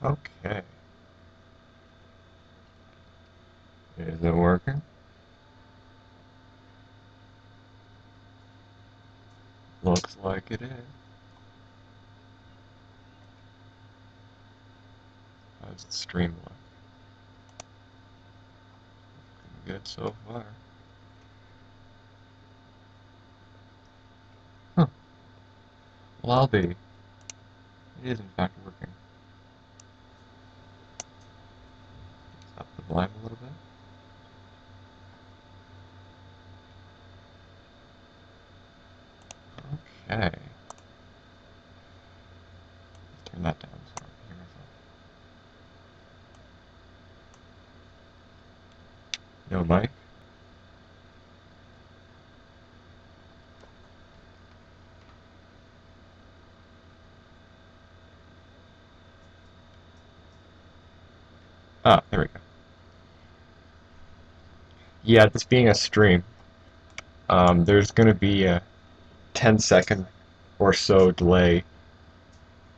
Okay. Is it working? Looks like it is. How's the stream look? Good so far. Huh. Well, I'll be. It is in fact working. Up the volume a little bit. Okay. Turn that down so I can hear myself. No mic? Ah, there we go. Yeah, this being a stream, there's going to be a 10-second or so delay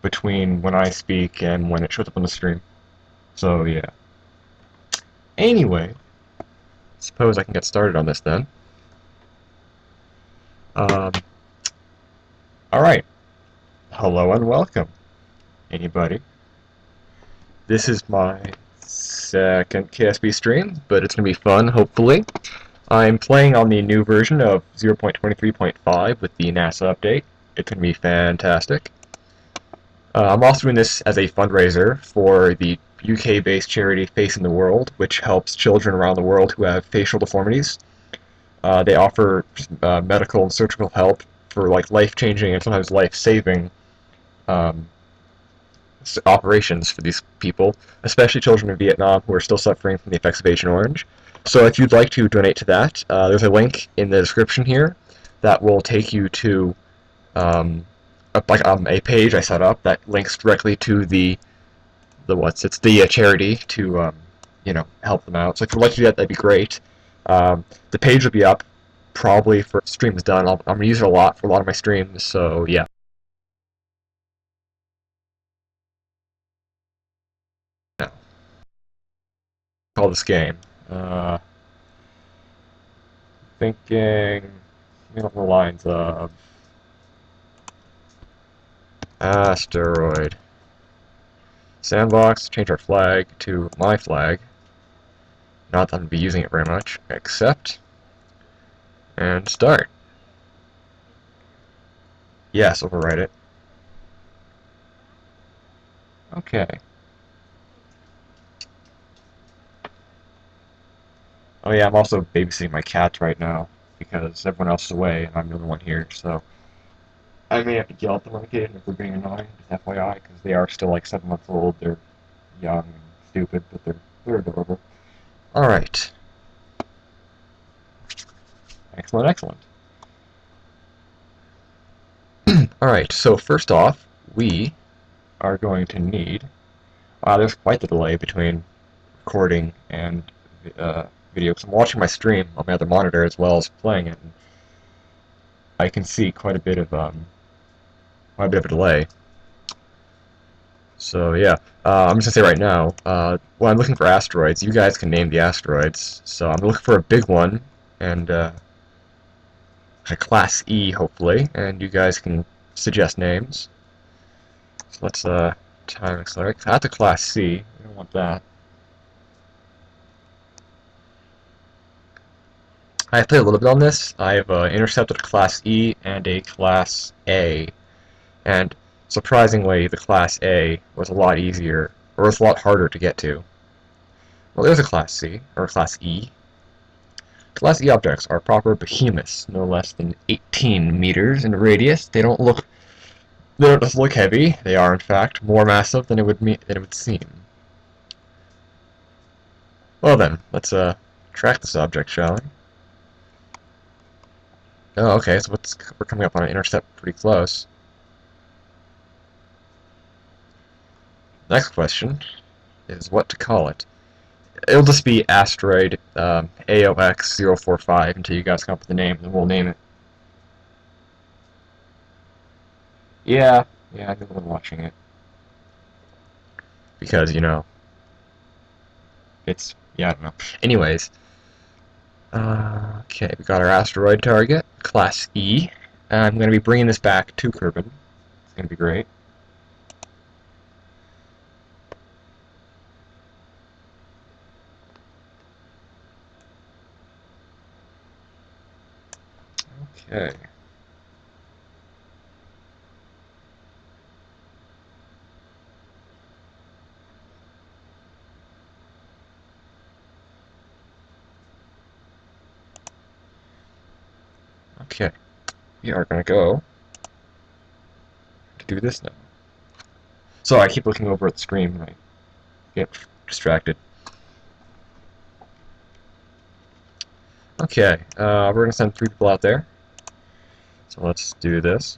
between when I speak and when it shows up on the stream. So, yeah. Anyway, suppose I can get started on this then. Um, Alright. Hello and welcome, anybody. This is my second KSP stream, but it's going to be fun, hopefully. I'm playing on the new version of 0.23.5 with the NASA update. It's going to be fantastic. I'm also doing this as a fundraiser for the UK-based charity Face in the World, which helps children around the world who have facial deformities. They offer medical and surgical help for like life-changing and sometimes life-saving um, operations for these people, especially children in Vietnam who are still suffering from the effects of Agent Orange. So if you'd like to donate to that, there's a link in the description here that will take you to a page I set up that links directly to the charity to help them out. So if you'd like to do that, that'd be great. The page will be up probably for streams done. I'm gonna use it a lot for a lot of my streams. So yeah. Now, call this game. Thinking along the lines of asteroid. Sandbox, change our flag to my flag. Not that I'm going to be using it very much. Accept. And start. Yes, overwrite it. Okay. Oh yeah, I'm also babysitting my cats right now because everyone else is away and I'm the only one here, so I may have to yell at them on occasion if they're being annoying, just FYI, because they are still like 7 months old. They're young and stupid, but they're adorable. Alright. Excellent, excellent. Alright, so first off, we are going to need... Wow, there's quite the delay between recording and video, because I'm watching my stream on my other monitor as well as playing it, and I can see quite a bit of a delay. So yeah, I'm just gonna say right now, when I'm looking for asteroids, you guys can name the asteroids. So I'm looking for a big one, and a class E, hopefully, and you guys can suggest names. So let's time accelerate. That's a class C. We don't want that. I've played a little bit on this. I've intercepted a class E and a class A, and surprisingly, the class A was a lot easier, or was a lot harder to get to. Well, there's a class C, or a class E. Class E objects are proper behemoths, no less than 18 meters in radius. They don't just look heavy. They are, in fact, more massive than it would seem. Well then, let's track this object, shall we? Oh, okay. So we're coming up on an intercept pretty close. Next question is what to call it. It'll just be asteroid AOX045 until you guys come up with the name, and we'll name it. Yeah, I've been watching it. because, you know, it's, yeah, I don't know. Anyways, okay, we got our asteroid target, Class E. I'm going to be bringing this back to Kerbin. It's going to be great. Okay. Okay. We are going to go to do this now. So I keep looking over at the screen and I get distracted. Okay, we're going to send 3 people out there. So let's do this.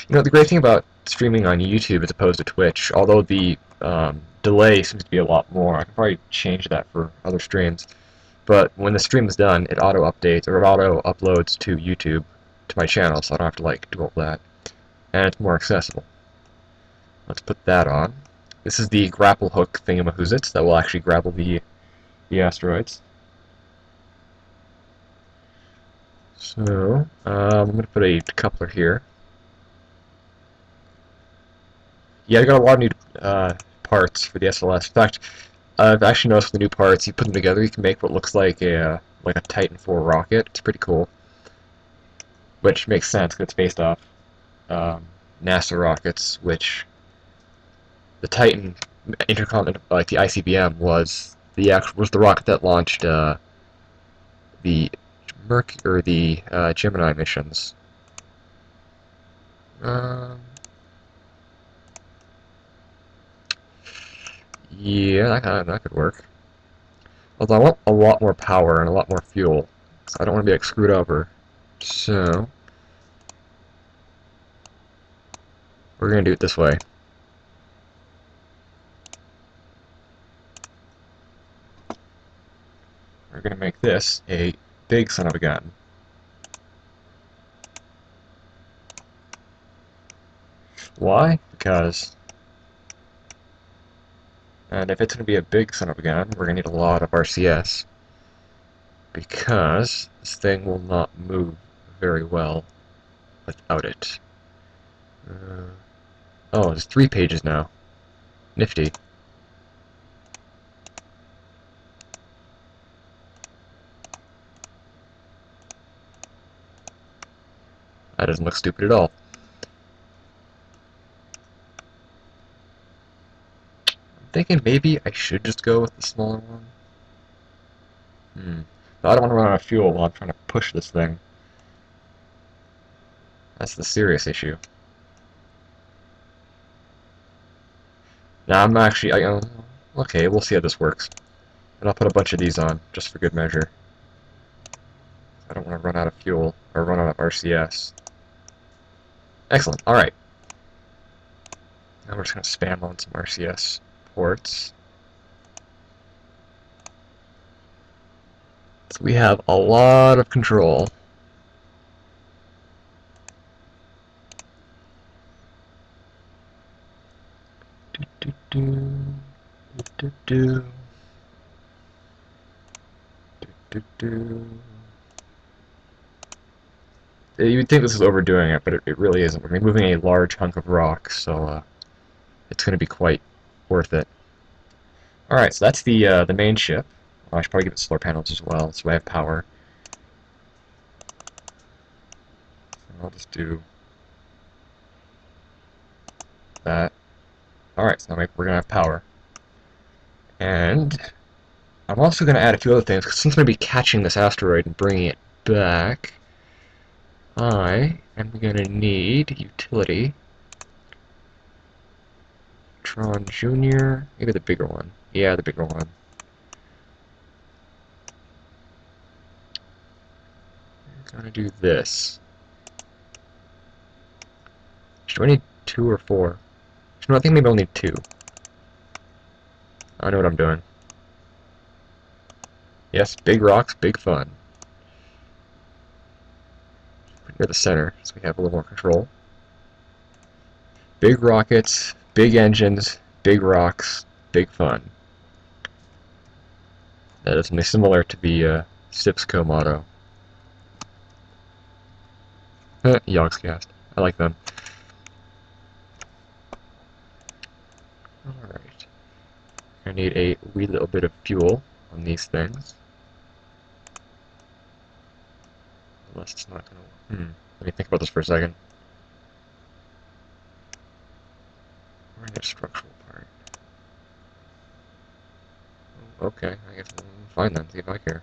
You know, the great thing about streaming on YouTube as opposed to Twitch, although the delay seems to be a lot more, I can probably change that for other streams, but when the stream is done, it auto-updates, or it auto-uploads to YouTube, to my channel, so I don't have to, like, do all that. And it's more accessible. Let's put that on. This is the grapple hook thingamahoozits that will actually grapple the asteroids. So, I'm going to put a coupler here. Yeah, I got a lot of new parts for the SLS. In fact, I've actually noticed with the new parts, you put them together, you can make what looks like a Titan IV rocket. It's pretty cool, which makes sense because it's based off NASA rockets. Which the Titan intercontinental, like the ICBM, was the rocket that launched the Gemini missions. Um, yeah, that could work. Although I want a lot more power and a lot more fuel, so I don't want to be like screwed over. So we're gonna do it this way. We're gonna make this a big son of a gun. Why? Because, and if it's gonna be a big son of a gun, we're gonna need a lot of RCS. Because this thing will not move very well without it. Oh, there's 3 pages now. Nifty. That doesn't look stupid at all. I'm thinking maybe I should just go with the smaller one. No, I don't want to run out of fuel while I'm trying to push this thing. That's the serious issue. Now I'm actually, okay, we'll see how this works. And I'll put a bunch of these on, just for good measure. I don't want to run out of fuel, or run out of RCS. Excellent, alright. Now we're just going to spam on some RCS ports. So we have a lot of control. You would think this is overdoing it, but it really isn't. We're moving a large hunk of rock, so it's going to be quite worth it. Alright, so that's the main ship. I should probably give it solar panels as well, so I have power. I'll just do that. Alright, so now we're going to have power. And I'm also going to add a few other things, because since I'm going to be catching this asteroid and bringing it back, I am going to need utility. Tron Jr., maybe the bigger one. Yeah, the bigger one. I'm going to do this. Do I need 2 or 4? No, I think maybe I'll need 2. I know what I'm doing. Yes, big rocks, big fun. Near the center, so we have a little more control. Big rockets, Big engines, big rocks, big fun. That is similar to the Sipsco motto. Yogscast. I like them. Alright. I need a wee little bit of fuel on these things. Unless it's not gonna... Let me think about this for a second. We're in a structural part. Oh, okay, I guess we'll find them, see if I care.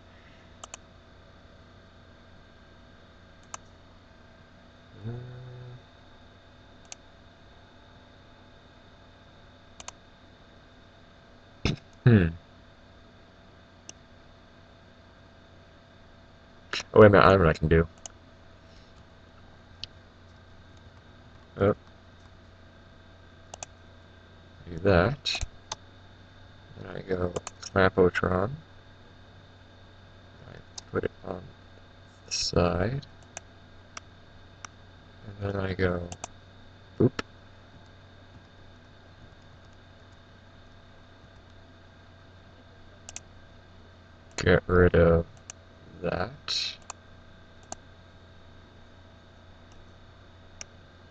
Oh, wait a minute, I know what I can do. Oh. Do that. Then I go Clampotron. I put it on the side. And then I go... Boop. Get rid of that.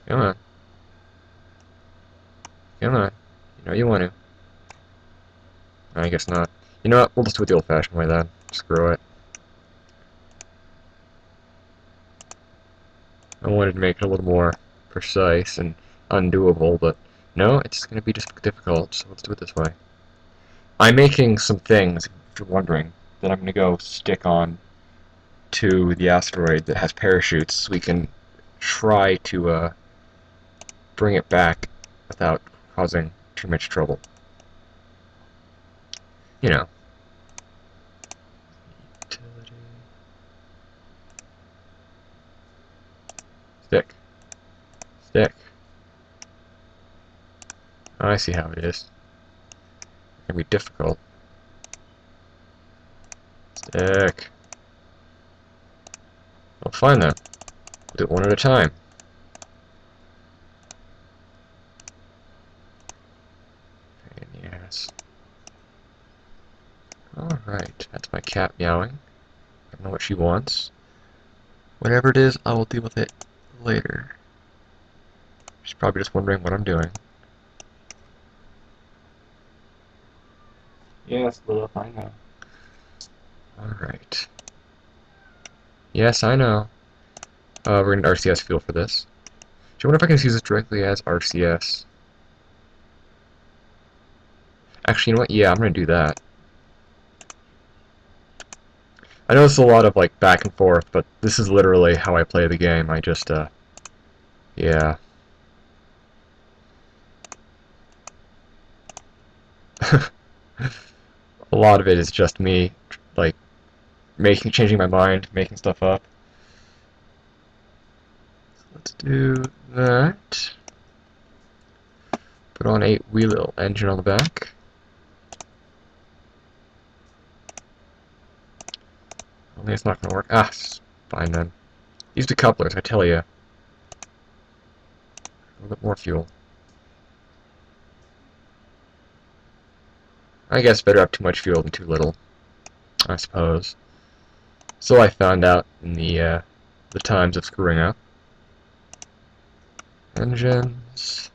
Come on. Come on. You know you want to. I guess not. You know what? We'll just do it the old-fashioned way then. Screw it. I wanted to make it a little more precise and undoable, but no, it's going to be just difficult, so let's do it this way. I'm making some things, if you're wondering, that I'm going to go stick on to the asteroid that has parachutes so we can try to bring it back without causing too much trouble. You know. Utility. Stick. Stick. Oh, I see how it is. It can be difficult. Stick. Well, fine then. We'll do it one at a time. Pain in the ass. Alright, that's my cat meowing. I don't know what she wants. Whatever it is, I will deal with it later. She's probably just wondering what I'm doing. Yes, Lilith, I know. Alright. Yes, I know. We're going to RCS fuel for this. Do you wonder if I can use this directly as RCS? Actually, you know what? Yeah, I'm going to do that. I know it's a lot of, like, back and forth, but this is literally how I play the game. I just, yeah. A lot of it is just me, like, changing my mind, making stuff up. So let's do that. Put on a wee little engine on the back. Only it's not going to work. Ah, fine then. Use the couplers, I tell you. A little bit more fuel. I guess better have too much fuel than too little, I suppose. So I found out in the times of screwing up. Engines.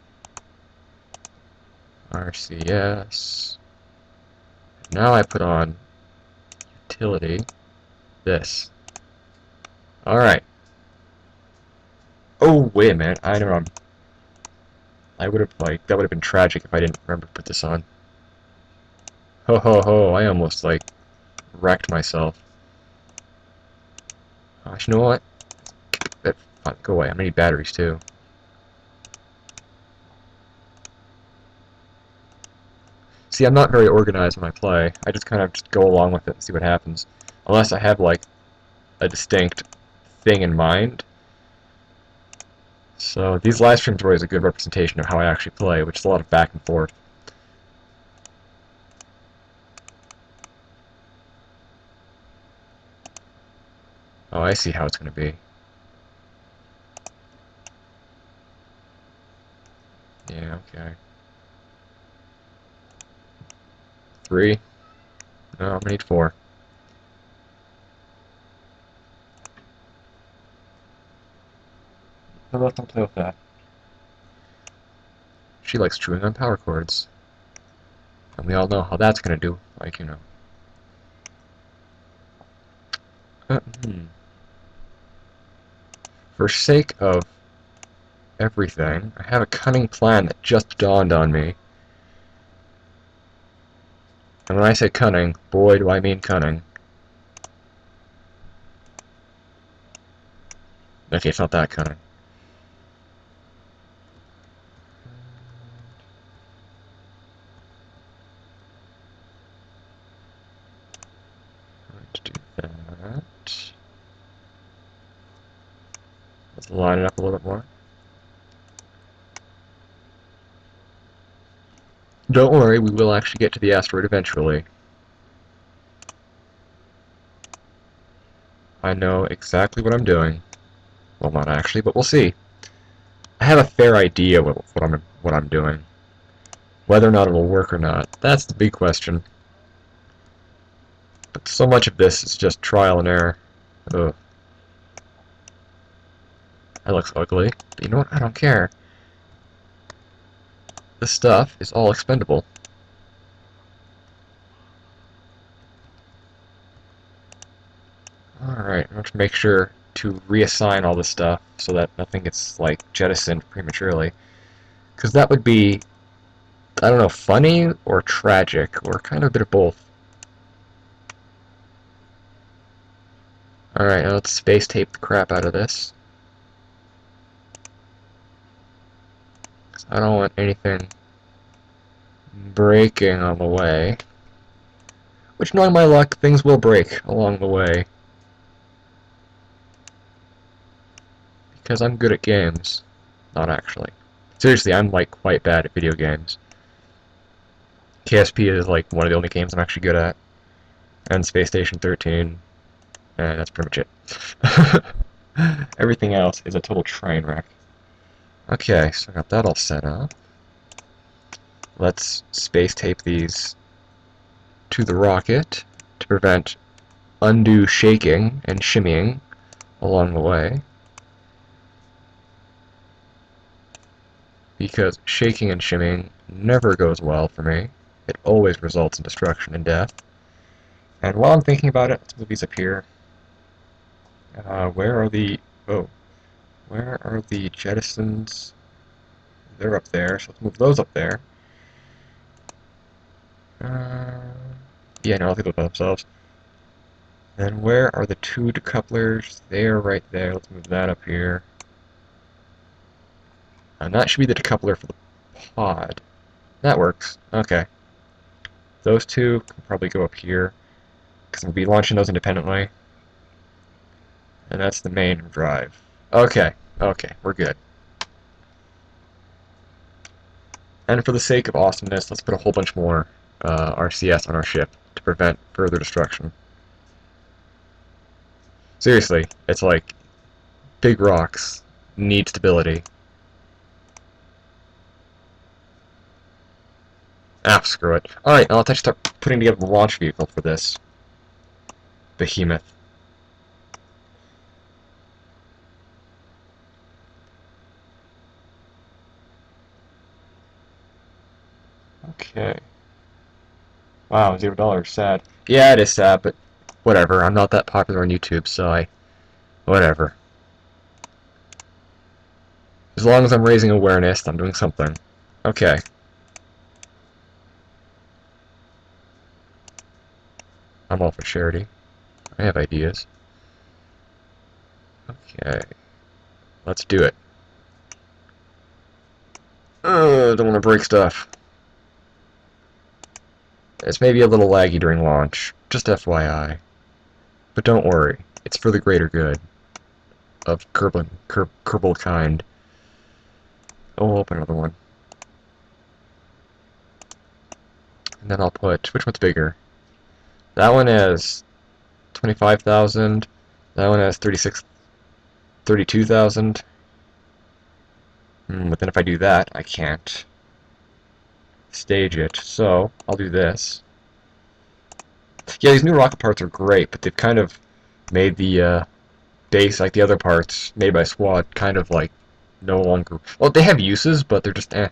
RCS. Now I put on utility. This. Alright. Oh, wait a minute. I know I would have, like, that would have been tragic if I didn't remember to put this on. Ho ho ho, I almost, like, wrecked myself. Gosh, you know what? Go away. I'm gonna need batteries, too. See, I'm not very organized when I play. I just kind of just go along with it and see what happens. Unless I have, like, a distinct thing in mind. So, these live streams are always a good representation of how I actually play, which is a lot of back and forth. Oh, I see how it's going to be. Yeah, okay. 3. No, I'm gonna need 4. No, let them play with that. She likes chewing on power cords. And we all know how that's gonna do. Like, you know. For sake of everything, I have a cunning plan that just dawned on me. And when I say cunning, boy do I mean cunning. Okay, it's not that cunning. Let's do that. Let's line it up a little bit more. Don't worry, we will actually get to the asteroid eventually. I know exactly what I'm doing. Well, not actually, but we'll see. I have a fair idea what I'm doing. Whether or not it'll work or not, that's the big question. But so much of this is just trial and error. Ugh. That looks ugly, but you know what? I don't care. This stuff is all expendable. Alright, I'm going to make sure to reassign all this stuff so that nothing gets, like, jettisoned prematurely. Because that would be, I don't know, funny or tragic, or kind of a bit of both. Alright, now let's space tape the crap out of this. Because I don't want anything breaking on the way. Which, knowing my luck, things will break along the way. Because I'm good at games. Not actually. Seriously, I'm like quite bad at video games. KSP is like one of the only games I'm actually good at. And Space Station 13. And that's pretty much it. Everything else is a total train wreck. Okay, so I got that all set up. Let's space tape these to the rocket to prevent undue shaking and shimmying along the way. Because shaking and shimmying never goes well for me. It always results in destruction and death. And while I'm thinking about it, let's move these up here. Where are the... Oh. Where are the jettisons? They're up there, so let's move those up there. Yeah, no, I'll think about themselves. Then where are the two decouplers? They're right there. Let's move that up here. And that should be the decoupler for the pod. That works. Okay. Those two can probably go up here, because we'll be launching those independently. And that's the main drive. Okay, okay, we're good. And for the sake of awesomeness, let's put a whole bunch more RCS on our ship to prevent further destruction. Seriously, it's like big rocks need stability. Ah, screw it. Alright, now let's actually start putting together the launch vehicle for this behemoth. Okay. Wow, $0. Sad. Yeah, it is sad, but whatever. I'm not that popular on YouTube, so whatever. As long as I'm raising awareness, I'm doing something. Okay. I'm all for charity. I have ideas. Okay. Let's do it. Don't want to break stuff. It's maybe a little laggy during launch, just FYI. But don't worry, it's for the greater good of Kerbal kind. Oh, I'll open another one. And then I'll put, which one's bigger? That one has 25,000. That one has 32,000. But then if I do that, I can't stage it. So, I'll do this. Yeah, these new rocket parts are great, but they've kind of made the base, like the other parts made by Squad, kind of like no longer. Well, they have uses, but they're just eh.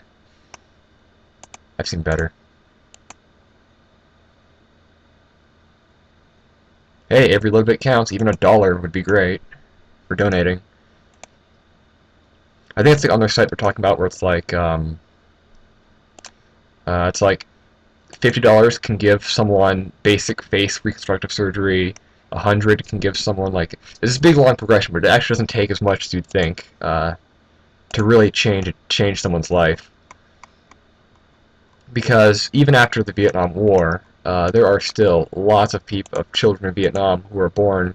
I've seen better. Hey, every little bit counts. Even $1 would be great for donating. I think it's like on their site they're talking about where it's like $50 can give someone basic face reconstructive surgery. 100 can give someone like this is a big long progression, but it actually doesn't take as much as you'd think to really change someone's life. Because even after the Vietnam War, there are still lots of children in Vietnam who are born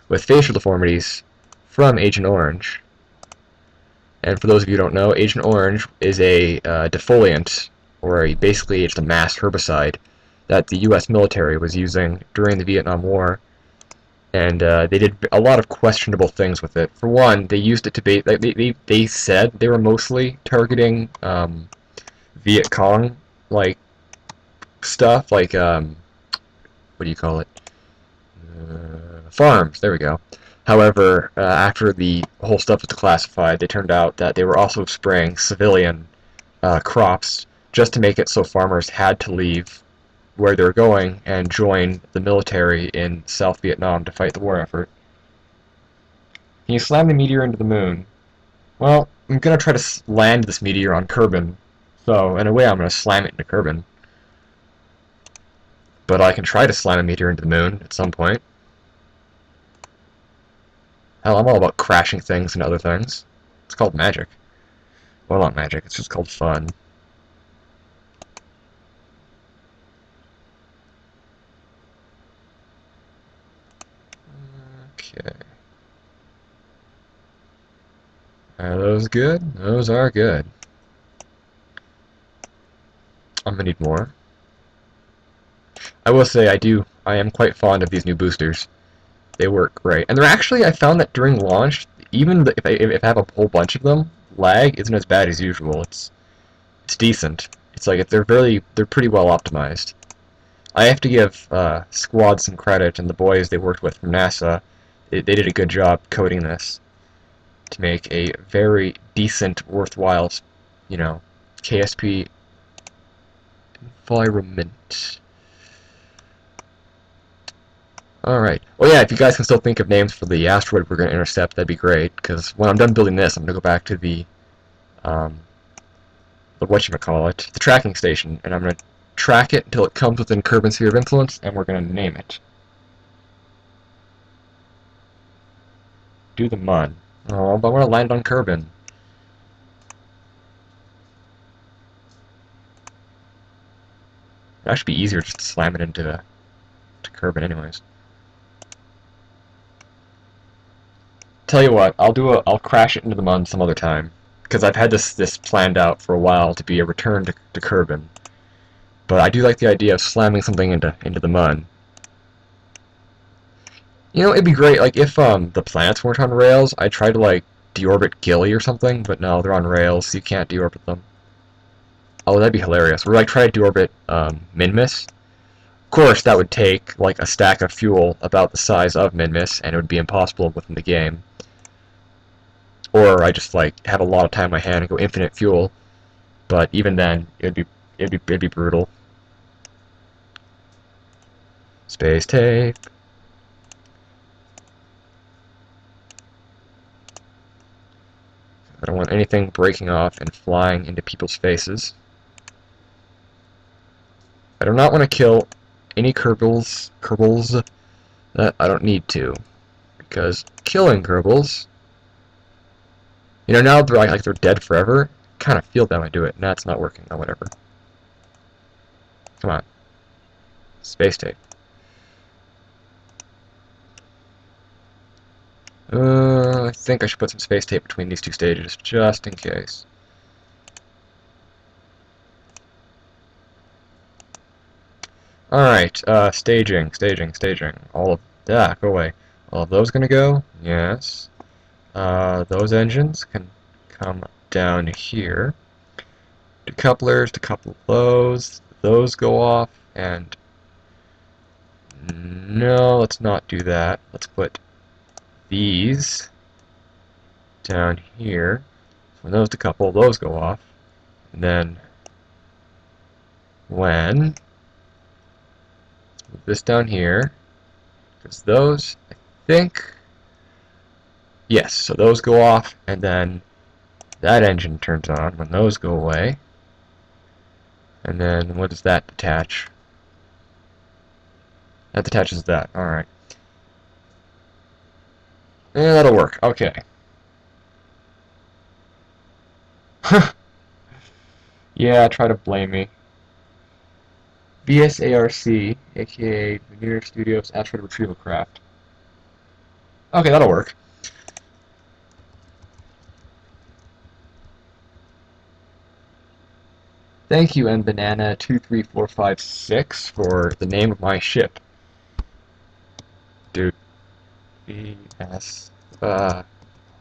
with facial deformities from Agent Orange. And for those of you who don't know, Agent Orange is a defoliant, or basically it's a mass herbicide that the U.S. military was using during the Vietnam War, and they did a lot of questionable things with it. For one, they used it to they said they were mostly targeting Viet Cong like stuff, like what do you call it? Farms. There we go. However, after the whole stuff was declassified, they turned out that they were also spraying civilian crops just to make it so farmers had to leave where they were going and join the military in South Vietnam to fight the war effort. Can you slam the meteor into the moon? Well, I'm going to try to land this meteor on Kerbin, so in a way I'm going to slam it into Kerbin. But I can try to slam a meteor into the moon at some point. Hell, I'm all about crashing things into other things. It's called magic. Well, not magic, it's just called fun. Okay. Are those good? Those are good. I'm gonna need more. I will say I am quite fond of these new boosters. They work great. And they're actually, I found that during launch, even if I have a whole bunch of them, lag isn't as bad as usual. It's decent. It's like they're pretty well optimized. I have to give Squad some credit and the boys they worked with from NASA. They did a good job coding this to make a very decent, worthwhile, you know, KSP environment. Alright. Well, yeah, if you guys can still think of names for the asteroid we're going to intercept, that'd be great, because when I'm done building this, I'm going to go back to the whatchamacallit, the tracking station, and I'm going to track it until it comes within Kerbin's sphere of influence, and we're going to name it. Do the mun. Oh, but I want to land on Kerbin. That should be easier just to slam it into Kerbin anyways. Tell you what, I'll crash it into the mun some other time, because I've had this planned out for a while to be a return to Kerbin. But I do like the idea of slamming something into the mun. You know, it'd be great, like, if the planets weren't on rails, I'd try to, like, deorbit Gilly or something, but no, they're on rails, so you can't deorbit them. Oh, that'd be hilarious. Or, like, try to deorbit Minmus. Of course, that would take, like, a stack of fuel about the size of Minmus, and it would be impossible within the game. Or I just, like, have a lot of time on my hand and go infinite fuel. But even then, it'd be brutal. Space tape. I don't want anything breaking off and flying into people's faces. I do not want to kill any Kerbals that I don't need to. Because killing Kerbals, you know, now they're like they're dead forever, kind of feel that when I do it. Nah, it's not working. Oh, whatever. Come on. Space tape. I think I should put some space tape between these two stages, just in case. Alright, staging. All of that, go away. All of those gonna go? Yes. Those engines can come down here. Decouplers, decouple those go off, and No, let's not do that. Let's put these down here. So when those decouple, those go off. And then when move this down here, because those, I think, yes, so those go off, and then that engine turns on when those go away. And then what does that detach? That detaches that. Alright. Yeah, that'll work. Okay. Yeah, try to blame me. BSARC, aka Veneer Studios Asteroid Retrieval Craft. Okay, that'll work. Thank you, mbanana23456, for the name of my ship. Dude. BS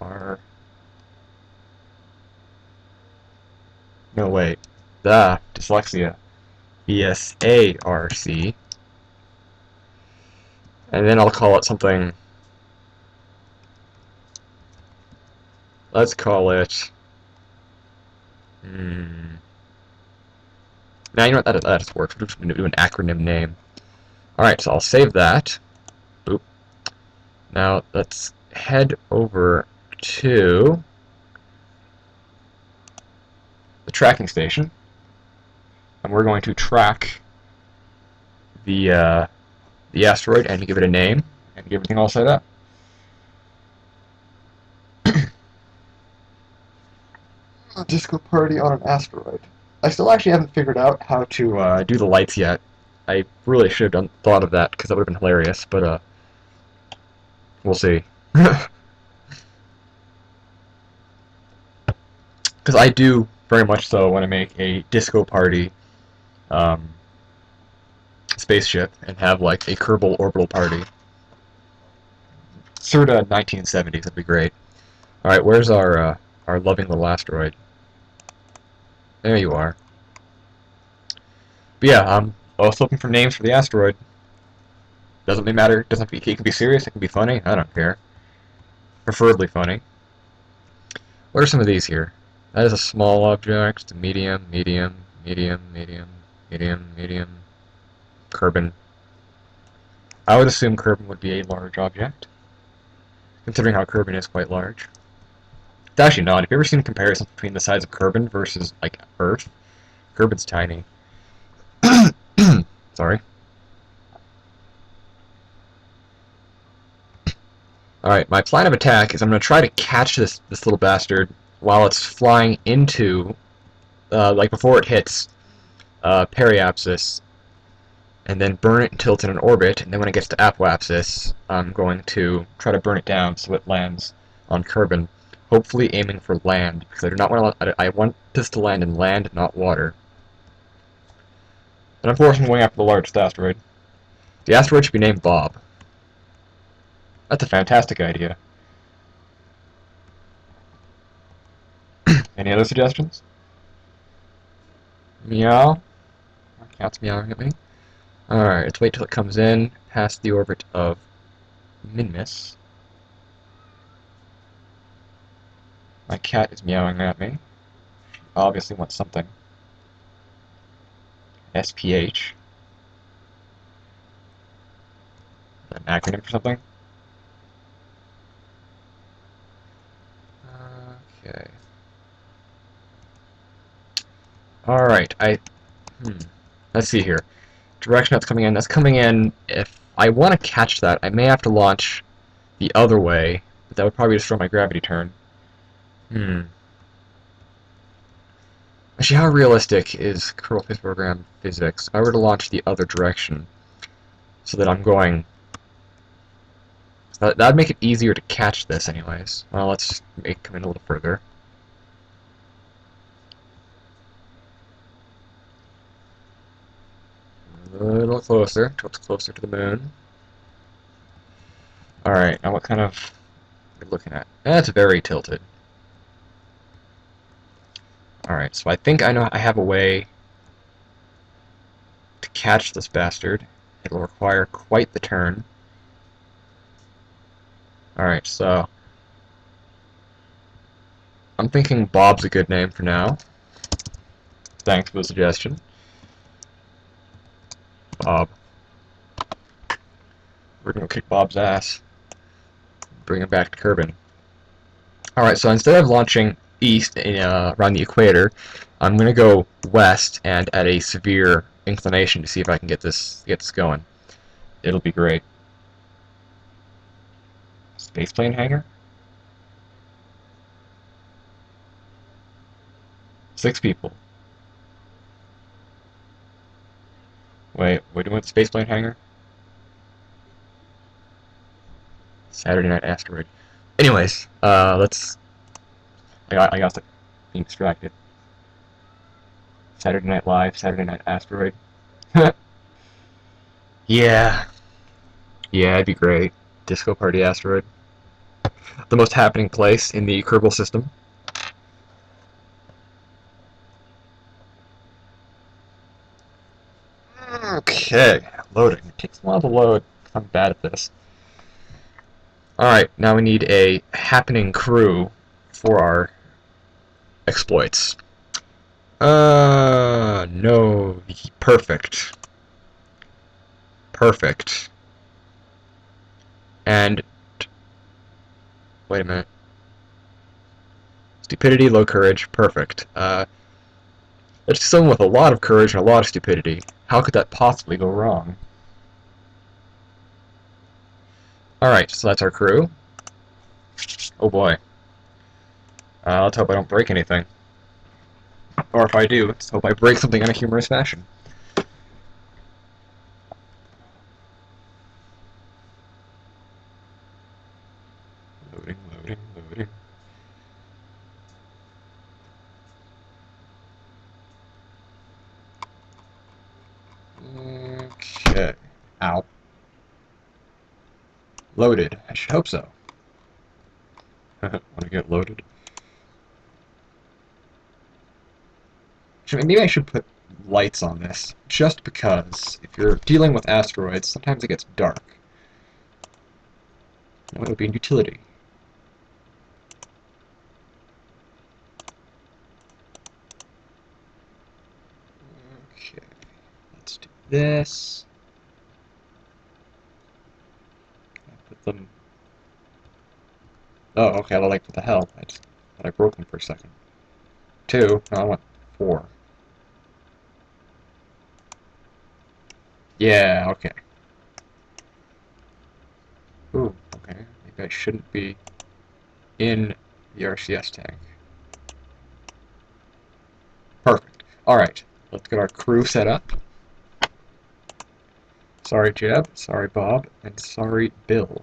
R. No, wait. Dyslexia. BSARC. And then I'll call it something. Let's call it. Now, you know what? That just works. We're just going to do an acronym name. Alright, so I'll save that. Boop. Now, let's head over to the tracking station. And we're going to track the asteroid and give it a name and get everything all set up. A disco party on an asteroid. I still actually haven't figured out how to do the lights yet. I really should have thought of that because that would have been hilarious, but we'll see. Because I do very much so want to make a disco party spaceship and have like a Kerbal orbital party. Sort of 1970s, that'd be great. Alright, where's our loving little asteroid? There you are. But yeah, I'm also looking for names for the asteroid. Doesn't really matter. Doesn't have to be, it can be serious, it can be funny. I don't care. Preferably funny. What are some of these here? That is a small object, medium, medium, medium, medium, medium, medium. Kerbin. I would assume Kerbin would be a large object, considering how Kerbin is quite large. It's actually not. Have you ever seen comparisons between the size of Kerbin versus, like, Earth? Kerbin's tiny. Sorry. Alright, my plan of attack is I'm going to try to catch this little bastard while it's flying into, like before it hits periapsis, and then burn it until it's in an orbit, and then when it gets to apoapsis, I'm going to try to burn it down so it lands on Kerbin, hopefully aiming for land, because I do not want to. I want this to land in land, not water. And of course, I'm going after the largest asteroid. The asteroid should be named Bob. That's a fantastic idea. Any other suggestions? Meow. Our cat's meowing at me. Alright, let's wait till it comes in, past the orbit of Minmus. My cat is meowing at me. She obviously wants something. SPH. An acronym for something? Okay. Alright, let's see here. Direction that's coming in. That's coming in. If I want to catch that, I may have to launch the other way, but that would probably destroy my gravity turn. Actually, how realistic is kernel space program physics? If I were to launch the other direction, so that I'm going... That'd make it easier to catch this anyways. Well, let's make it come in a little further. A little closer, till it's closer to the moon. Alright, now what kind of... we're looking at? That's very tilted. Alright, so I think I know I have a way to catch this bastard. It will require quite the turn. Alright, so I'm thinking Bob's a good name for now. Thanks for the suggestion. Bob. We're gonna kick Bob's ass. Bring him back to Kerbin. Alright, so instead of launching east around the equator, I'm gonna go west and at a severe inclination to see if I can get this going. It'll be great. Spaceplane hangar? 6 people. Wait, what do you want the spaceplane hangar? Saturday Night Asteroid. Anyways, let's. I got being distracted. Saturday Night Live, Saturday Night Asteroid. Yeah, yeah, it'd be great. Disco Party Asteroid. The most happening place in the Kerbal system. Okay, loading. It takes a while to load. I'm bad at this. Alright, now we need a happening crew for our exploits. No. Perfect. Perfect. And wait a minute. Stupidity, low courage, perfect. It's someone with a lot of courage and a lot of stupidity. How could that possibly go wrong? Alright, so that's our crew. Oh boy. Let's hope I don't break anything. Or if I do, let's hope I break something in a humorous fashion. Loading, loading, loading. Okay. Ow. Loaded. I should hope so. Want to get loaded? Maybe I should put lights on this, just because if you're dealing with asteroids, sometimes it gets dark. That would be a utility. Okay, let's do this. Put them. Oh, okay. Well, like, what the hell? I just thought I broke them for a second. 2. No, I want 4. Yeah. Okay. Ooh. Okay. Maybe I shouldn't be in the RCS tank. Perfect. All right. Let's get our crew set up. Sorry, Jeb. Sorry, Bob. And sorry, Bill.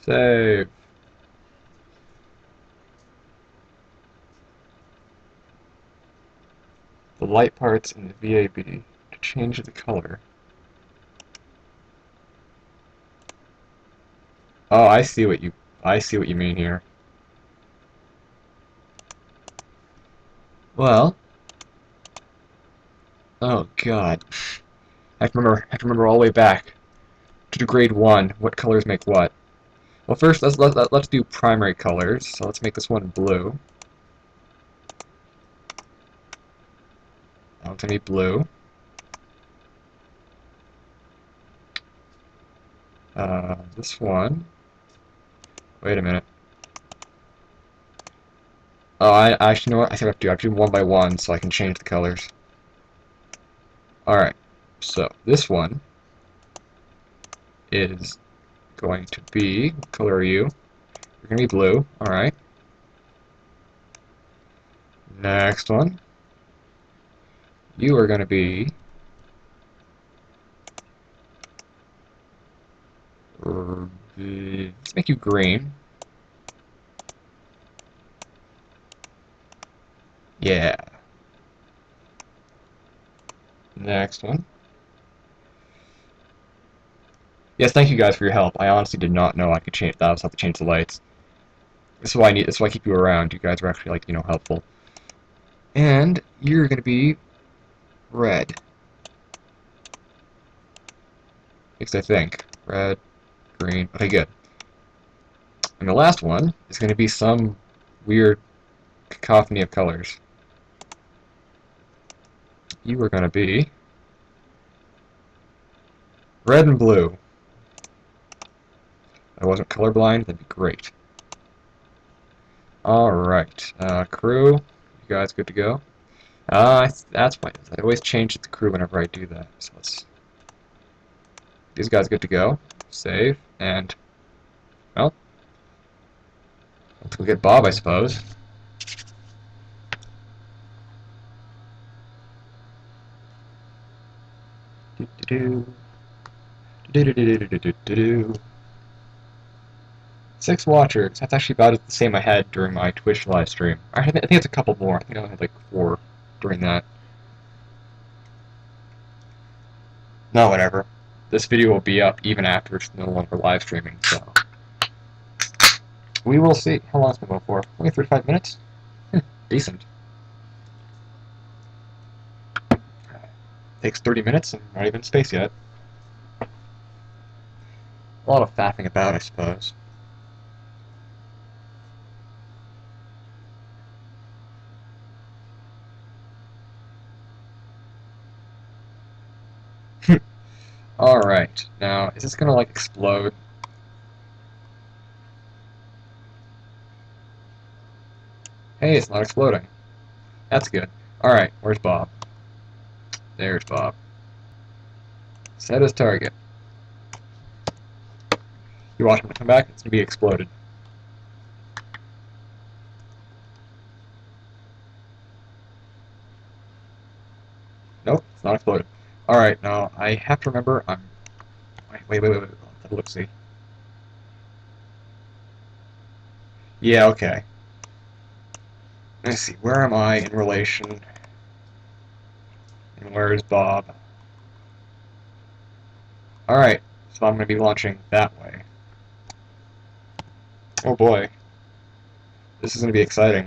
Save. The light parts in the VAB to change the color. Oh, I see what you mean here. Well, oh god. I have to remember all the way back to grade 1 what colors make what. Well, first let's do primary colors. So let's make this one blue. Now it's gonna be blue. This one. Wait a minute. Oh, I actually know what I think I have to do. I have to do them one by one so I can change the colors. Alright, so this one is going to be, what color are you? You're going to be blue, alright. Next one. You are going to be let's make you green. Yeah. Next one. Yes, thank you guys for your help. I honestly did not know I could change that. I was have to change the lights. This is why I need. This is why I keep you around. You guys are actually, like, helpful. And you're gonna be red. At least I think. Red, green. Okay, good. And the last one is going to be some weird cacophony of colors. You are going to be red and blue. If I wasn't colorblind, that'd be great. Alright, crew, you guys good to go? That's why I always change the crew whenever I do that. So these guys good to go. Save, and, well, let's go get Bob, I suppose. Do-do-do. 6 watchers. That's actually about the same I had during my Twitch live stream. I think it's a couple more. I think I had like 4 during that. No, whatever. This video will be up even after it's no longer live streaming, so we will see. How long is it going for? Only 35 minutes? Decent. Takes 30 minutes and not even in space yet. A lot of faffing about, I suppose. Alright, now, is this gonna, like, explode? Hey, it's not exploding. That's good. Alright, where's Bob? There's Bob. Set his target. You watch him come back, it's gonna be exploded. Nope, it's not exploded. Alright, now, I have to remember, Wait. Let's see. Yeah, okay. Let's see, where am I in relation? And where is Bob? Alright, so I'm going to be launching that way. Oh boy. This is going to be exciting.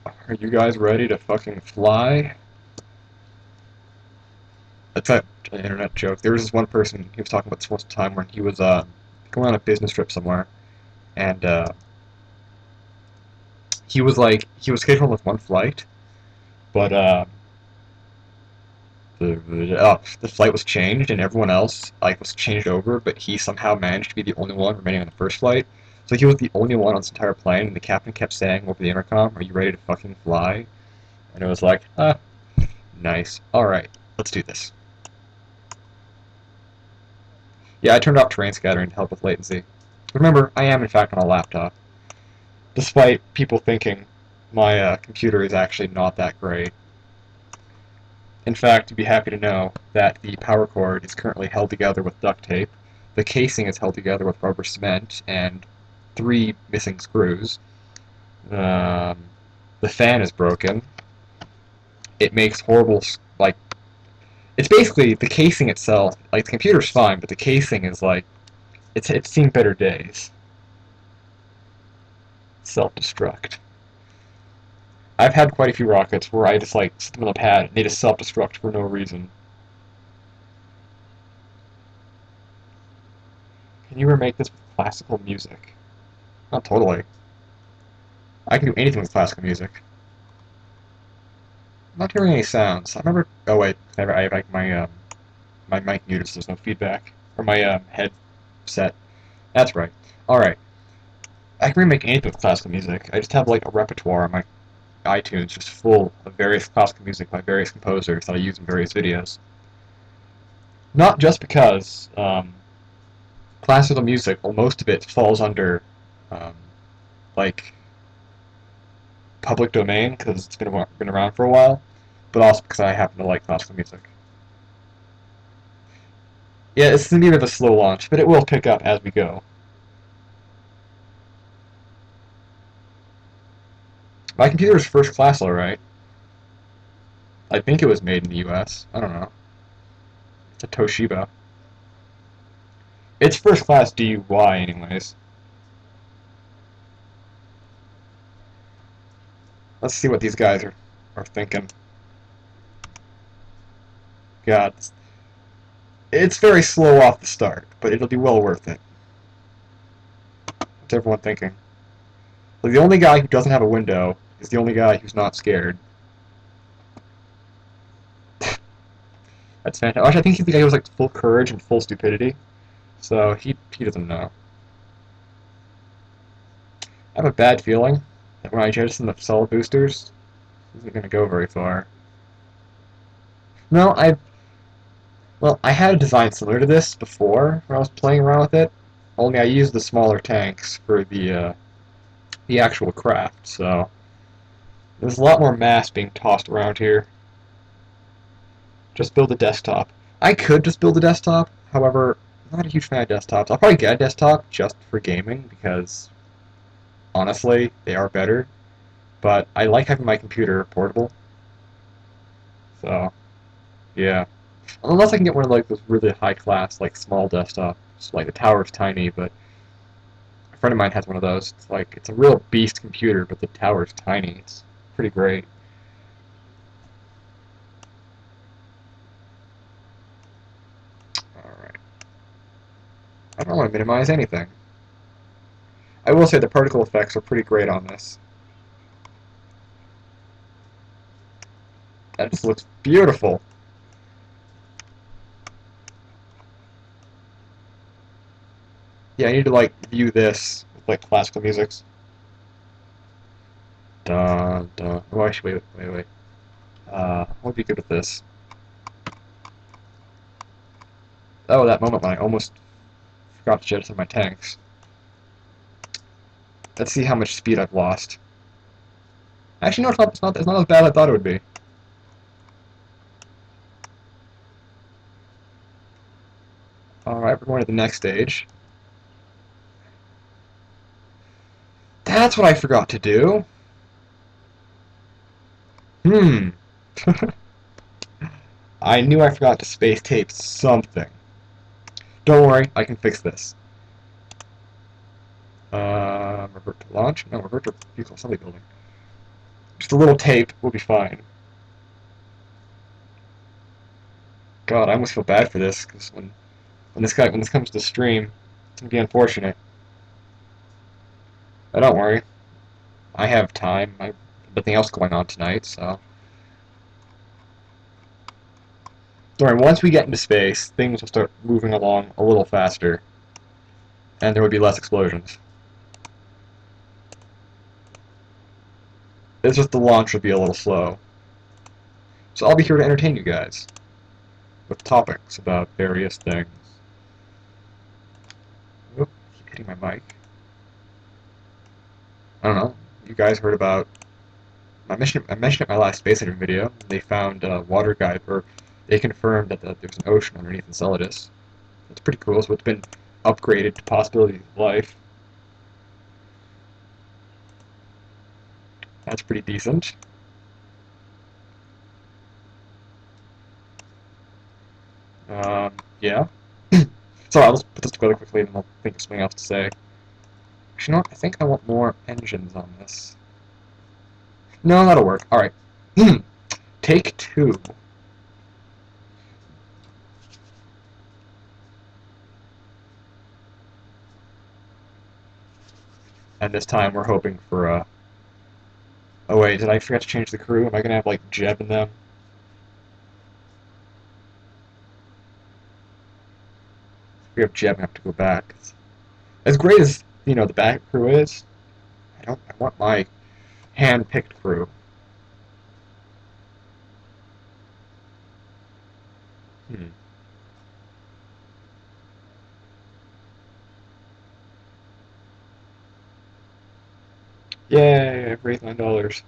Are you guys ready to fucking fly? That's an internet joke. There was this one person, he was talking about this one time when he was going on a business trip somewhere, and he was scheduled with one flight, but the flight was changed and everyone else was changed over, but he somehow managed to be the only one remaining on the first flight. So he was the only one on this entire plane, and the captain kept saying over the intercom, "Are you ready to fucking fly?" And it was like, nice. Alright, let's do this. Yeah, I turned off terrain scattering to help with latency. Remember, I am in fact on a laptop. Despite people thinking my computer is actually not that great. In fact, you'd be happy to know that the power cord is currently held together with duct tape, the casing is held together with rubber cement, and 3 missing screws. The fan is broken. It makes horrible, it's basically the casing itself. The computer's fine, but the casing is it's seen better days. Self-destruct. I've had quite a few rockets where I just sit them on the pad and they just self-destruct for no reason. Can you remake this with classical music? Not totally. I can do anything with classical music. I'm not hearing any sounds. I remember. Oh wait, I have my mic muted, so there's no feedback. Or my headset. That's right. All right. I can remake anything with classical music. I just have a repertoire on my iTunes just full of various classical music by various composers that I use in various videos. Not just because classical music, well, most of it falls under public domain because it's been around for a while, but also because I happen to like classical music. Yeah, it's a bit of a slow launch, but it will pick up as we go. My computer's first class, alright. I think it was made in the US. I don't know. It's a Toshiba. It's first class DUI, anyways. Let's see what these guys are thinking. god. It's very slow off the start, but it'll be well worth it. What's everyone thinking? Like, the only guy who doesn't have a window is the only guy who's not scared. That's fantastic. Actually, I think he's the guy who has like full courage and full stupidity. So he doesn't know. I have a bad feeling that when I jettison the solid boosters, this isn't going to go very far. No, I had a design similar to this before when I was playing around with it. Only I used the smaller tanks for the actual craft. So there's a lot more mass being tossed around here. Just build a desktop. I could just build a desktop. However, I'm not a huge fan of desktops. I'll probably get a desktop just for gaming because honestly, they are better. But I like having my computer portable. So yeah. Unless I can get one of like those really high class, like small desktops. Like the tower's tiny, but a friend of mine has one of those. It's like it's a real beast computer, but the tower's tiny. It's pretty great. Alright. I don't want to minimize anything. I will say the particle effects are pretty great on this. That just looks beautiful. Yeah, I need to like view this with like classical music. Dun dun. Oh, actually, wait. What would be good with this? Oh, that moment when I almost forgot to jettison my tanks. Let's see how much speed I've lost. Actually, no, it's not as bad as I thought it would be. Alright, we're going to the next stage. That's what I forgot to do. Hmm. I knew I forgot to space tape something. Don't worry, I can fix this. Revert to launch? No, revert to vehicle assembly building. Just a little tape will be fine. God, I almost feel bad for this, because when this comes to stream, it's gonna be unfortunate. But don't worry, I have time. I have nothing else going on tonight, so. Don't worry, once we get into space, things will start moving along a little faster, and there will be less explosions. It's just the launch will be a little slow. So I'll be here to entertain you guys with topics about various things. Oop, keep hitting my mic. I don't know. You guys heard about I mentioned it in my last space engine video. They found water guide, or they confirmed that there's an ocean underneath Enceladus. That's pretty cool. So it's been upgraded to possibilities of life. That's pretty decent. Yeah. So I'll just put this together quickly and I'll think of something else to say. Actually, you know what? I think I want more engines on this. No, that'll work. Alright. Take two. And this time we're hoping for a... Oh wait, did I forget to change the crew? Am I gonna have, like, Jeb in them? If we have Jeb, I have to go back. As great as, the back crew is, I want my hand-picked crew. Hmm. Yay, I've raised $9.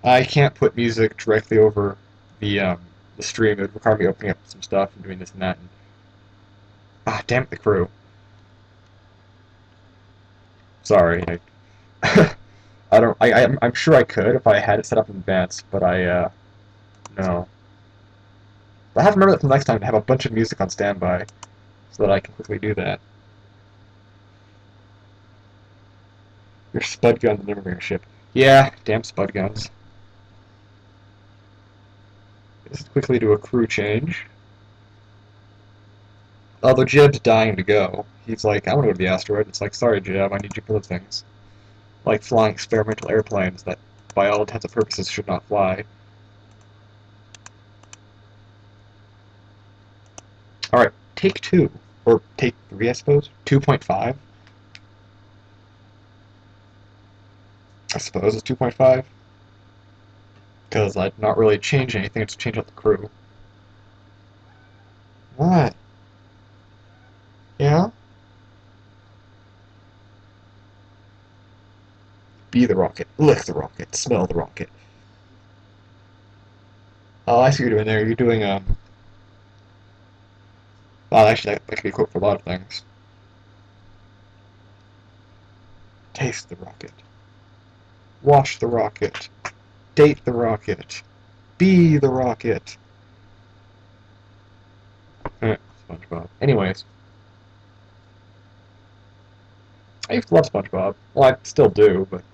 I can't put music directly over the stream. It would require me opening up some stuff and doing this and that. And, damn it, the crew. Sorry. I don't. I'm sure I could if I had it set up in advance, but no. I have to remember that for next time to have a bunch of music on standby so that I can quickly do that. There's spud guns in the Immigrant ship. Yeah, damn spud guns. Let's quickly do a crew change. Although Jeb's dying to go. He's like, I want to go to the asteroid. It's like, sorry, Jeb, I need you for those things. Like flying experimental airplanes that, by all intents and purposes, should not fly. Alright, take 2. Or take 3, I suppose. 2.5. I suppose it's 2.5. Because I'd not really change anything, it's change out the crew. What? Yeah? Be the rocket. Lick the rocket. Smell the rocket. Oh, I see what you're doing there. You're doing, well, actually, that could be a quote for a lot of things. Taste the rocket. Wash the rocket. Date the rocket. Be the rocket. SpongeBob. Anyways. I used to love SpongeBob. Well, I still do, but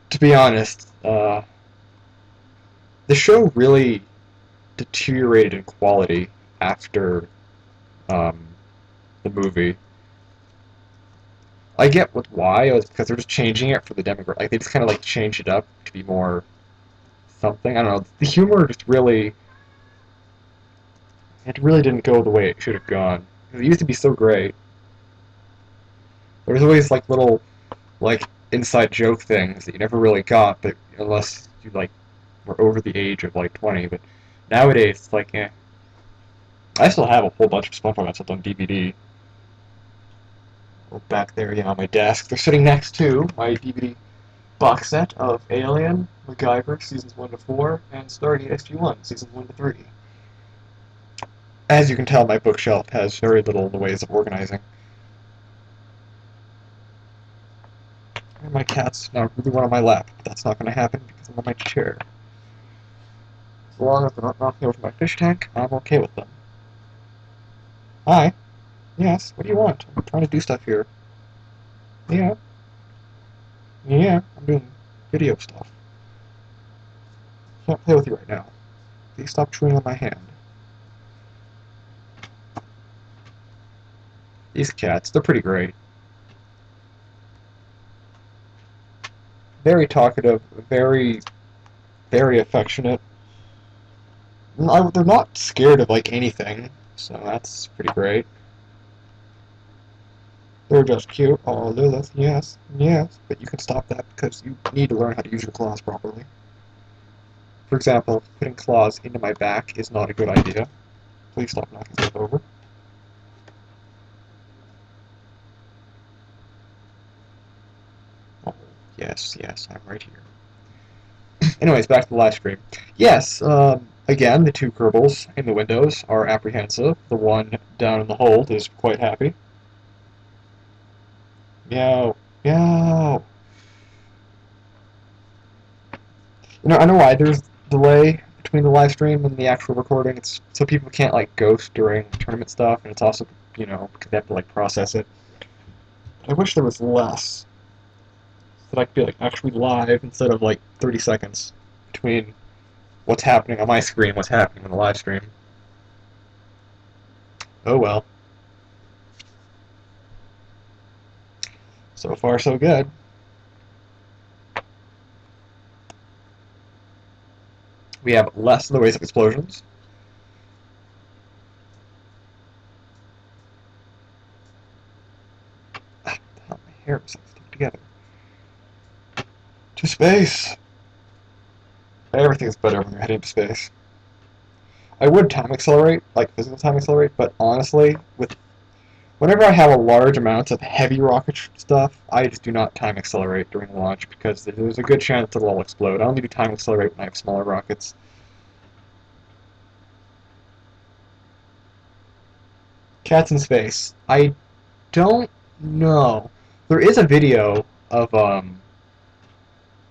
to be honest, the show really deteriorated in quality after the movie. I get why. It was because they're just changing it for the demographic. Like, they just kind of like changed it up to be more something. I don't know. The humor just really, it really didn't go the way it should have gone. It used to be so great. There was always like little like inside joke things that you never really got, but unless you like were over the age of like 20. But nowadays, it's like, eh. I still have a whole bunch of SpongeBob episodes on DVD. Oh, back there, yeah, on my desk. They're sitting next to my DVD box set of Alien, MacGyver, seasons 1 to 4, and Stargate SG-1, seasons 1 to 3. As you can tell, my bookshelf has very little in the ways of organizing. And my cat's now really one on my lap, but that's not going to happen because I'm on my chair. As long as they're not knocking over my fish tank, I'm okay with them. Hi. Yes, what do you want? I'm trying to do stuff here. Yeah. Yeah, I'm doing video stuff. Can't play with you right now. Please stop chewing on my hand. These cats, they're pretty great. Very talkative, very, very affectionate. They're not scared of, like, anything, so that's pretty great. They're just cute. Oh, Lilith, yes, yes. But you can stop that because you need to learn how to use your claws properly. For example, putting claws into my back is not a good idea. Please stop knocking stuff over. Oh, yes, yes, I'm right here. Anyways, back to the live stream. Yes, again, the 2 Kerbals in the windows are apprehensive. The one down in the hold is quite happy. Meow, meow. I know why there's delay between the live stream and the actual recording. It's so people can't like ghost during tournament stuff, and it's also because they have to like process it. I wish there was less, so that I could be like actually live instead of like 30 seconds between what's happening on my screen, what's happening on the live stream. Oh well. So far, so good. We have less in the ways of explosions. Ah, my hair is like stuck together. To space! Everything's better when you're heading to space. I would time accelerate, like physical time accelerate, but honestly, whenever I have a large amount of heavy rocket stuff, I just do not time accelerate during launch because there's a good chance it'll all explode. I only do time accelerate when I have smaller rockets. Cats in space. I don't know. There is a video of I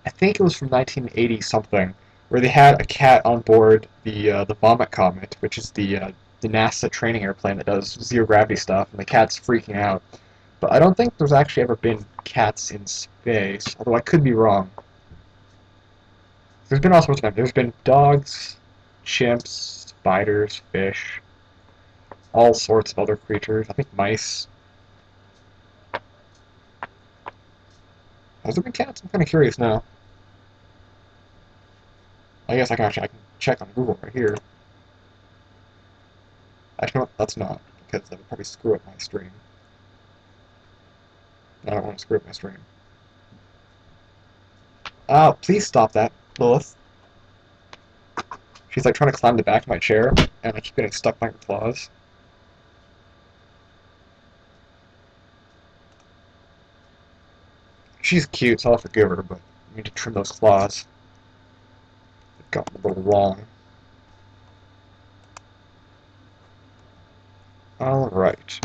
think it was from 1980 something, where they had a cat on board the Vomit Comet, which is the NASA training airplane that does zero gravity stuff, and the cat's freaking out. But I don't think there's actually ever been cats in space, although I could be wrong. There's been all sorts of them. There's been dogs, chimps, spiders, fish, all sorts of other creatures. I think mice. Has there been cats? I'm kind of curious now. I guess I can check on Google right here. Actually, no, that's not, because that would probably screw up my stream. I don't want to screw up my stream. Oh, please stop that, Lilith. She's like trying to climb the back of my chair, and I keep getting stuck by her claws. She's cute, so I'll forgive her, but I need to trim those claws. They've gotten a little long. Alright.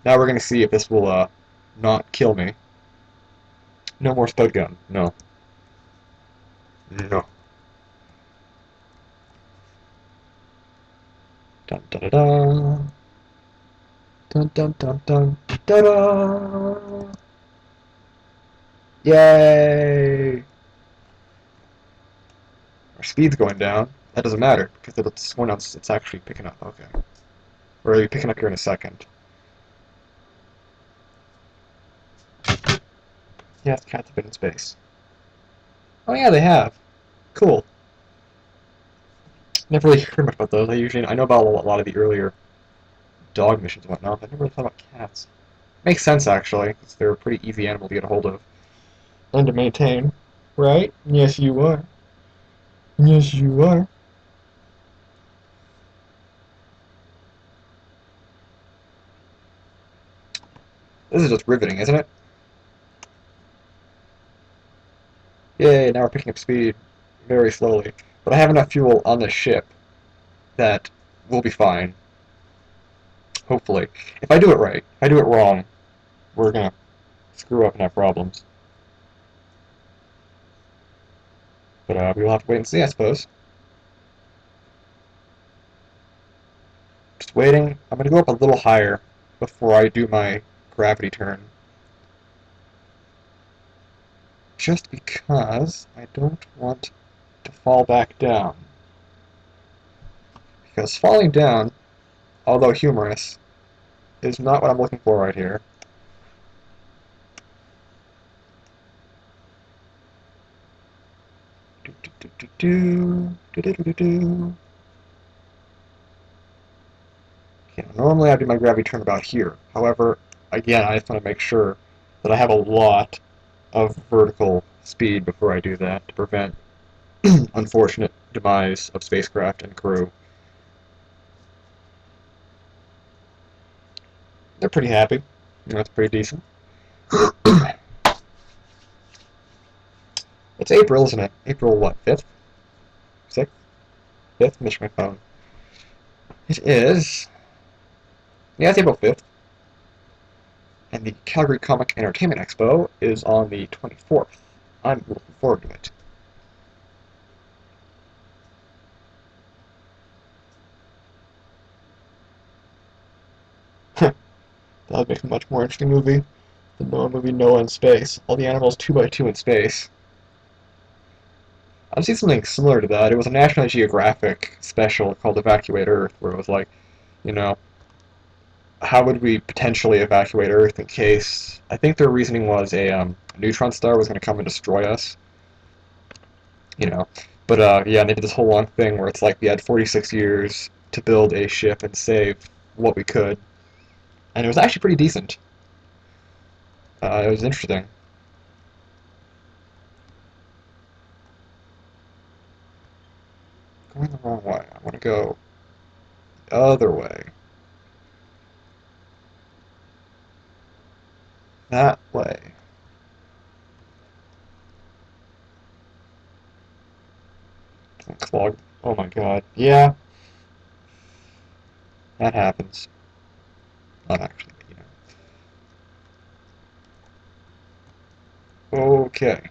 Now we're gonna see if this will, not kill me. No more spud gun. No. No. Dun dun dun dun. Dun dun dun dun dun dun. Yay! Our speed's going down. That doesn't matter, because it's when it's actually picking up. Okay. Or are you picking up here in a second? Yes, cats have been in space. Oh yeah, they have. Cool. Never really heard much about those. I know about a lot of the earlier dog missions and whatnot, but I never really thought about cats. Makes sense, actually, because they're a pretty easy animal to get a hold of. And to maintain. Right? Yes, you are. Yes, you are. This is just riveting, isn't it? Yay, now we're picking up speed very slowly. But I have enough fuel on this ship that we'll be fine. Hopefully. If I do it right, if I do it wrong, we're gonna screw up and have problems. But we will have to wait and see, I suppose. Just waiting. I'm gonna go up a little higher before I do my gravity turn. Just because I don't want to fall back down. Because falling down, although humorous, is not what I'm looking for right here. Do, do, do, do, do, do, do, do, do. Okay, normally I do my gravity turn about here. However, again, I just want to make sure that I have a lot of vertical speed before I do that to prevent unfortunate demise of spacecraft and crew. They're pretty happy. That's pretty decent. It's April, isn't it? April what, 5th? 6th? 5th? Missed my phone. It is. Yeah, it's April 5th. And the Calgary Comic Entertainment Expo is on the 24th. I'm looking forward to it. That would make a much more interesting movie. The Noah movie Noah in Space. All the animals 2x2 in space. I've seen something similar to that. It was a National Geographic special called Evacuate Earth, where it was like, you know, how would we potentially evacuate Earth in case... I think their reasoning was a neutron star was going to come and destroy us. You know. But, yeah, and they did this whole long thing where it's like we had 46 years to build a ship and save what we could. And it was actually pretty decent. It was interesting. Going the wrong way. I want to go the other way. That way. Clogged. Oh my god. Yeah, that happens. Not actually, but you know. Okay.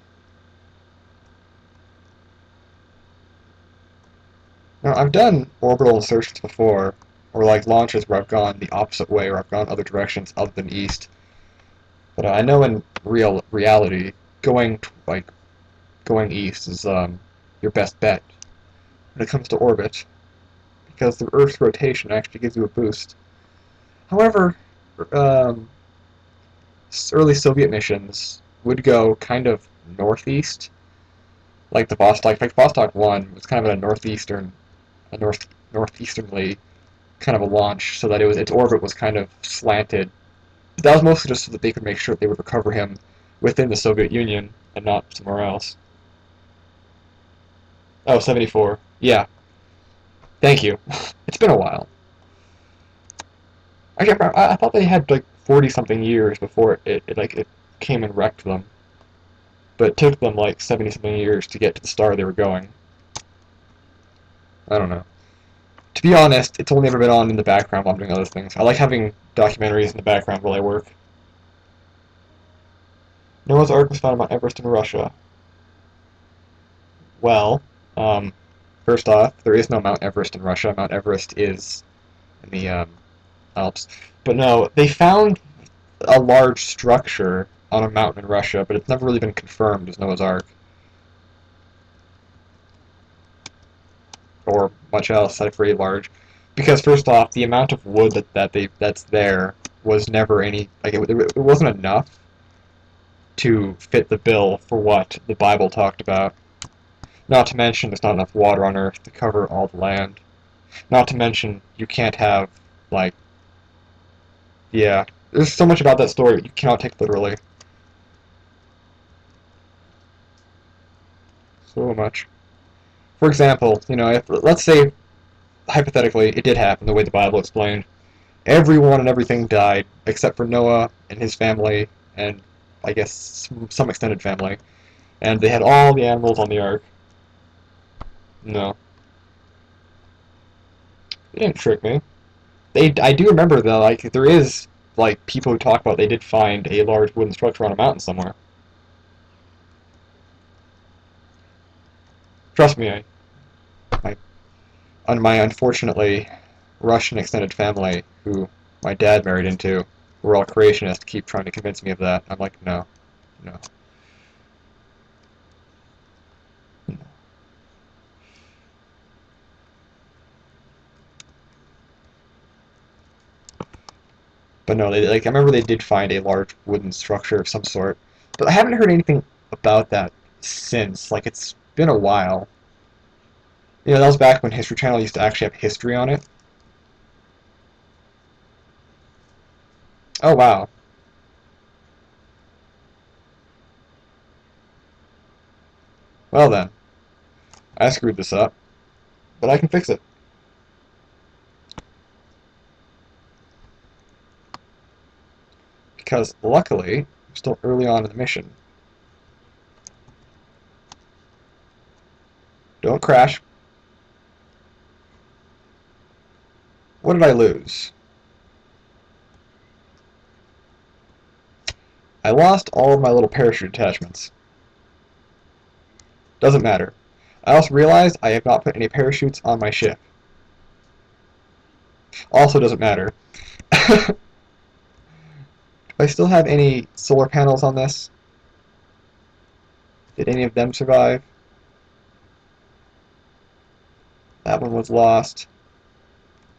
Now, I've done orbital insertions before, or like launches where I've gone the opposite way, or I've gone other directions other than east. But I know in reality, going east is your best bet when it comes to orbit, because the Earth's rotation actually gives you a boost. However, um, early Soviet missions would go kind of northeast, like the Vostok 1 was kind of a northeasternly kind of a launch, so that its orbit was kind of slanted. That was mostly just so that they could make sure that they would recover him within the Soviet Union and not somewhere else. Oh, 74. Yeah. Thank you. It's been a while. Actually, I thought they had like 40 something years before it came and wrecked them, but it took them like 70 something years to get to the star they were going. I don't know. To be honest, it's only ever been on in the background while I'm doing other things. I like having documentaries in the background while I work. Noah's Ark was found on Mount Everest in Russia. Well, um, first off, there is no Mount Everest in Russia. Mount Everest is in the Alps. But no, they found a large structure on a mountain in Russia, but it's never really been confirmed as Noah's Ark or much else that's very large. Because first off, the amount of wood that's there was never any it wasn't enough to fit the bill for what the Bible talked about. Not to mention there's not enough water on Earth to cover all the land. Not to mention you can't have like yeah. There's so much about that story you cannot take literally. So much. For example, if let's say hypothetically it did happen the way the Bible explained, everyone and everything died except for Noah and his family and I guess some extended family, and they had all the animals on the ark. No, they didn't trick me. I do remember though, like there is like people who talk about they did find a large wooden structure on a mountain somewhere. Trust me, my on my unfortunately Russian extended family, who my dad married into, were all creationists, keep trying to convince me of that. I'm like, no, no. But no, I remember they did find a large wooden structure of some sort, but I haven't heard anything about that since. Like it's been a while. That was back when History Channel used to actually have history on it. Oh wow. Well then, I screwed this up, but I can fix it because luckily I'm still early on in the mission. Don't crash. What did I lose? I lost all of my little parachute attachments. Doesn't matter. I also realized I have not put any parachutes on my ship. Also doesn't matter. Do I still have any solar panels on this? Did any of them survive? That one was lost.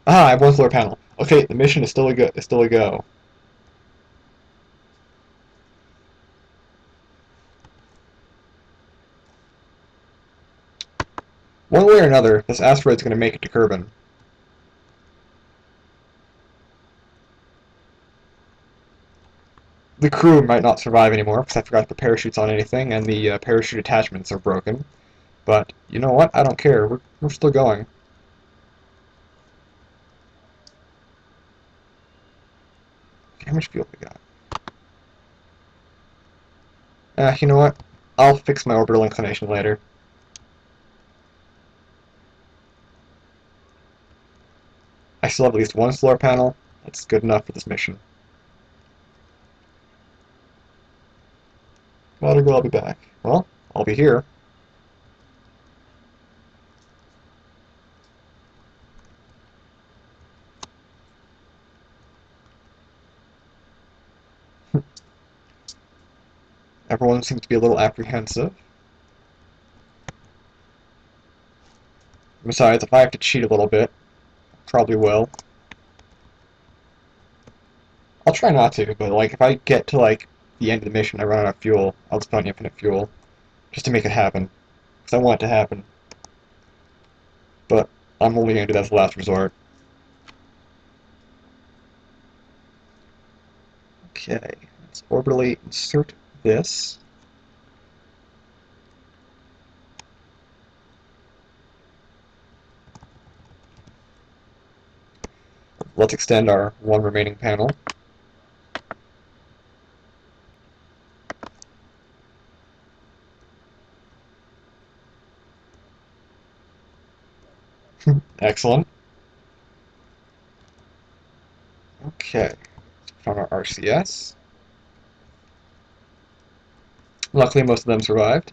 Ah, I have one solar panel. Okay, the mission is still a go. Is still a go. One way or another, this asteroid's going to make it to Kerbin. The crew might not survive anymore because I forgot to put parachutes on anything, and the parachute attachments are broken. But you know what? I don't care. We're still going. How much fuel we got? You know what? I'll fix my orbital inclination later. I still have at least one solar panel. That's good enough for this mission. Well, I'll be back. Well, I'll be here. Everyone seems to be a little apprehensive. Besides, if I have to cheat a little bit, probably will. I'll try not to, but like if I get to like the end of the mission, I run out of fuel, I'll just put on infinite fuel just to make it happen, because I want it to happen. But I'm only going to do that as a last resort. Okay, let's orbitally insert this. Let's extend our one remaining panel. Excellent. Okay, from our RCS. Luckily, most of them survived.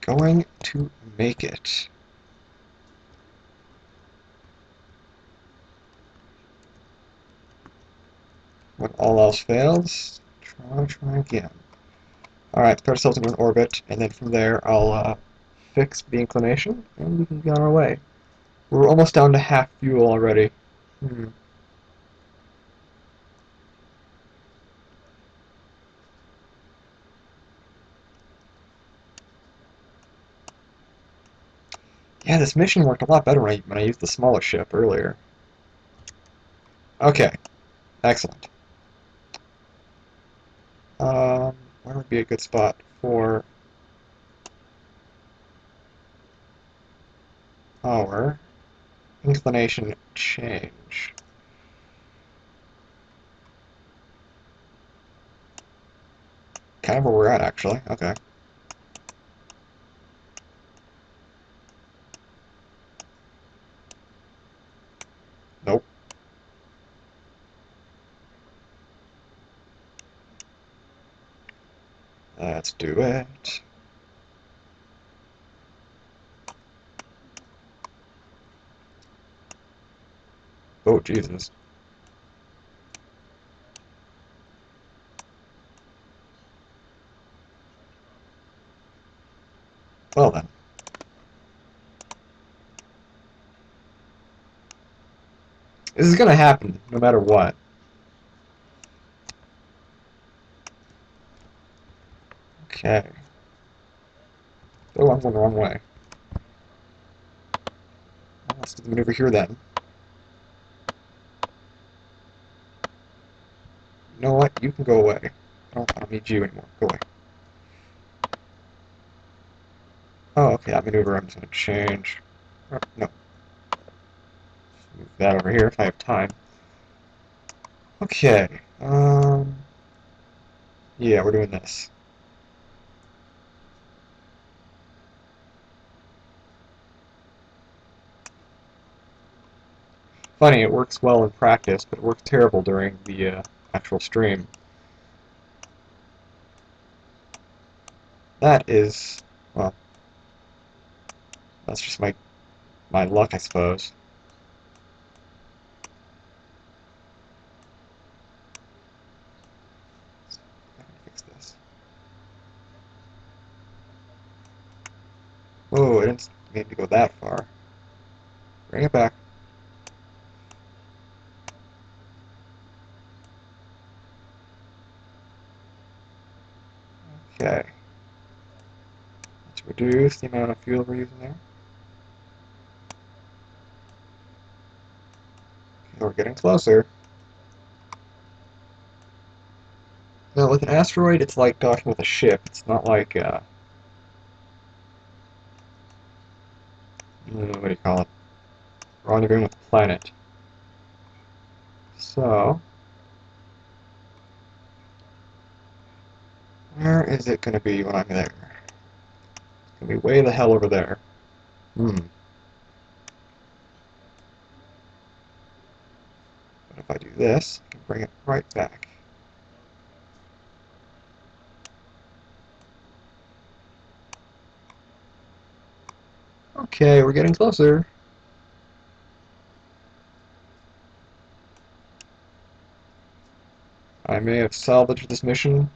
Going to make it. When all else fails, try again. Alright, let's put ourselves into an orbit, and then from there I'll fix the inclination, and we can get on our way. We're almost down to half fuel already. Yeah, this mission worked a lot better when I used the smaller ship earlier. Okay, excellent. Where would be a good spot for our inclination change? Kind of where we're at, actually. Okay. Nope. Let's do it. Oh, Jesus. Well then. This is gonna happen, no matter what. Okay. Oh, I'm going the wrong way. Let's do the maneuver here then. You know what? You can go away. I don't need you anymore. Go away. Oh, okay, that maneuver I'm just going to change. Oh, no. Move that over here if I have time. Okay. Yeah, we're doing this. Funny, it works well in practice, but it works terrible during the actual stream. That is, well, that's just my luck, I suppose. I can fix this. Oh, I didn't mean to go that far. Bring it back. Okay. Let's reduce the amount of fuel we're using there. Okay, we're getting closer. Now, with an asteroid, it's like docking with a ship. It's not like, what do you call it? Rendezvousing with the planet. So, where is it going to be when I'm there? It's going to be way the hell over there. But if I do this, I can bring it right back. Okay, we're getting closer. I may have salvaged this mission.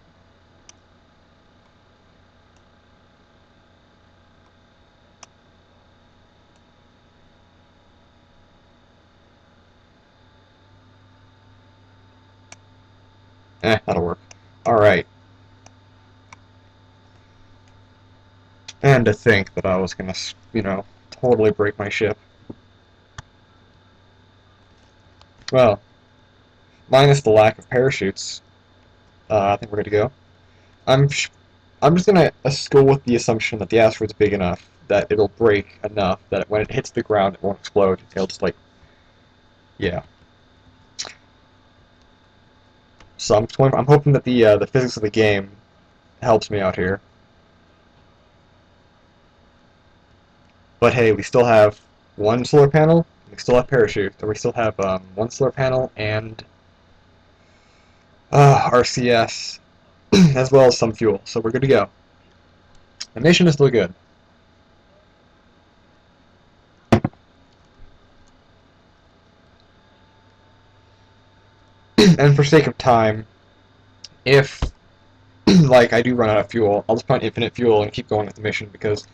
That'll work. Alright. And to think that I was gonna, totally break my ship. Well, minus the lack of parachutes, I think we're good to go. I'm I'm just gonna go with the assumption that the asteroid's big enough that it'll break enough that when it hits the ground it won't explode. It'll just yeah. So I'm hoping that the physics of the game helps me out here. But hey, we still have one solar panel, we still have parachute, and we still have one solar panel and RCS, as well as some fuel. So we're good to go. The mission is still good. And for sake of time, if like I do run out of fuel, I'll just put infinite fuel and keep going with the mission because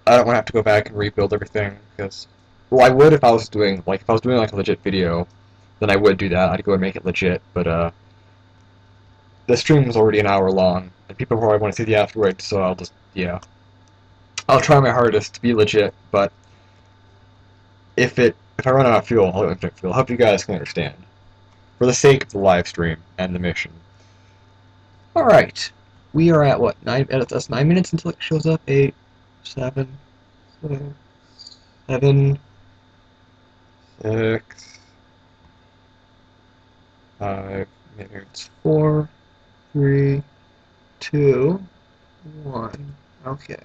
I don't want to have to go back and rebuild everything. Because, well, I would if I was doing like a legit video, then I would do that. I'd go and make it legit. But the stream was already an hour long, and people probably want to see the asteroid, so I'll try my hardest to be legit. But if I run out of fuel, I'll go infinite fuel. I hope you guys can understand for the sake of the live stream and the mission. All right, we are at what 9? That's 9 minutes until it shows up. 8, 7, 6, 7, 6, 5. Maybe it's 4, 3, 2, 1. Okay.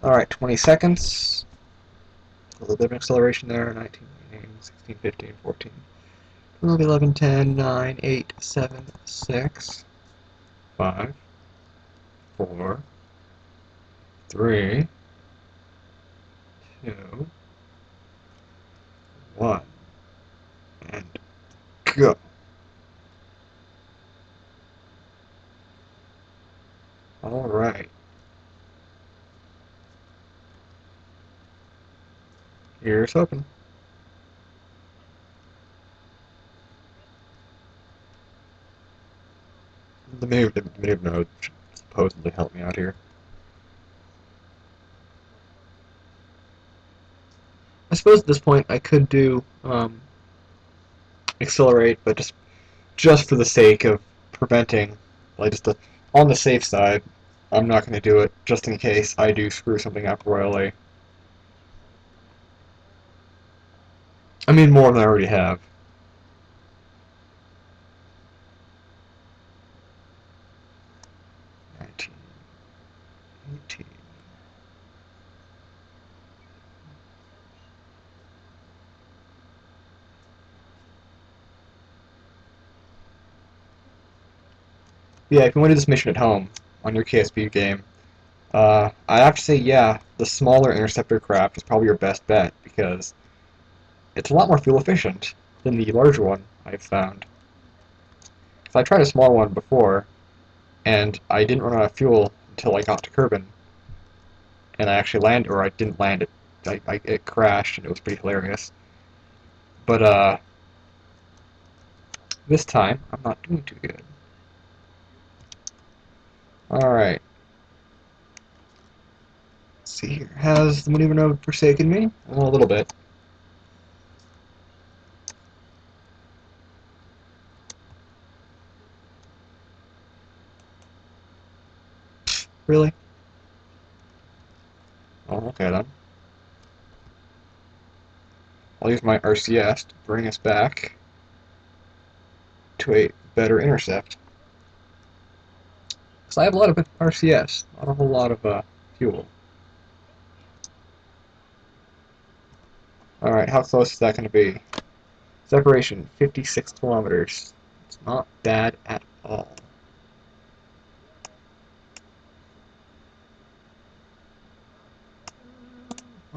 All right, 20 seconds. A little bit of acceleration there. 19, 16, 15, 14, 12, 11, 10, 9, 8, 7, 6, 5, 4, 3, 2, 1, and go. All right. Here's hoping. The move node should supposedly help me out here. I suppose at this point I could do accelerate, but just for the sake of preventing, like on the safe side, I'm not going to do it just in case I do screw something up royally. I mean more than I already have. 19, 18. Yeah, if you want to do this mission at home on your KSP game, I have to say, yeah, the smaller interceptor craft is probably your best bet because it's a lot more fuel efficient than the larger one I've found. So I tried a small one before, and I didn't run out of fuel until I got to Kerbin, and I actually landed, or I didn't land it. It crashed, and it was pretty hilarious. But this time I'm not doing too good. All right. Let's see here. Has the maneuver node forsaken me? Well, a little bit. Really? Oh, okay then. I'll use my RCS to bring us back to a better intercept. Because I have a lot of RCS, not a whole lot of fuel. Alright, how close is that going to be? Separation, 56 kilometers. It's not bad at all.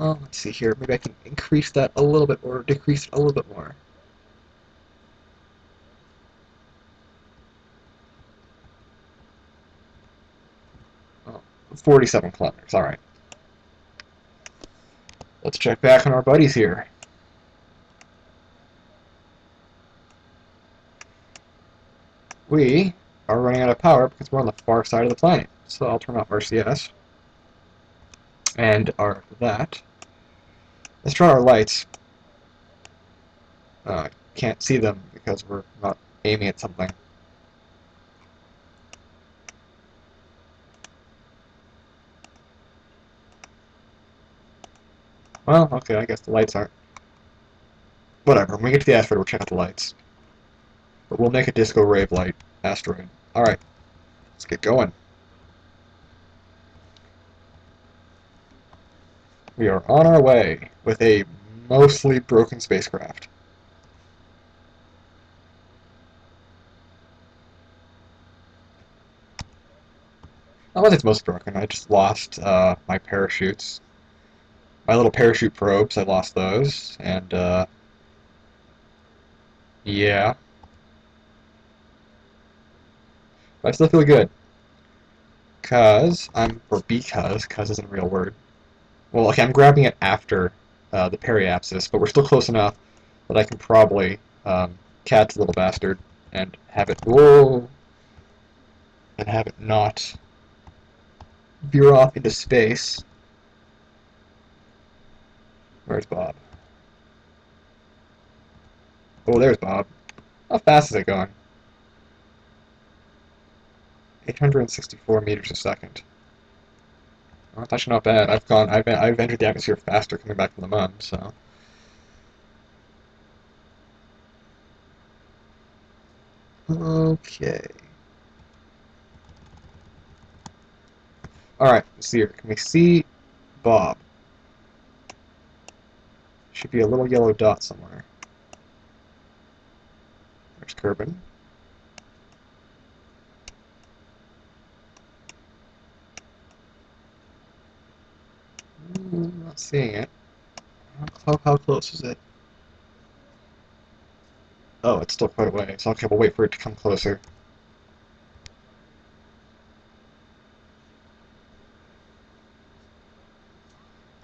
Oh, let's see here. Maybe I can increase that a little bit or decrease it a little bit more. Oh, 47 kilometers. All right. Let's check back on our buddies here. We are running out of power because we're on the far side of the planet. So I'll turn off RCS. And our that. Let's try our lights. Can't see them because we're not aiming at something. Well, okay, I guess the lights aren't. Whatever, when we get to the asteroid, we'll check out the lights. But we'll make a disco rave light asteroid. Alright, let's get going. We are on our way with a mostly broken spacecraft. I don't think it's most broken. I just lost my parachutes. My little parachute probes, I lost those. And, yeah. But I still feel good. Because isn't a real word. Well, okay, I'm grabbing it after the periapsis, but we're still close enough that I can probably catch the little bastard and have it, whoa, and have it not veer off into space. Where's Bob? Oh, there's Bob. How fast is it going? 864 meters a second. Well, that's actually not bad. I've entered the atmosphere faster coming back from the moon, so. Okay. Alright, let's see here. Can we see Bob? Should be a little yellow dot somewhere. There's Kerbin. Not seeing it. How close is it? Oh, it's still quite a way. So okay, we'll wait for it to come closer.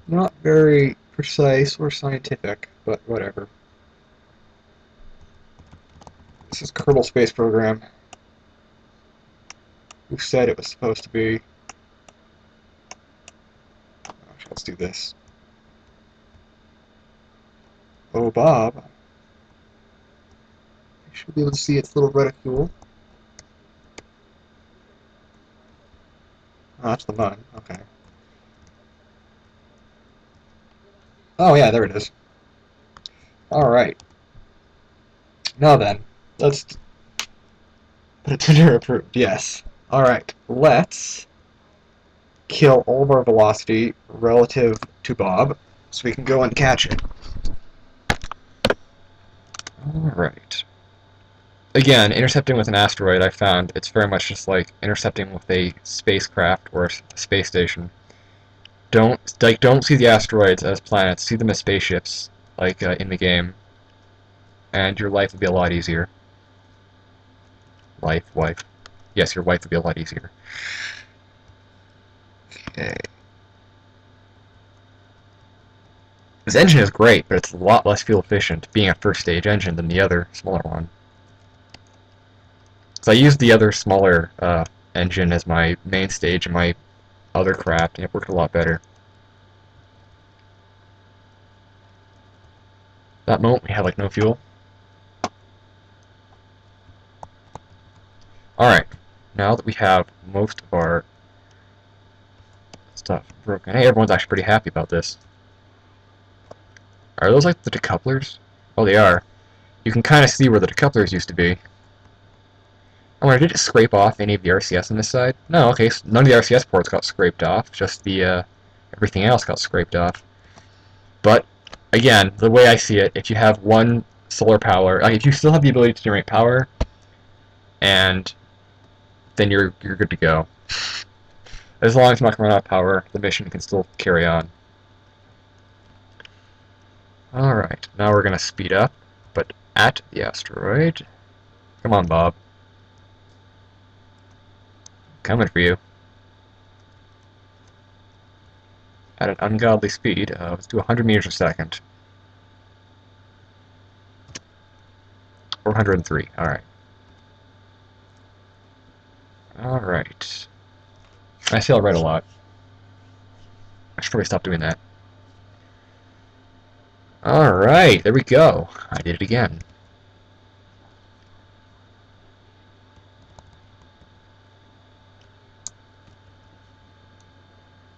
Not very precise or scientific, but whatever. This is Kerbal Space Program. Who said it was supposed to be? Actually, let's do this. Oh, Bob. You should be able to see its little reticule. Oh, that's the moon. Okay. Oh, yeah, there it is. Alright. Now then, let's put it to approved. Yes. Alright, let's kill all of our velocity relative to Bob so we can go and catch it. Alright. Again, intercepting with an asteroid, I found it's very much just like intercepting with a spacecraft or a space station. Don't see the asteroids as planets, see them as spaceships, like in the game, and your life would be a lot easier. Wife. Yes, your life would be a lot easier. Okay. This engine is great, but it's a lot less fuel efficient, being a first stage engine than the other smaller one. So I used the other smaller engine as my main stage in my other craft, and it worked a lot better. That moment we had like no fuel. Alright, now that we have most of our stuff broken, hey, everyone's actually pretty happy about this. Are those like the decouplers? Oh, they are. You can kind of see where the decouplers used to be. I wonder, did it scrape off any of the RCS on this side? No, okay, so none of the RCS ports got scraped off, just the, everything else got scraped off. But, again, the way I see it, if you have one solar power, if you still have the ability to generate power, and then you're good to go. As long as I'm not going to run out of power, the mission can still carry on. Alright, now we're gonna speed up, but at the asteroid. Come on, Bob. Coming for you. At an ungodly speed. Let's do 100 meters a second. 403. Alright. Alright. I say I'll write a lot. I should probably stop doing that. Alright, there we go. I did it again.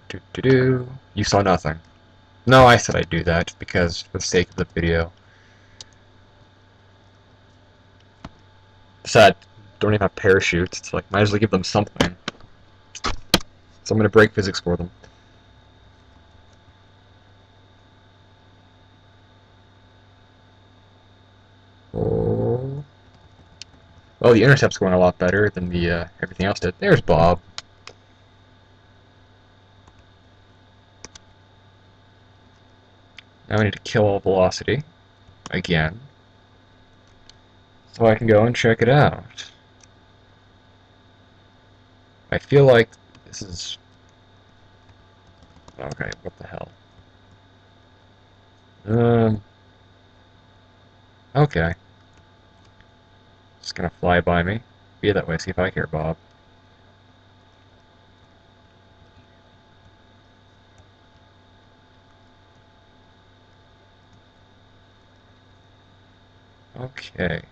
Do-do-do. You saw nothing. No, I said I'd do that, because for the sake of the video. Sad. Don't even have parachutes. It's like, might as well give them something. So I'm gonna break physics for them. Oh. Well, the intercept's going a lot better than the everything else did. There's Bob. Now I need to kill all velocity. Again. So I can go and check it out. I feel like this is... Okay, what the hell? Okay. Just gonna fly by me. Be that way, see if I care, Bob. Okay.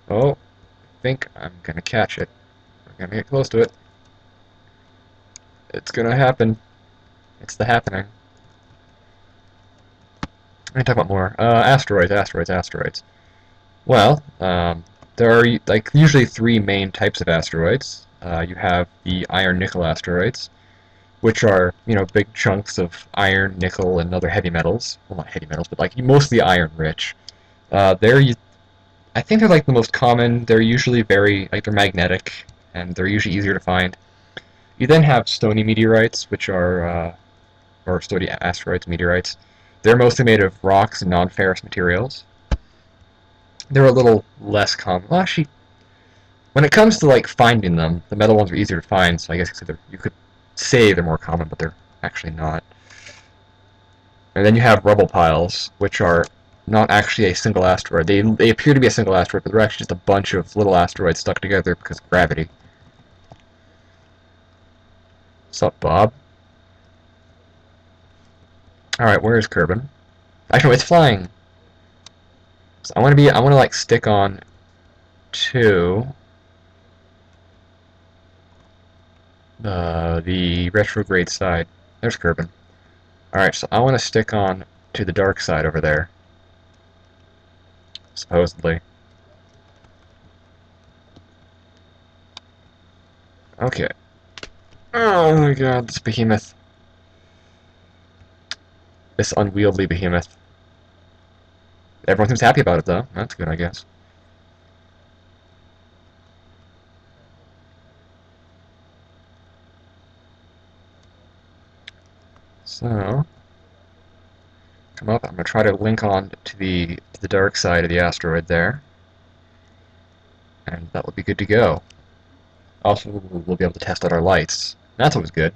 Oh, I think I'm gonna catch it. We're gonna get close to it. It's gonna happen. It's the happening. I'm gonna talk about more. Asteroids. Well, there are like usually three main types of asteroids. You have the iron-nickel asteroids, which are, you know, big chunks of iron, nickel, and other heavy metals. Well, not heavy metals, but like mostly iron-rich. I think they're like the most common. They're usually they're magnetic, and they're usually easier to find. You then have stony meteorites, which are, or stony asteroids, meteorites. They're mostly made of rocks and non-ferrous materials. They're a little less common. Well, actually, when it comes to like finding them, the metal ones are easier to find, so I guess you could say they're more common, but they're actually not. And then you have rubble piles, which are not actually a single asteroid. They appear to be a single asteroid, but they're actually just a bunch of little asteroids stuck together because of gravity. What's up, Bob? Alright, where is Kerbin? Actually, no, it's flying. So I want to like stick on to the retrograde side. There's Kerbin. Alright, so I want to stick on to the dark side over there. Supposedly. Okay. Oh my god, this behemoth. This unwieldy behemoth. Everyone seems happy about it, though. That's good, I guess. So, come up. I'm gonna try to link on to the dark side of the asteroid there, and that will be good to go. Also, we'll be able to test out our lights. That's always good.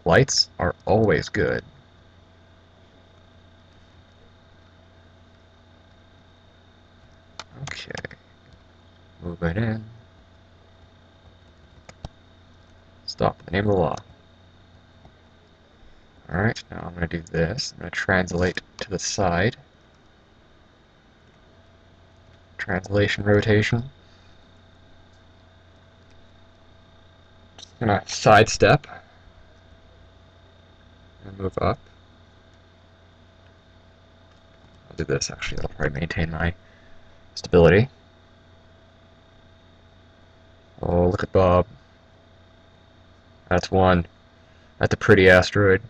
Lights are always good. Okay. Move it in. Stop. In the name of the law. Alright, now I'm going to do this. I'm going to translate to the side. Translation rotation. Just going to sidestep. And move up. I'll do this actually, that'll probably maintain my stability. Oh, look at Bob. That's one. That's a pretty asteroid.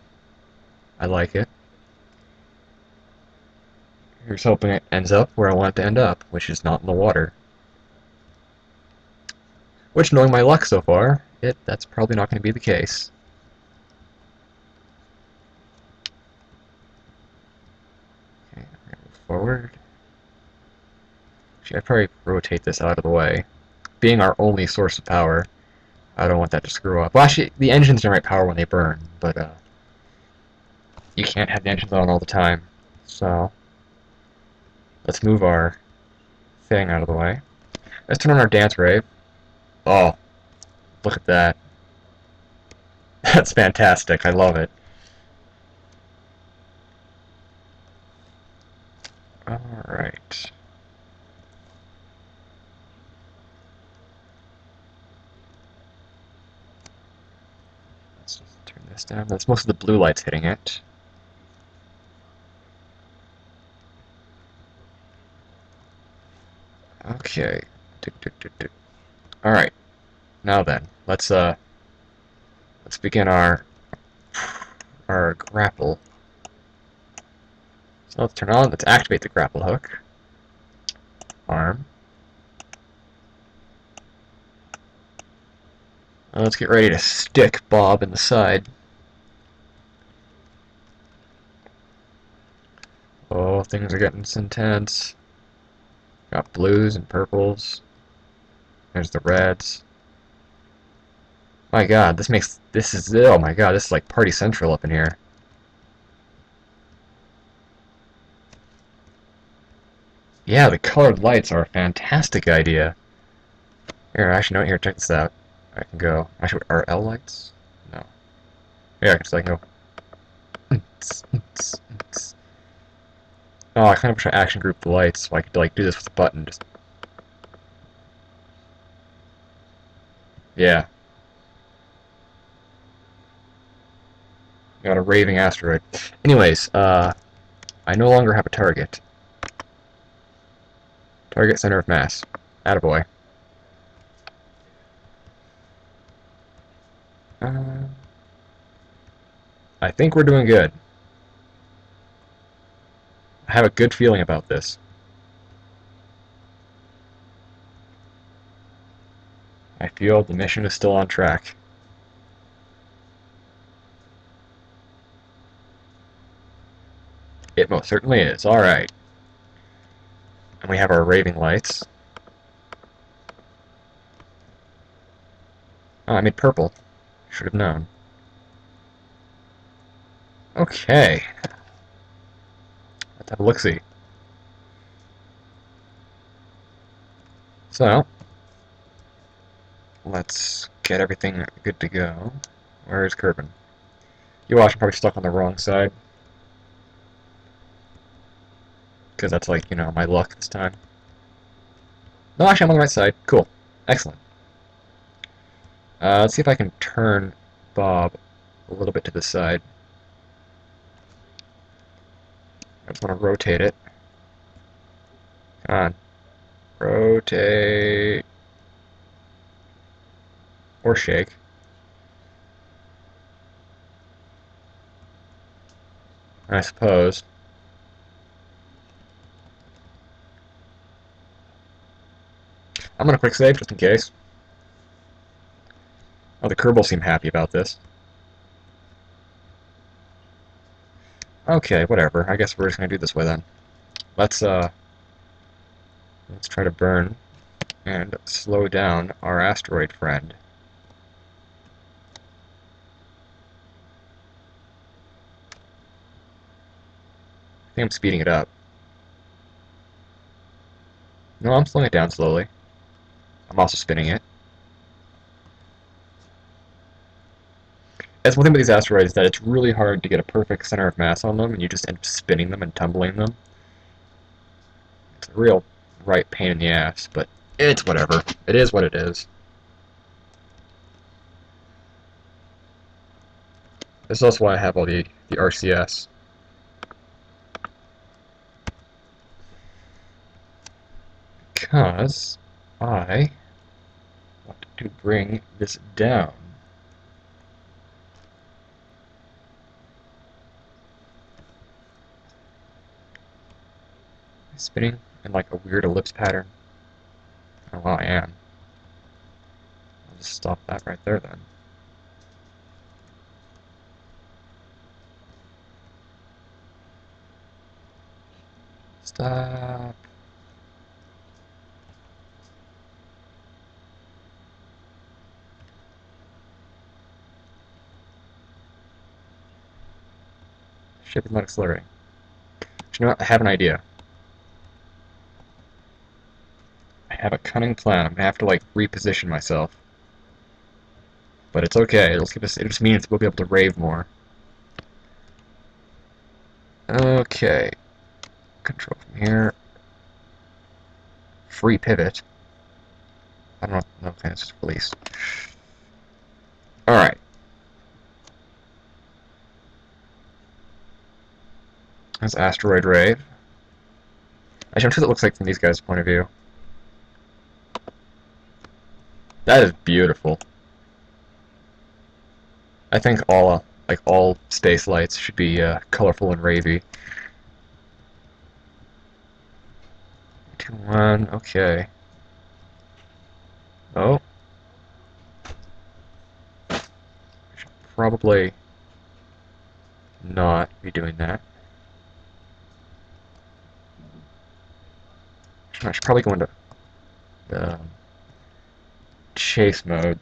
I like it. Here's hoping it ends up where I want it to end up, which is not in the water. Which, knowing my luck so far, that's probably not going to be the case. forward. Actually, I'd probably rotate this out of the way. Being our only source of power, I don't want that to screw up. Well, actually, the engines generate power when they burn, but you can't have the engines on all the time. So, let's move our thing out of the way. Let's turn on our dance rave. Oh, look at that. That's fantastic. I love it. Alright. Let's just turn this down. That's most of the blue lights hitting it. Okay. Alright. Now then, let's begin our grapple. So let's turn on, let's activate the grapple hook. Arm. And let's get ready to stick Bob in the side. Oh, things are getting intense. Got blues and purples. There's the reds. My god, oh my god, this is like Party Central up in here. Yeah, the colored lights are a fantastic idea. Here, actually, no, here, check this out. I can go, actually, are L lights? No. Yeah, I can just like go. Oh, I kind of wish I action grouped the lights so I could like do this with a button. Just yeah. Got a raving asteroid. Anyways, I no longer have a target. Target center of mass. Attaboy. Uh, I think we're doing good. I have a good feeling about this. I feel the mission is still on track. It most certainly is. Alright. And we have our raving lights. Oh, I made purple. Should have known. Okay. Let's have a look-see. So, let's get everything good to go. Where is Kerbin? You watch, I'm probably stuck on the wrong side. Because that's like, you know, my luck this time. No, actually, I'm on the right side. Cool. Excellent. Let's see if I can turn Bob a little bit to the side. I just want to rotate it. Come on. Rotate. Or shake. I suppose. I'm going to quick save just in case. Oh, the Kerbal seem happy about this. Okay, whatever. I guess we're just going to do this way then. Let's try to burn and slow down our asteroid friend. I think I'm speeding it up. No, I'm slowing it down slowly. I'm also spinning it. That's one thing with these asteroids, is that it's really hard to get a perfect center of mass on them, and you just end up spinning them and tumbling them. It's a real right pain in the ass, but it's whatever. It is what it is. This is also why I have all the RCS. Because I want to bring this down. Spinning in like a weird ellipse pattern. Oh well, I am. I'll just stop that right there then. Stop. Ship is not accelerating. Do you know what? I have an idea. I have a cunning plan. I'm gonna have to like reposition myself. But it's okay. It'll give us. It just means we'll be able to rave more. Okay. Control from here. Free pivot. I don't know. Okay, it's just released. All right. That's asteroid rave. Actually, I'm sure what it looks like from these guys' point of view. That is beautiful. I think all space lights should be colorful and ravey. 2, 1, okay. Oh. I should probably not be doing that. I should probably go into chase mode.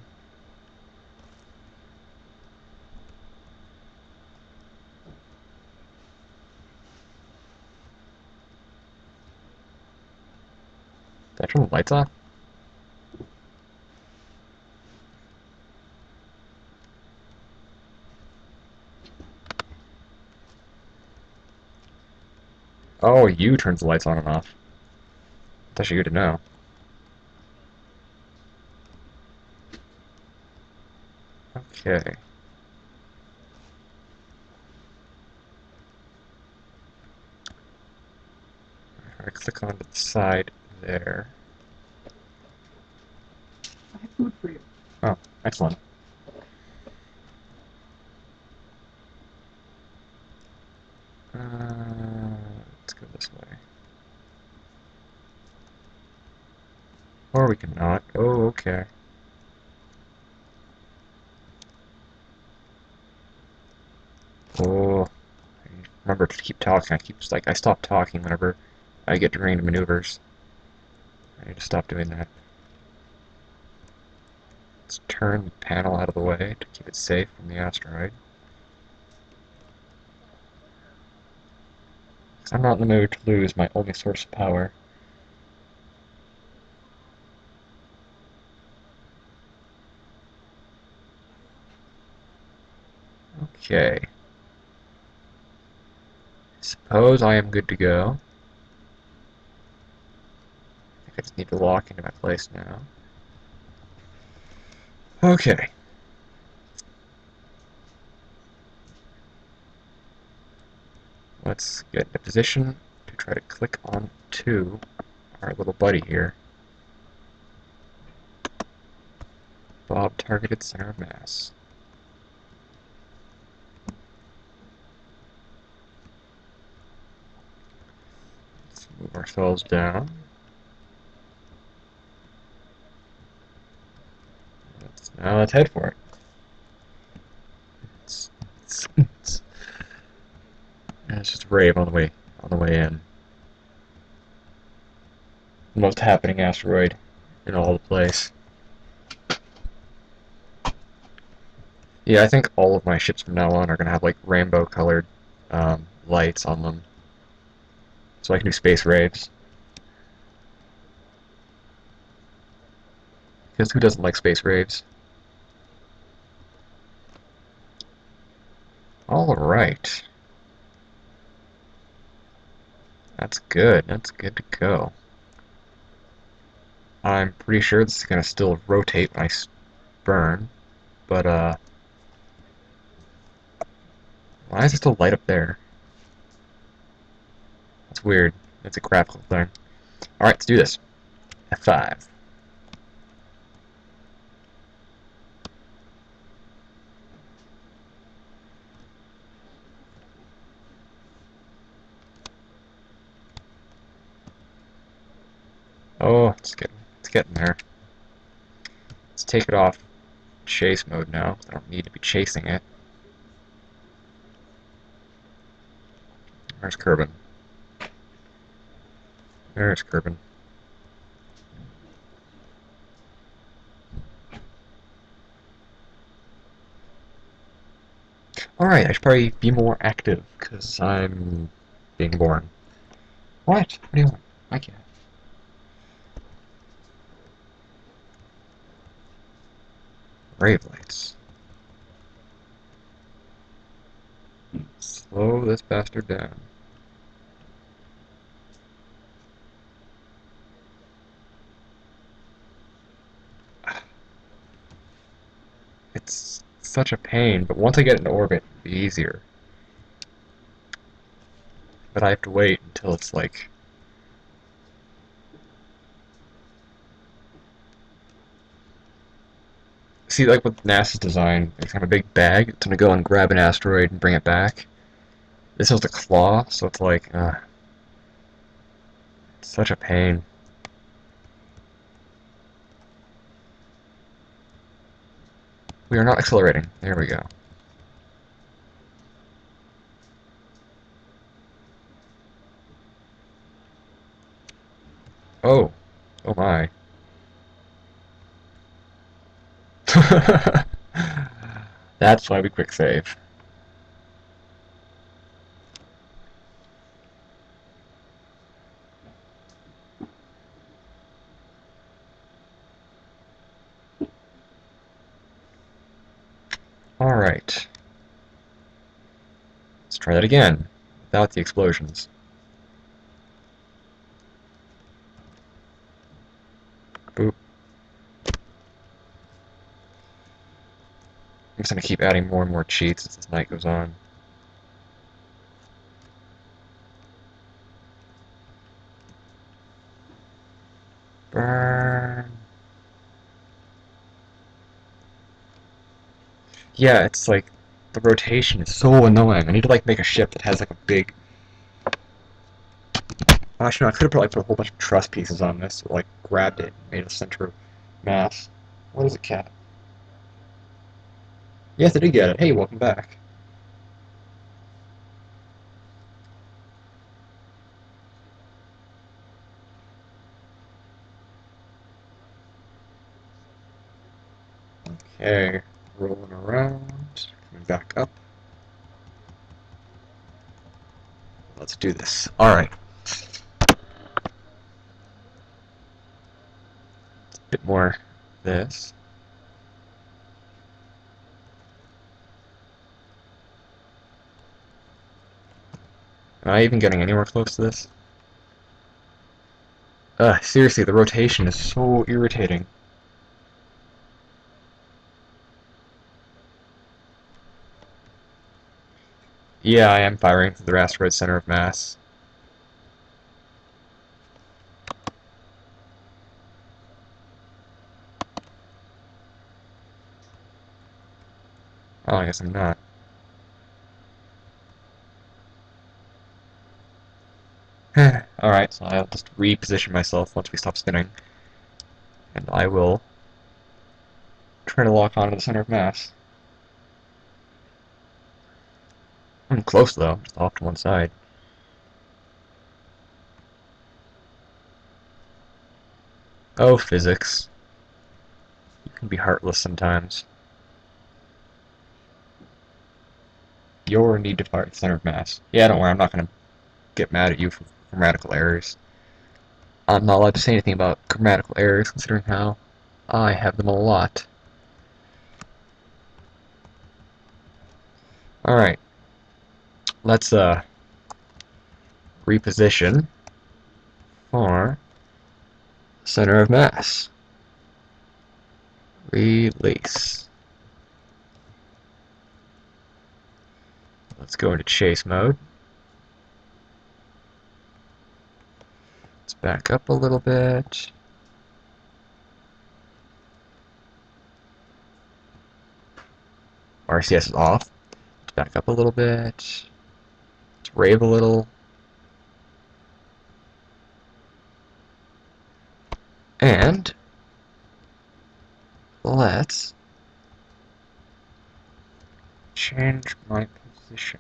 Did I turn the lights off? Oh, you turns the lights on and off. That's actually good to know. Okay. I click on the side there. I have food for you. Oh, excellent. Let's go this way. Or we can not. Oh, okay. Oh, remember to keep talking. I stop talking whenever I get drained maneuvers. I need to stop doing that. Let's turn the panel out of the way to keep it safe from the asteroid. Because I'm not in the mood to lose my only source of power. Okay. Suppose I am good to go. I think I just need to lock into my place now. Okay. Let's get in a position to try to click on to our little buddy here. Bob targeted center of mass. Let's move ourselves down. Now let's head for it. It's just rave on the way in. The most happening asteroid in all the place. Yeah, I think all of my ships from now on are gonna have like rainbow colored lights on them, so I can do space raves. Because who doesn't like space raves? All right. That's good. That's good to go. I'm pretty sure this is gonna still rotate when I burn, but why is it still light up there? That's weird. It's a graphical thing. Alright, let's do this. F5. Oh, it's getting there. Let's take it off chase mode now. I don't need to be chasing it. Where's Kerbin? There's Kerbin. Alright, I should probably be more active, because I'm being boring. What? What do you want? I can't. Brave lights. Slow this bastard down. It's such a pain, but once I get into orbit, it'll be easier. But I have to wait until it's like... See, like with NASA's design, it's kind of a big bag. It's gonna go and grab an asteroid and bring it back. This has the claw, so it's like, it's such a pain. We are not accelerating. There we go. Oh. Oh my. That's why we quick save. Alright. Let's try that again, without the explosions. Boop. I'm just gonna keep adding more and more cheats as this night goes on. Burn. Yeah, it's like the rotation is so annoying. I need to like make a ship that has like a big. Actually, no, I could have put a whole bunch of truss pieces on this, or like grabbed it, and made a center of mass. What is a cat? Yes, I did get it. Hey, welcome back. Okay, rolling around, coming back up. Let's do this. Alright. A bit more this. Am I even getting anywhere close to this? Seriously, the rotation is so irritating. Yeah, I am firing through the asteroid center of mass. Oh, I guess I'm not. Alright, so I'll just reposition myself once we stop spinning. And I will try to lock onto the center of mass. I'm close though, just off to one side. Oh, physics. You can be heartless sometimes. Your need to fire at the center of mass. Yeah, don't worry, I'm not gonna get mad at you for grammatical errors. I'm not allowed to say anything about grammatical errors, considering how I have them a lot. Alright. Let's, reposition for center of mass. Release. Let's go into chase mode. Let's back up a little bit. RCS is off. Let's back up a little bit. Let's rave a little. And let's change my position.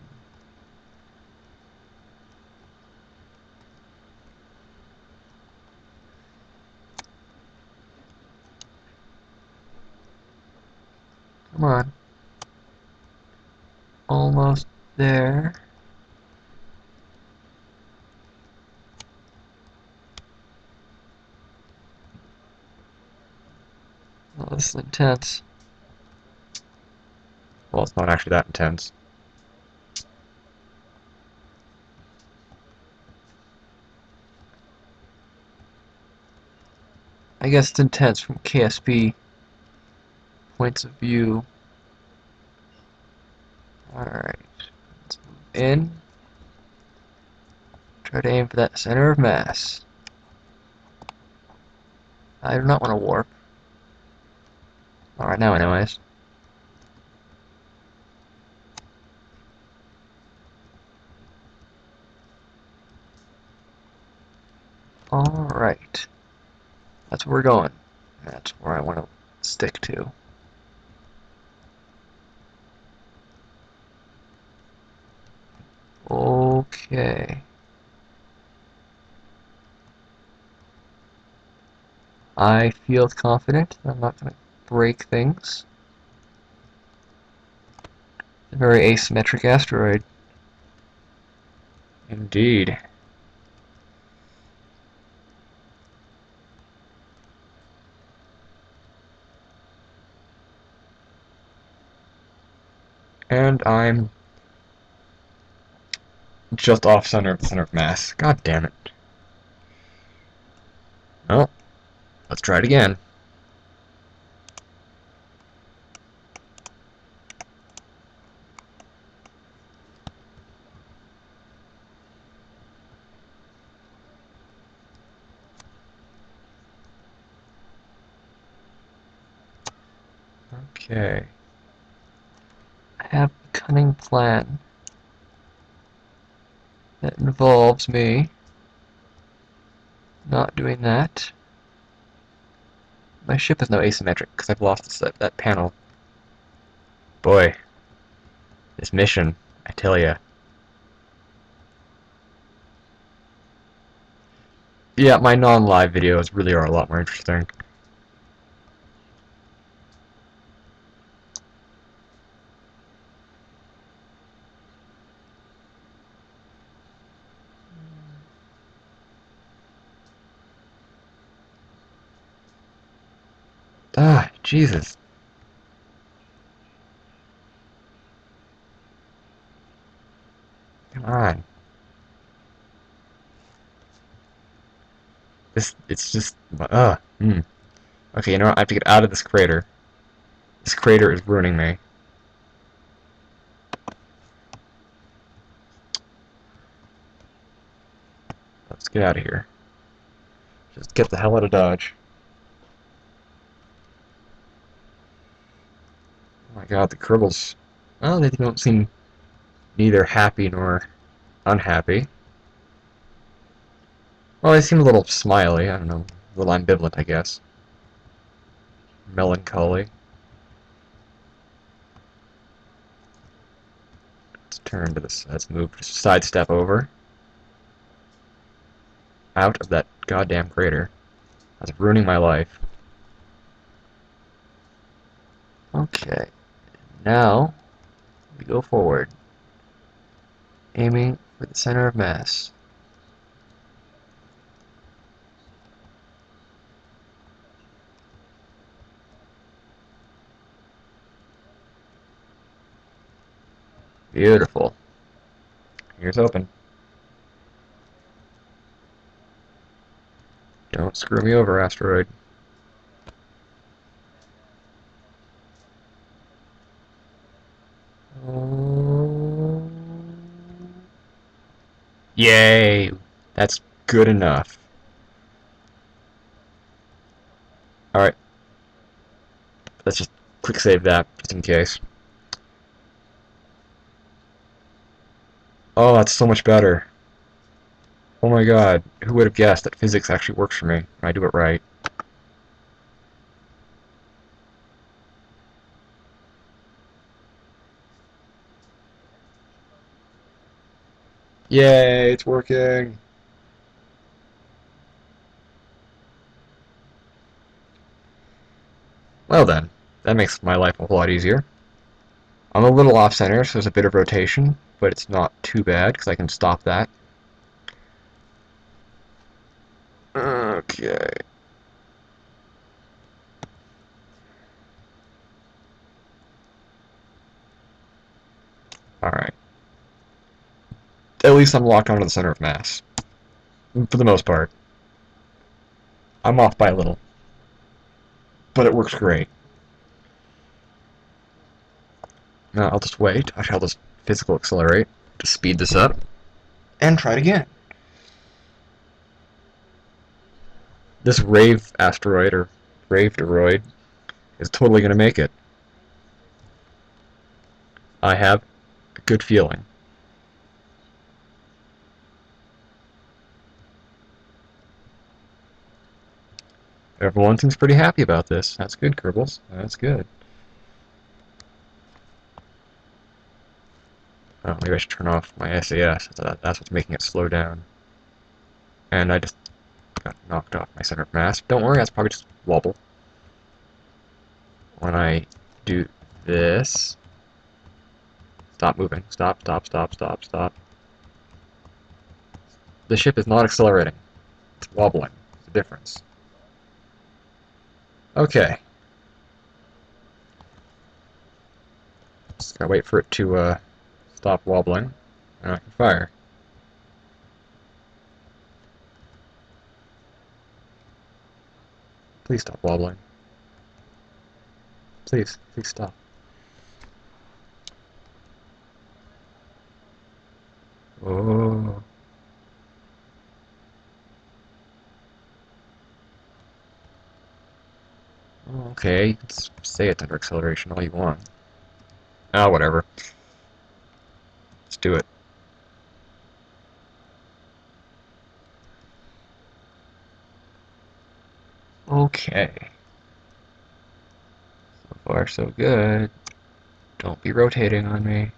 Come on. Almost there. Oh, this is intense. Well, it's not actually that intense. I guess it's intense from KSP points of view. Alright. Let's move in. Try to aim for that center of mass. I do not want to warp. Alright, now anyways. Alright. That's where we're going. That's where I want to stick to. Okay. I feel confident that I'm not going to break things. It's a very asymmetric asteroid. Indeed. And I'm just off center of the center of mass. God damn it. Well, let's try it again. Okay. I have a cunning plan that involves me not doing that. My ship is now asymmetric because I've lost that panel. Boy, this mission, I tell ya. Yeah, my non-live videos really are a lot more interesting. Ah, Jesus. Come on. It's just, Okay, you know what? I have to get out of this crater. This crater is ruining me. Let's get out of here. Just get the hell out of Dodge. Oh my god, the Kerbals. Well, they don't seem neither happy nor unhappy. Well, they seem a little smiley. I don't know. A little ambivalent, I guess. Melancholy. Let's turn to this. Let's move. Just sidestep over. Out of that goddamn crater. That's ruining my life. Okay. Now, we go forward. Aiming for the center of mass. Beautiful. Here's open. Don't screw me over, asteroid. Oh. Yay! That's good enough. Alright, let's just quick save that, just in case. Oh, that's so much better. Oh my god, who would have guessed that physics actually works for me when I do it right? Yay, it's working! Well then, That makes my life a whole lot easier. I'm a little off-center, so there's a bit of rotation, but it's not too bad, because I can stop that. Okay. Alright. At least I'm locked onto the center of mass. For the most part. I'm off by a little. But it works great. Now I'll just wait. I'll just physical accelerate to speed this up. And try it again. This Rave asteroid, or Rave asteroid, is totally going to make it. I have a good feeling. Everyone seems pretty happy about this. That's good, Kerbals. That's good. Oh, maybe I should turn off my SAS. That's what's making it slow down. And I just got knocked off my center of mass. Don't worry, that's probably just wobble. When I do this... Stop moving. Stop, stop, stop, stop, stop. The ship is not accelerating. It's wobbling. There's a difference. Okay. Just gotta wait for it to stop wobbling, and I can fire. Please stop wobbling. Please, please stop. Oh. Okay, you can say it's under acceleration all you want. Ah, whatever. Let's do it. Okay. So far, so good. Don't be rotating on me.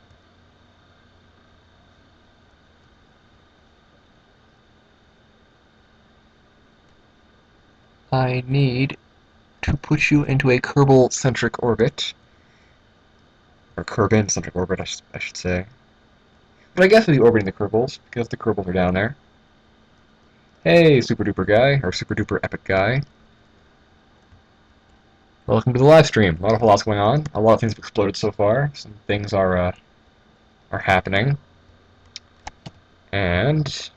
I need to put you into a Kerbal-centric orbit. Or Kerbin-centric orbit, I should say. But I guess we'll be orbiting the Kerbals, because the Kerbals are down there. Hey, super duper guy, or super duper epic guy. Welcome to the live stream. Not a whole lot's going on. A lot of things have exploded so far. Some things are happening. And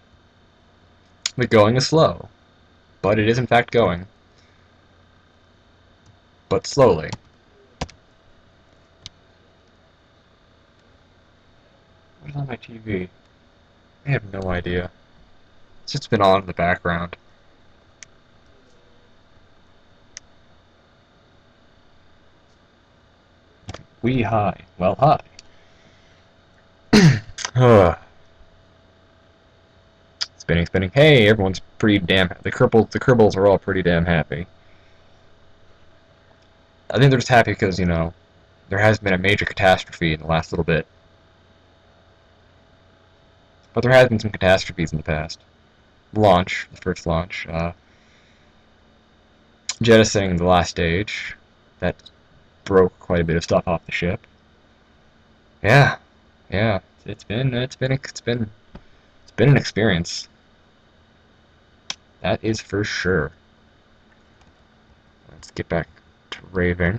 the going is slow. But it is in fact going. But slowly. What's on my TV? I have no idea. It's just been on in the background. Wee high. Well, hi. Spinning, spinning. Hey, everyone's pretty damn. The Kerbals are all pretty damn happy. I think they're just happy because, you know, there has been a major catastrophe in the last little bit. But there has been some catastrophes in the past. Launch, the first launch, jettisoning the last stage, that broke quite a bit of stuff off the ship. Yeah, yeah, it's been an experience. That is for sure. Let's get back to raving.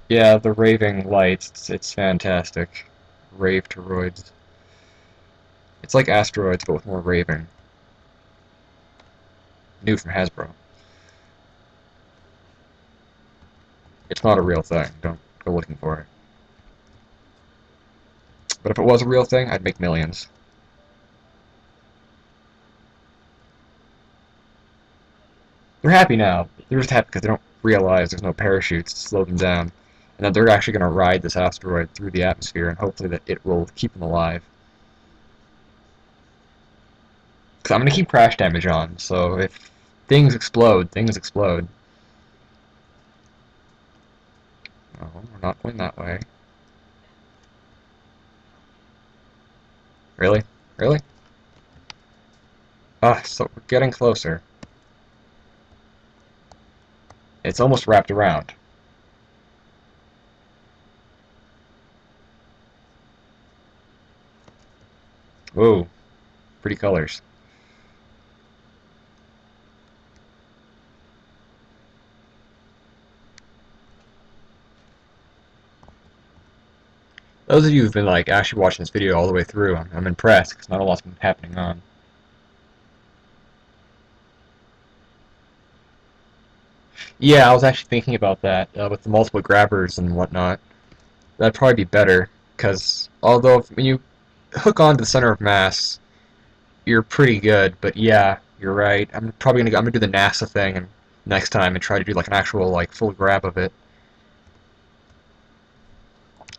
Yeah, the raving lights, it's fantastic. Rave toroids. It's like asteroids, but with more raving. New from Hasbro. It's not a real thing. Don't go looking for it. But if it was a real thing, I'd make millions. They're happy now. They're just happy because they don't realize there's no parachutes to slow them down. And that they're actually going to ride this asteroid through the atmosphere, and hopefully that it will keep them alive. Because I'm going to keep crash damage on, so if things explode, things explode. Oh, we're not going that way. Really? Really? Ah, so we're getting closer. It's almost wrapped around. Whoa, pretty colors. Those of you who've been like actually watching this video all the way through, I'm impressed because not a lot's been happening on. Yeah, I was actually thinking about that with the multiple grabbers and whatnot. That'd probably be better because although when you hook on to the center of mass, you're pretty good. But yeah, you're right. I'm gonna do the NASA thing and next time and try to do like an actual like full grab of it.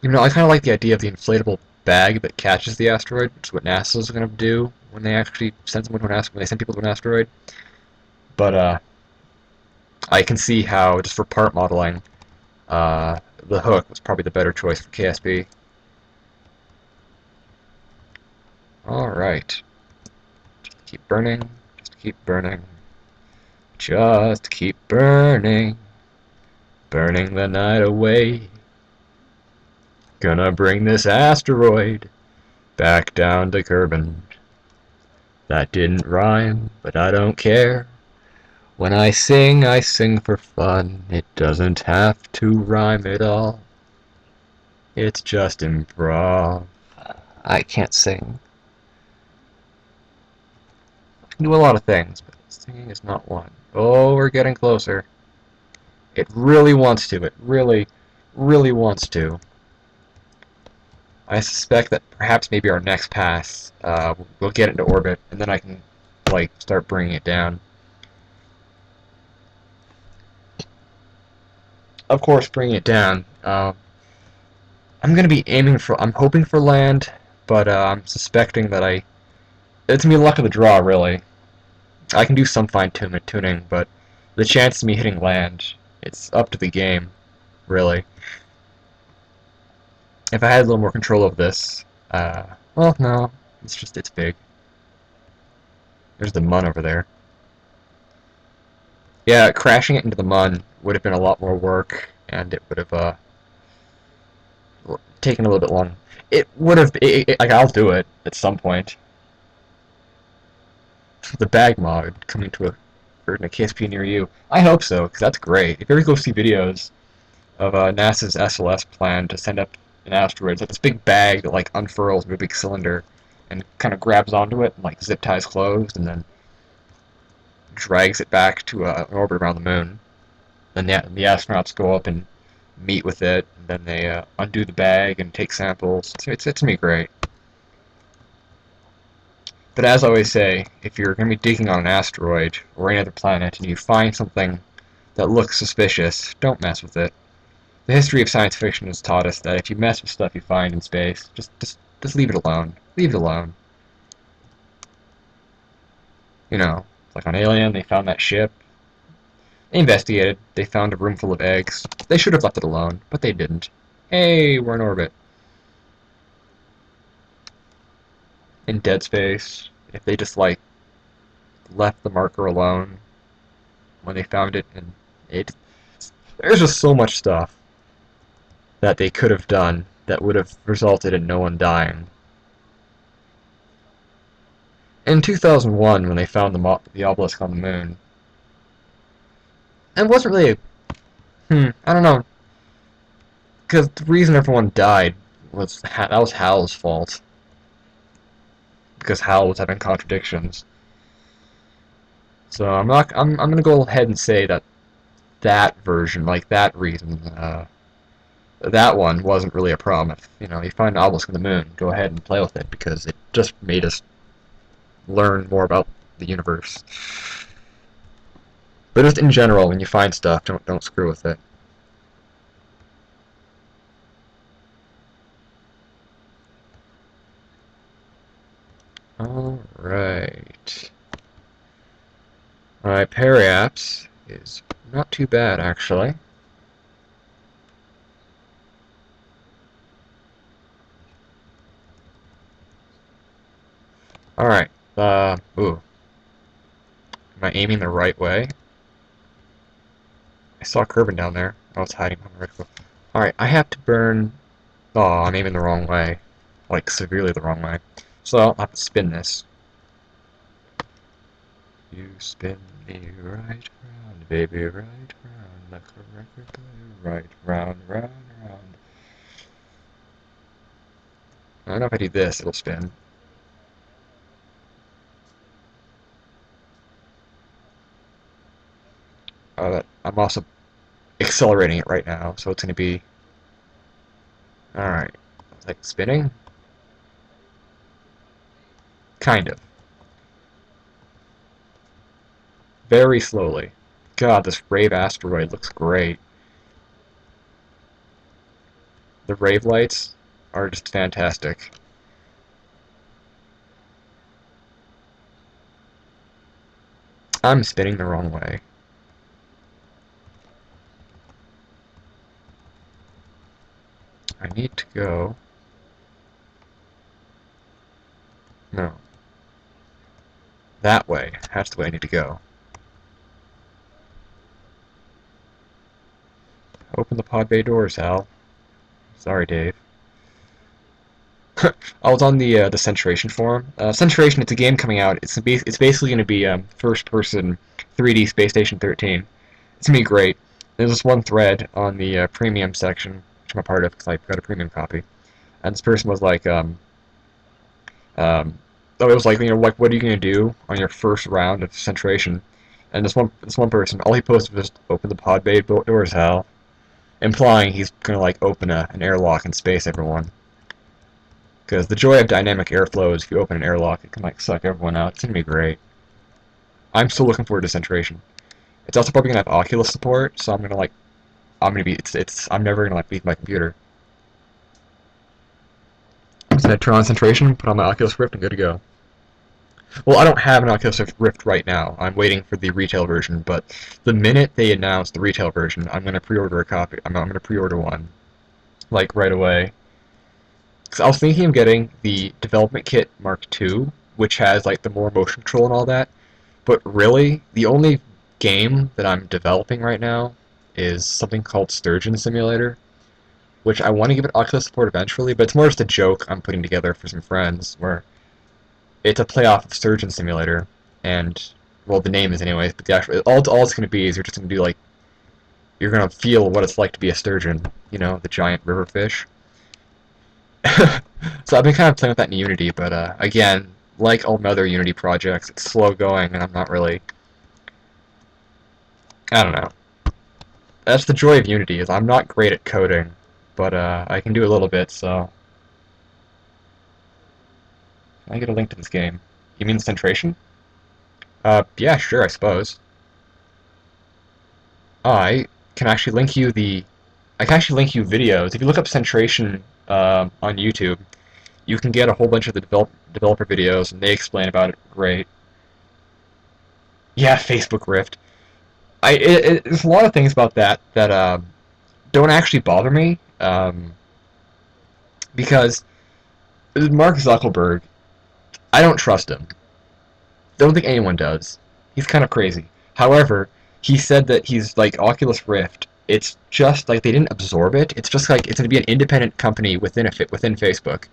You know, I kind of like the idea of the inflatable bag that catches the asteroid, which is what NASA's going to do when they actually send someone to an asteroid, when they send people to an asteroid. But I can see how, just for part modeling, the hook was probably the better choice for KSP. Alright. Just keep burning. Just keep burning. Just keep burning. Burning the night away. Gonna bring this asteroid back down to Kerbin. That didn't rhyme, but I don't care. When I sing for fun. It doesn't have to rhyme at all. It's just improv. I can't sing. I can do a lot of things, but singing is not one. Oh, we're getting closer. It really wants to. It really, really wants to. I suspect that perhaps maybe our next pass, we'll get into orbit, and then I can, like, start bringing it down. Of course, bringing it down. I'm gonna be aiming for. I'm hoping for land, but I'm suspecting that it's gonna be luck of the draw, really. I can do some fine tuning, but the chance of me hitting land, it's up to the game, really. If I had a little more control of this, well, no, it's big. There's the mun over there. Yeah, crashing it into the mun would have been a lot more work, and it would have taken a little bit long. It would have. Like, I'll do it at some point. The bag mod coming to a KSP near you. I hope so, because that's great. If you ever go see videos of NASA's SLS plan to send up an asteroid, it's like this big bag that like unfurls with a big cylinder and kind of grabs onto it and like zip ties closed and then drags it back to an orbit around the moon. Then the astronauts go up and meet with it, and then they undo the bag and take samples. It's gonna be great. But as I always say, if you're going to be digging on an asteroid or any other planet and you find something that looks suspicious, don't mess with it. The history of science fiction has taught us that if you mess with stuff you find in space, just leave it alone. Leave it alone. You know, like on Alien, they found that ship. They investigated. They found a room full of eggs. They should have left it alone, but they didn't. Hey, we're in orbit. In Dead Space, if they just like left the marker alone when they found it, and it there's just so much stuff that they could have done that would have resulted in no one dying. In 2001, when they found the obelisk on the moon, it wasn't really I don't know, because the reason everyone died was that was Hal's fault, because Hal was having contradictions. So I'm gonna go ahead and say that that version, like that reason, that one wasn't really a problem. If you find an obelisk on the moon, go ahead and play with it because it just made us learn more about the universe. But just in general, when you find stuff, don't screw with it. All right. My periapse is not too bad actually. All right. Ooh. Am I aiming the right way? saw Kerbin down there. I was hiding behind the reticle. Alright, I have to burn... Oh, I'm aiming the wrong way. Like, severely the wrong way. So I'll have to spin this. You spin me right round, baby, right round, like a record player, right round, round, round. I don't know if I do this, it'll spin. I'm also accelerating it right now, so it's going to be... Alright. Like, spinning? Kind of. Very slowly. God, this Rave asteroid looks great. The Rave lights are just fantastic. I'm spinning the wrong way. I need to go... No. That way. That's the way I need to go. Open the pod bay doors, Hal. Sorry, Dave. I was on the Centration forum. Centration, it's a game coming out. It's basically going to be first-person 3D Space Station 13. It's going to be great. There's this one thread on the premium section, which I'm a part of because I got a premium copy. And this person was like, oh, it was like, like, what are you going to do on your first round of Centration? And this one person, all he posted was, open the pod bay doors, Hal. Implying he's going to, like, open an airlock in space, everyone. Because the joy of dynamic airflow is if you open an airlock, it can, like, suck everyone out. It's going to be great. I'm still looking forward to Centration. It's also probably going to have Oculus support, so I'm going to, like, I'm never going to, like, leave my computer. I'm just going to turn on Centration, put on my Oculus Rift, and good to go. Well, I don't have an Oculus Rift right now. I'm waiting for the retail version, but the minute they announce the retail version, I'm going to pre-order a copy. I'm going to pre-order one, like, right away. Because I was thinking of getting the Development Kit Mark II, which has, like, the more motion control and all that, but really, the only game that I'm developing right now is something called Sturgeon Simulator, which I want to give it Oculus support eventually, but it's more just a joke I'm putting together for some friends, where it's a playoff of Sturgeon Simulator, and, well, the name is anyways, but the actual, all it's going to be is you're just going to do, like, you're going to feel what it's like to be a sturgeon, you know, the giant river fish. So I've been kind of playing with that in Unity, but, again, like all my other Unity projects, it's slow going, and I'm not really... I don't know. That's the joy of Unity, is I'm not great at coding, but, I can do a little bit, so... Can I get a link to this game? You mean Centration? Yeah, sure, I suppose. I can actually link you I can actually link you videos. If you look up Centration on YouTube, you can get a whole bunch of the developer videos, and they explain about it great. Yeah, Facebook Rift. There's a lot of things about that that don't actually bother me, because Mark Zuckerberg, I don't trust him. Don't think anyone does. He's kind of crazy. However, he said that he's like Oculus Rift. It's just like they didn't absorb it. It's just like it's going to be an independent company within Facebook.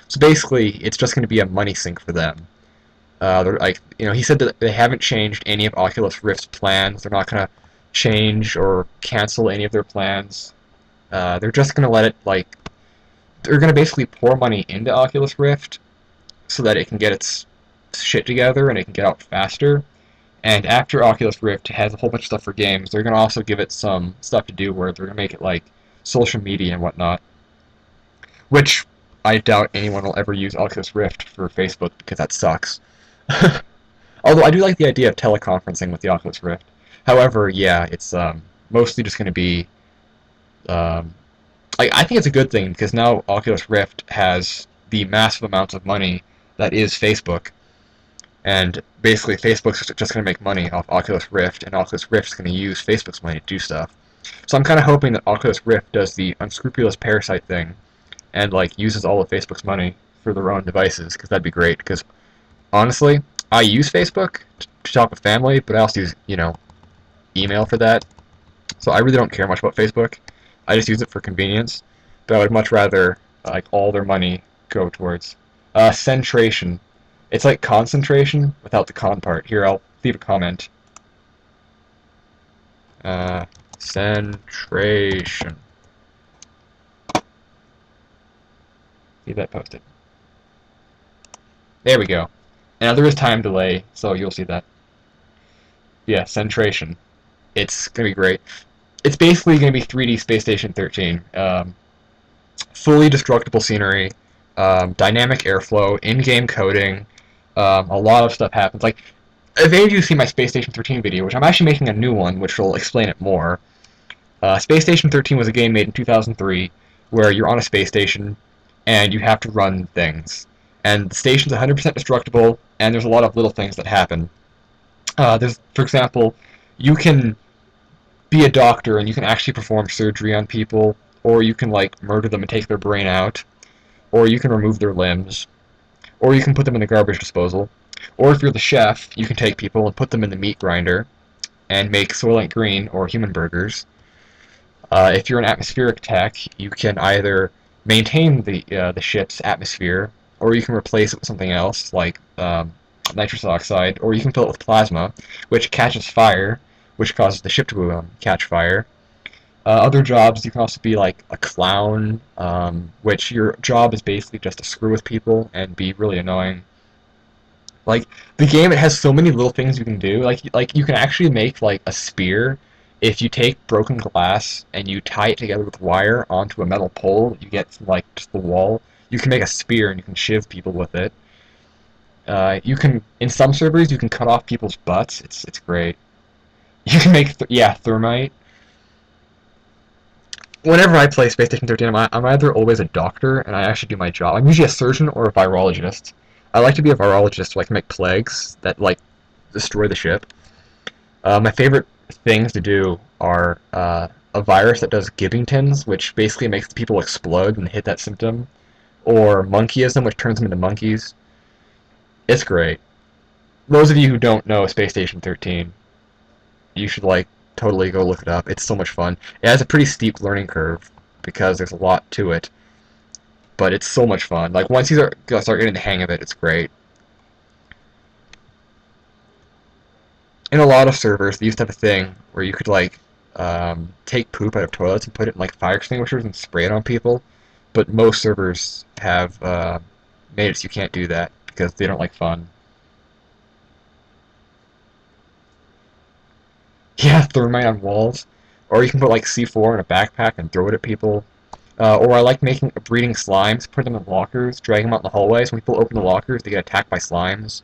So basically, it's just going to be a money sink for them. They're like, he said that they haven't changed any of Oculus Rift's plans. They're not going to change or cancel any of their plans. They're just going to let it, like, they're going to basically pour money into Oculus Rift so that it can get its shit together and it can get out faster. And after Oculus Rift has a whole bunch of stuff for games, they're going to also give it some stuff to do where they're going to make it like social media and whatnot. Which I doubt anyone will ever use Oculus Rift for Facebook because that sucks. Although I do like the idea of teleconferencing with the Oculus Rift. However, yeah, it's mostly just going to be... I think it's a good thing because now Oculus Rift has the massive amounts of money that is Facebook. And basically, Facebook's just going to make money off Oculus Rift, and Oculus Rift's going to use Facebook's money to do stuff. So I'm kind of hoping that Oculus Rift does the unscrupulous parasite thing, and like uses all of Facebook's money for their own devices, because that'd be great. Because honestly, I use Facebook to talk with family, but I also use email for that. so I really don't care much about Facebook. I just use it for convenience, but I would much rather like all their money go towards centration. It's like concentration without the con part. Here, I'll leave a comment. Centration. Leave that posted. There we go. Now there is time delay, so you'll see that. Yeah, centration. It's gonna be great. It's basically gonna be 3D Space Station 13. Fully destructible scenery, dynamic airflow, in-game coding. A lot of stuff happens. Like, if any of you see my Space Station 13 video, which I'm actually making a new one, which will explain it more. Space Station 13 was a game made in 2003 where you're on a space station and you have to run things. And the station's 100% destructible, and there's a lot of little things that happen. For example, you can be a doctor and you can actually perform surgery on people, or you can like murder them and take their brain out, or you can remove their limbs, or you can put them in the garbage disposal, or if you're the chef, you can take people and put them in the meat grinder and make Soylent Green or human burgers. If you're an atmospheric tech, you can either maintain the ship's atmosphere, or you can replace it with something else like nitrous oxide, or you can fill it with plasma, which catches fire, which causes the ship to catch fire. Other jobs, you can also be like a clown, which your job is basically just to screw with people and be really annoying. Like, the game, it has so many little things you can do. Like you can actually make like a spear if you take broken glass and you tie it together with wire onto a metal pole that you get from like just the wall. You can make a spear and you can shiv people with it. You can, in some servers, you can cut off people's butts. It's great. You can make thermite. Whenever I play Space Station 13, I'm either always a doctor and I actually do my job. I'm usually a surgeon or a virologist. I like to be a virologist so I can make plagues that like destroy the ship. My favorite things to do are a virus that does Gibbingtons, which basically makes people explode when they hit that symptom, or monkeyism, which turns them into monkeys. It's great. Those of you who don't know Space Station 13, you should like totally go look it up. It's so much fun. It has a pretty steep learning curve because there's a lot to it, but it's so much fun. Like once you start getting the hang of it, it's great. In a lot of servers, they used to have a thing where you could like take poop out of toilets and put it in like fire extinguishers and spray it on people, but most servers have made it so you can't do that because they don't like fun. Yeah, thermite on walls. Or you can put like C4 in a backpack and throw it at people. Or I like making breeding slimes, put them in lockers, drag them out in the hallways. When people open the lockers, they get attacked by slimes.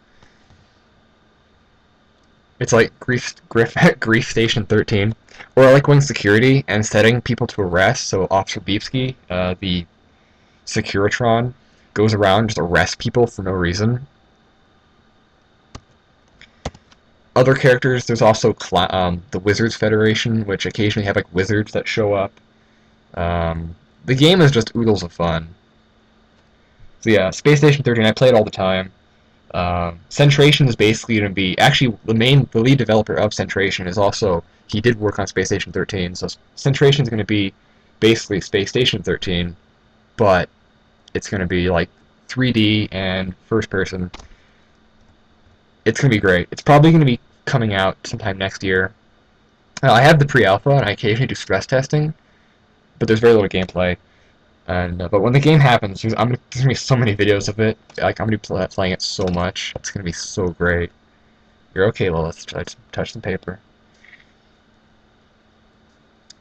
It's like Grief Station 13. Or I like going security and setting people to arrest. So Officer Beepsky, the Securitron, goes around and just arrests people for no reason. Other characters, there's also the Wizards Federation, which occasionally have like wizards that show up. The game is just oodles of fun. So yeah, Space Station 13, I play it all the time. Centration is basically going to be actually the lead developer of Centration is also he did work on Space Station 13. So Centration is going to be basically Space Station 13, but it's going to be like 3D and first person. It's going to be great. It's probably going to be coming out sometime next year. I have the pre-alpha and I occasionally do stress testing, but there's very little gameplay. And but when the game happens, there's gonna be so many videos of it. Like I'm gonna be playing it so much. It's gonna be so great. You're okay, Lilith. Touch some paper.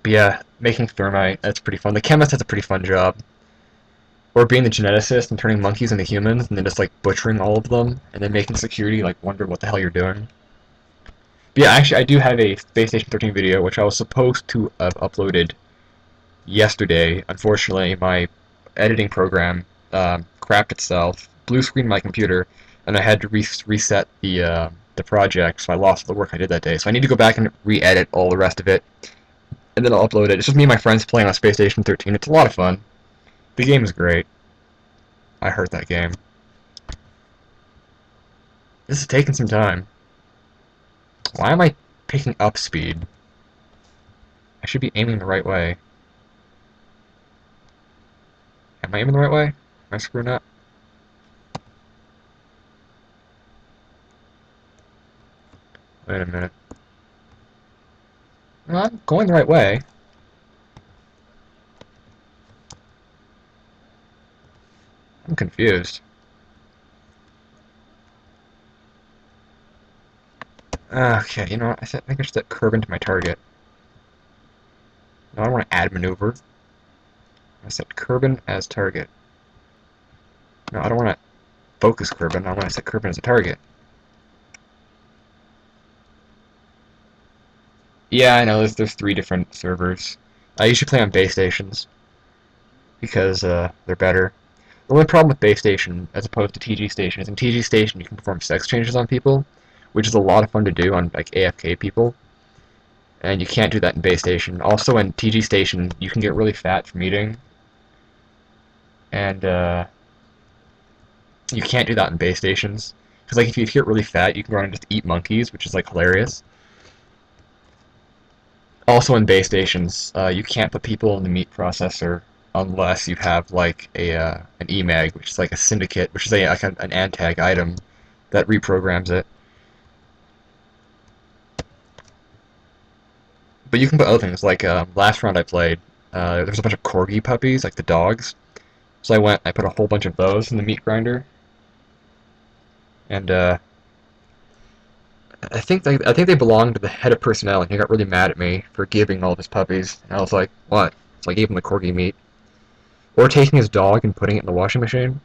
But yeah, making thermite, that's pretty fun. The chemist has a pretty fun job. Or being the geneticist and turning monkeys into humans and then just like butchering all of them and then making security like wonder what the hell you're doing. But yeah, actually I do have a Space Station 13 video which I was supposed to have uploaded yesterday. Unfortunately, my editing program crapped itself, blue screened my computer, and I had to reset the project, so I lost the work I did that day. So I need to go back and re-edit all the rest of it, and then I'll upload it. It's just me and my friends playing on Space Station 13. It's a lot of fun. The game is great. I heard that game. This is taking some time. Why am I picking up speed? I should be aiming the right way. Am I aiming the right way? Am I screwing up? Wait a minute. Well, I'm going the right way. I'm confused. Okay, you know what? I think I should set Kerbin to my target. No, I don't want to add maneuver. I set Kerbin as target. No, I don't want to focus Kerbin. I want to set Kerbin as a target. Yeah, I know. There's three different servers. I usually play on base stations because they're better. The only problem with base station as opposed to TG station is in TG station you can perform sex changes on people, which is a lot of fun to do on like AFK people, and you can't do that in base station. Also in TG station you can get really fat from eating, and you can't do that in base stations. Because like if you get really fat, you can run and just eat monkeys, which is like hilarious. Also in base stations, you can't put people in the meat processor unless you have like a an EMAG, which is like a syndicate, which is like an antag item that reprograms it. But you can put other things like last round I played, there was a bunch of corgi puppies, like the dogs. So I put a whole bunch of those in the meat grinder, and I think they belonged to the head of personnel, and he got really mad at me for giving all of his puppies. And I was like, what? So I gave him the corgi meat, or taking his dog and putting it in the washing machine.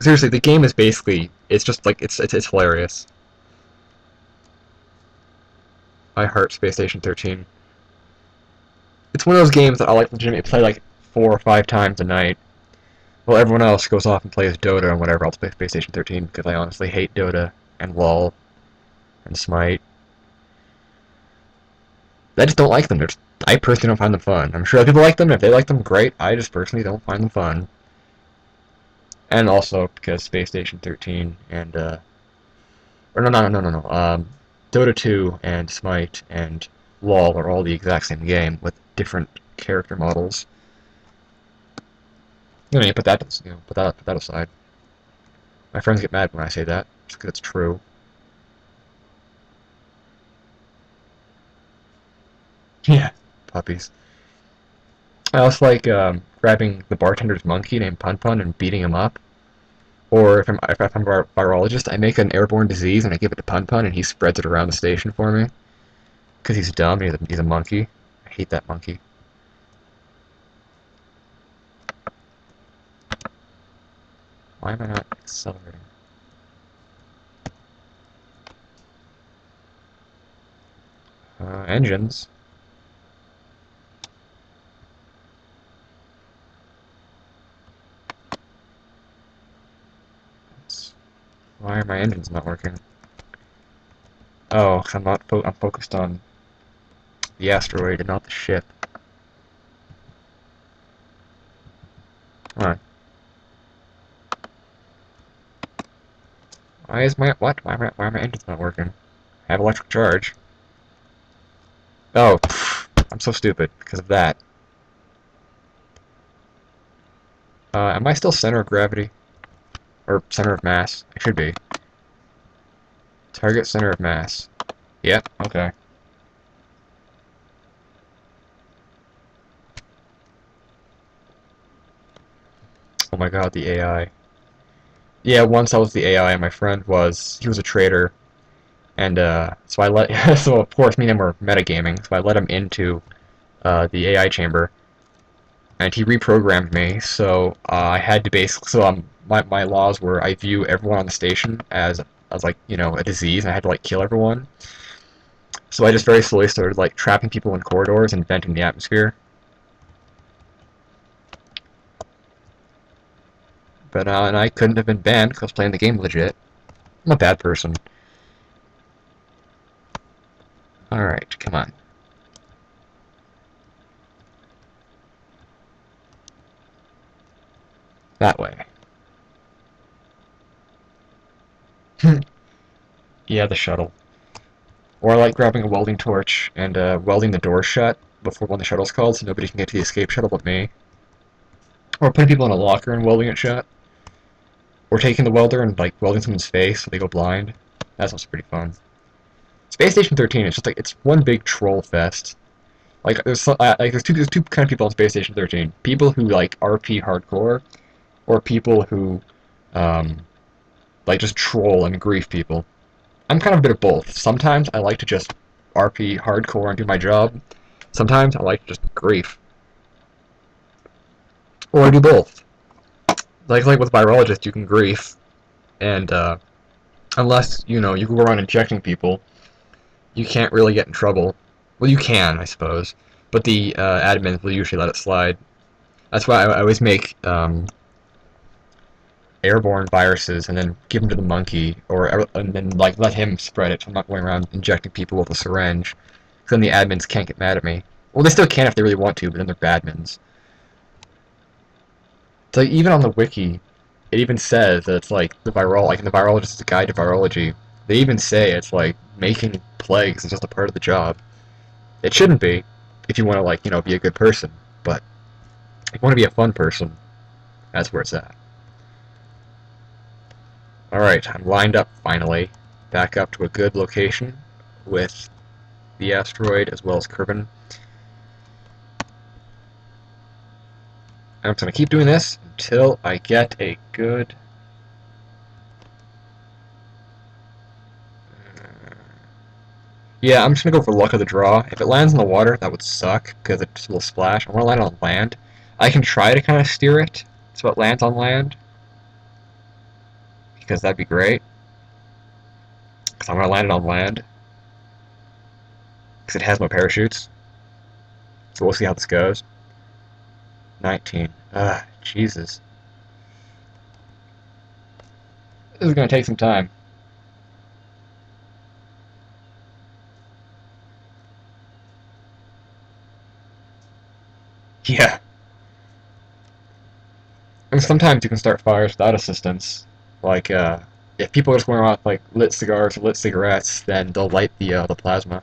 Seriously, the game is basically it's just like it's hilarious. I heart Space Station 13. It's one of those games that I like legitimately play like 4 or 5 times a night. While everyone else goes off and plays Dota and whatever. I'll play Space Station 13 because I honestly hate Dota and LoL and Smite. I just don't like them. I personally don't find them fun. I'm sure other people like them. If they like them, great. I just personally don't find them fun. And also because Space Station 13 and or no. Dota 2 and Smite and LoL are all the exact same game with different character models. You put that, put that aside. My friends get mad when I say that, just because it's true. Yeah, puppies. I also like grabbing the bartender's monkey named Pun Pun and beating him up. Or if I'm a virologist, I make an airborne disease and I give it to Pun Pun and he spreads it around the station for me. Because he's dumb, he's a monkey. I hate that monkey. Why am I not accelerating? Engines. Why are my engines not working? Oh, I'm focused on the asteroid and not the ship. Come on. Why is my what? Why are my engines not working? I have electric charge. Oh, pff, I'm so stupid because of that. Am I still center of gravity? Or center of mass? I should be. Target center of mass. Yep, okay. Oh my god, the AI. Yeah, once I was the AI and my friend he was a traitor. And, so I so of course me and him were metagaming, so I let him into, the AI chamber. And he reprogrammed me, so, I had to basically, so, my laws were I view everyone on the station as like, a disease, and I had to, like, kill everyone. So I just very slowly started, like, trapping people in corridors and venting the atmosphere. But, and I couldn't have been banned because I was playing the game legit. I'm a bad person. Alright, come on. That way. Yeah, the shuttle. Or I like grabbing a welding torch and welding the door shut before when the shuttle's called so nobody can get to the escape shuttle but me. Or putting people in a locker and welding it shut. Or taking the welder and like welding someone's face so they go blind. That's also pretty fun. Space Station 13 is just like it's one big troll fest. Like there's two kind of people on Space Station 13. People who like RP hardcore, or people who like just troll and grief people. I'm kind of a bit of both. Sometimes I like to just RP hardcore and do my job. Sometimes I like to just grief. Or I do both. Like with virologists, you can grief, and unless you go around injecting people, you can't really get in trouble. Well, you can, I suppose, but the admins will usually let it slide. That's why I always make airborne viruses and then give them to the monkey, or and then like let him spread it. So I'm not going around injecting people with a syringe. Because then the admins can't get mad at me. Well, they still can if they really want to, but then they're badmins. So even on the wiki, it even says that it's like in the virologist's guide to virology. They even say it's like making plagues is just a part of the job. It shouldn't be, if you want to be a good person. But if you want to be a fun person, that's where it's at. Alright, I'm lined up finally, back up to a good location with the asteroid as well as Kerbin. I'm just going to keep doing this until I get a good... Yeah, I'm just going to go for luck of the draw. If it lands in the water, that would suck, because it will splash. I want to land on land. I can try to kind of steer it so it lands on land, because that'd be great. Because I'm going to land it on land. Because it has no parachutes. So we'll see how this goes. 19. Jesus. This is going to take some time. Yeah. And sometimes you can start fires without assistance. Like, if people are just going around with, like, lit cigars or lit cigarettes, then they'll light the plasma.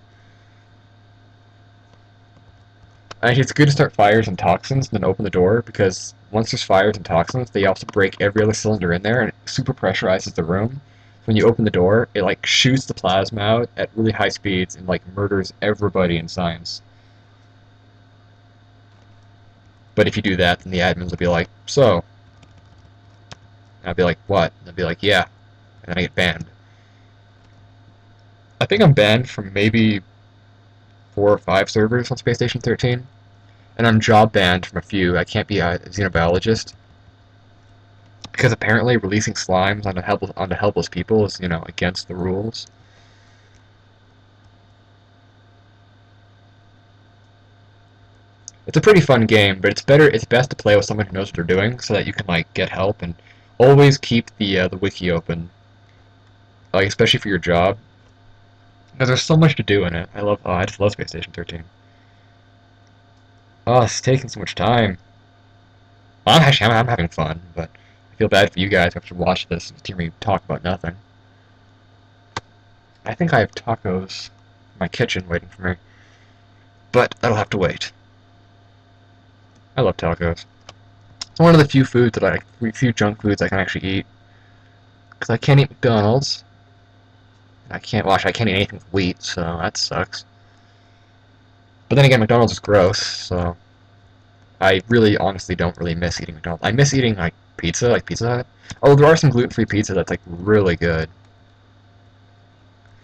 Actually, it's good to start fires and toxins and then open the door, because once there's fires and toxins, they also break every other cylinder in there, and it super pressurizes the room. When you open the door, it, like, shoots the plasma out at really high speeds and, like, murders everybody in science. But if you do that, then the admins will be like, so? And I'll be like, what? And they'll be like, yeah. And then I get banned. I think I'm banned from maybe 4 or 5 servers on Space Station 13. And I'm job banned from a few. I can't be a xenobiologist. Because apparently releasing slimes onto helpless people is, against the rules. It's a pretty fun game, but it's best to play with someone who knows what they're doing so that you can, like, get help, and always keep the wiki open. Like, especially for your job. Because there's so much to do in it. I just love Space Station 13. Oh, it's taking so much time. Well, I'm having fun, but I feel bad for you guys who have to watch this and hear me talk about nothing. I think I have tacos in my kitchen waiting for me, but that'll have to wait. I love tacos. It's one of the few junk foods I can actually eat. Because I can't eat McDonald's. I can't eat anything with wheat, so that sucks. But then again, McDonald's is gross, so I really honestly don't really miss eating McDonald's. I miss eating like pizza, like Pizza Hut. Oh, there are some gluten-free pizza that's like really good.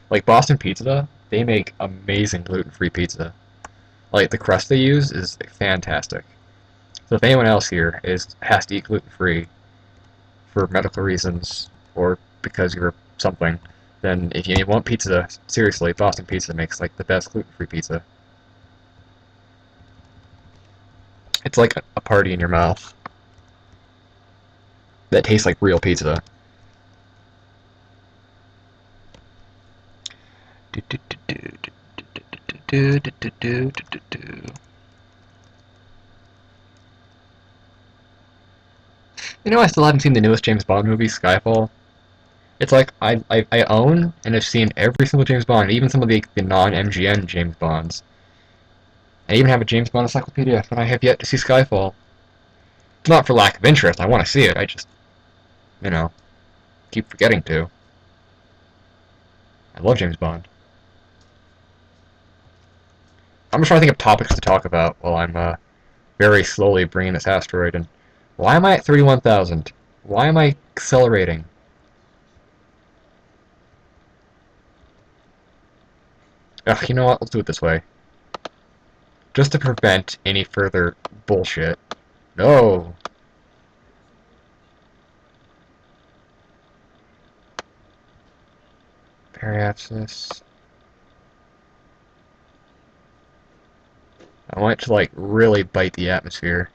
Like Boston Pizza, they make amazing gluten-free pizza. Like the crust they use is fantastic. So if anyone else here has to eat gluten-free for medical reasons or because you're something, then if you want pizza, seriously, Boston Pizza makes like the best gluten-free pizza. It's like a party in your mouth that tastes like real pizza. I still haven't seen the newest James Bond movie, Skyfall. It's like I own and have seen every single James Bond, even some of the non-MGN James Bonds. I even have a James Bond encyclopedia, but I have yet to see Skyfall. It's not for lack of interest. I want to see it. I just, you know, keep forgetting to. I love James Bond. I'm just trying to think of topics to talk about while I'm very slowly bringing this asteroid in. Why am I at 31,000? Why am I accelerating? Ugh, you know what? Let's do it this way. Just to prevent any further bullshit. No! Periapsis. I want it to, like, really bite the atmosphere.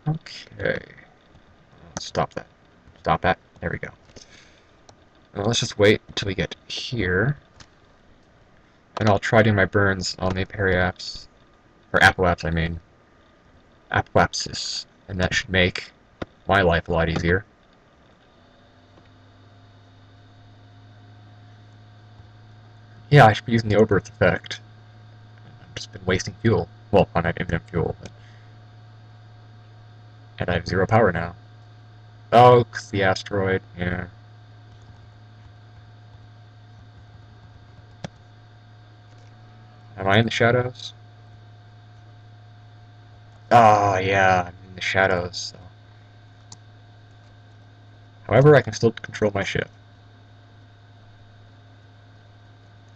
Okay. Stop that. Stop that. There we go. Now let's just wait until we get here. And I'll try doing my burns on the periaps. Or apoaps, I mean. Apoapsis. And that should make my life a lot easier. Yeah, I should be using the Oberth effect. I've just been wasting fuel. Well, I have infinite fuel. But... And I have 0 power now. Oh, 'cause the asteroid, yeah. Am I in the shadows? Oh, yeah, I'm in the shadows. So. However, I can still control my ship.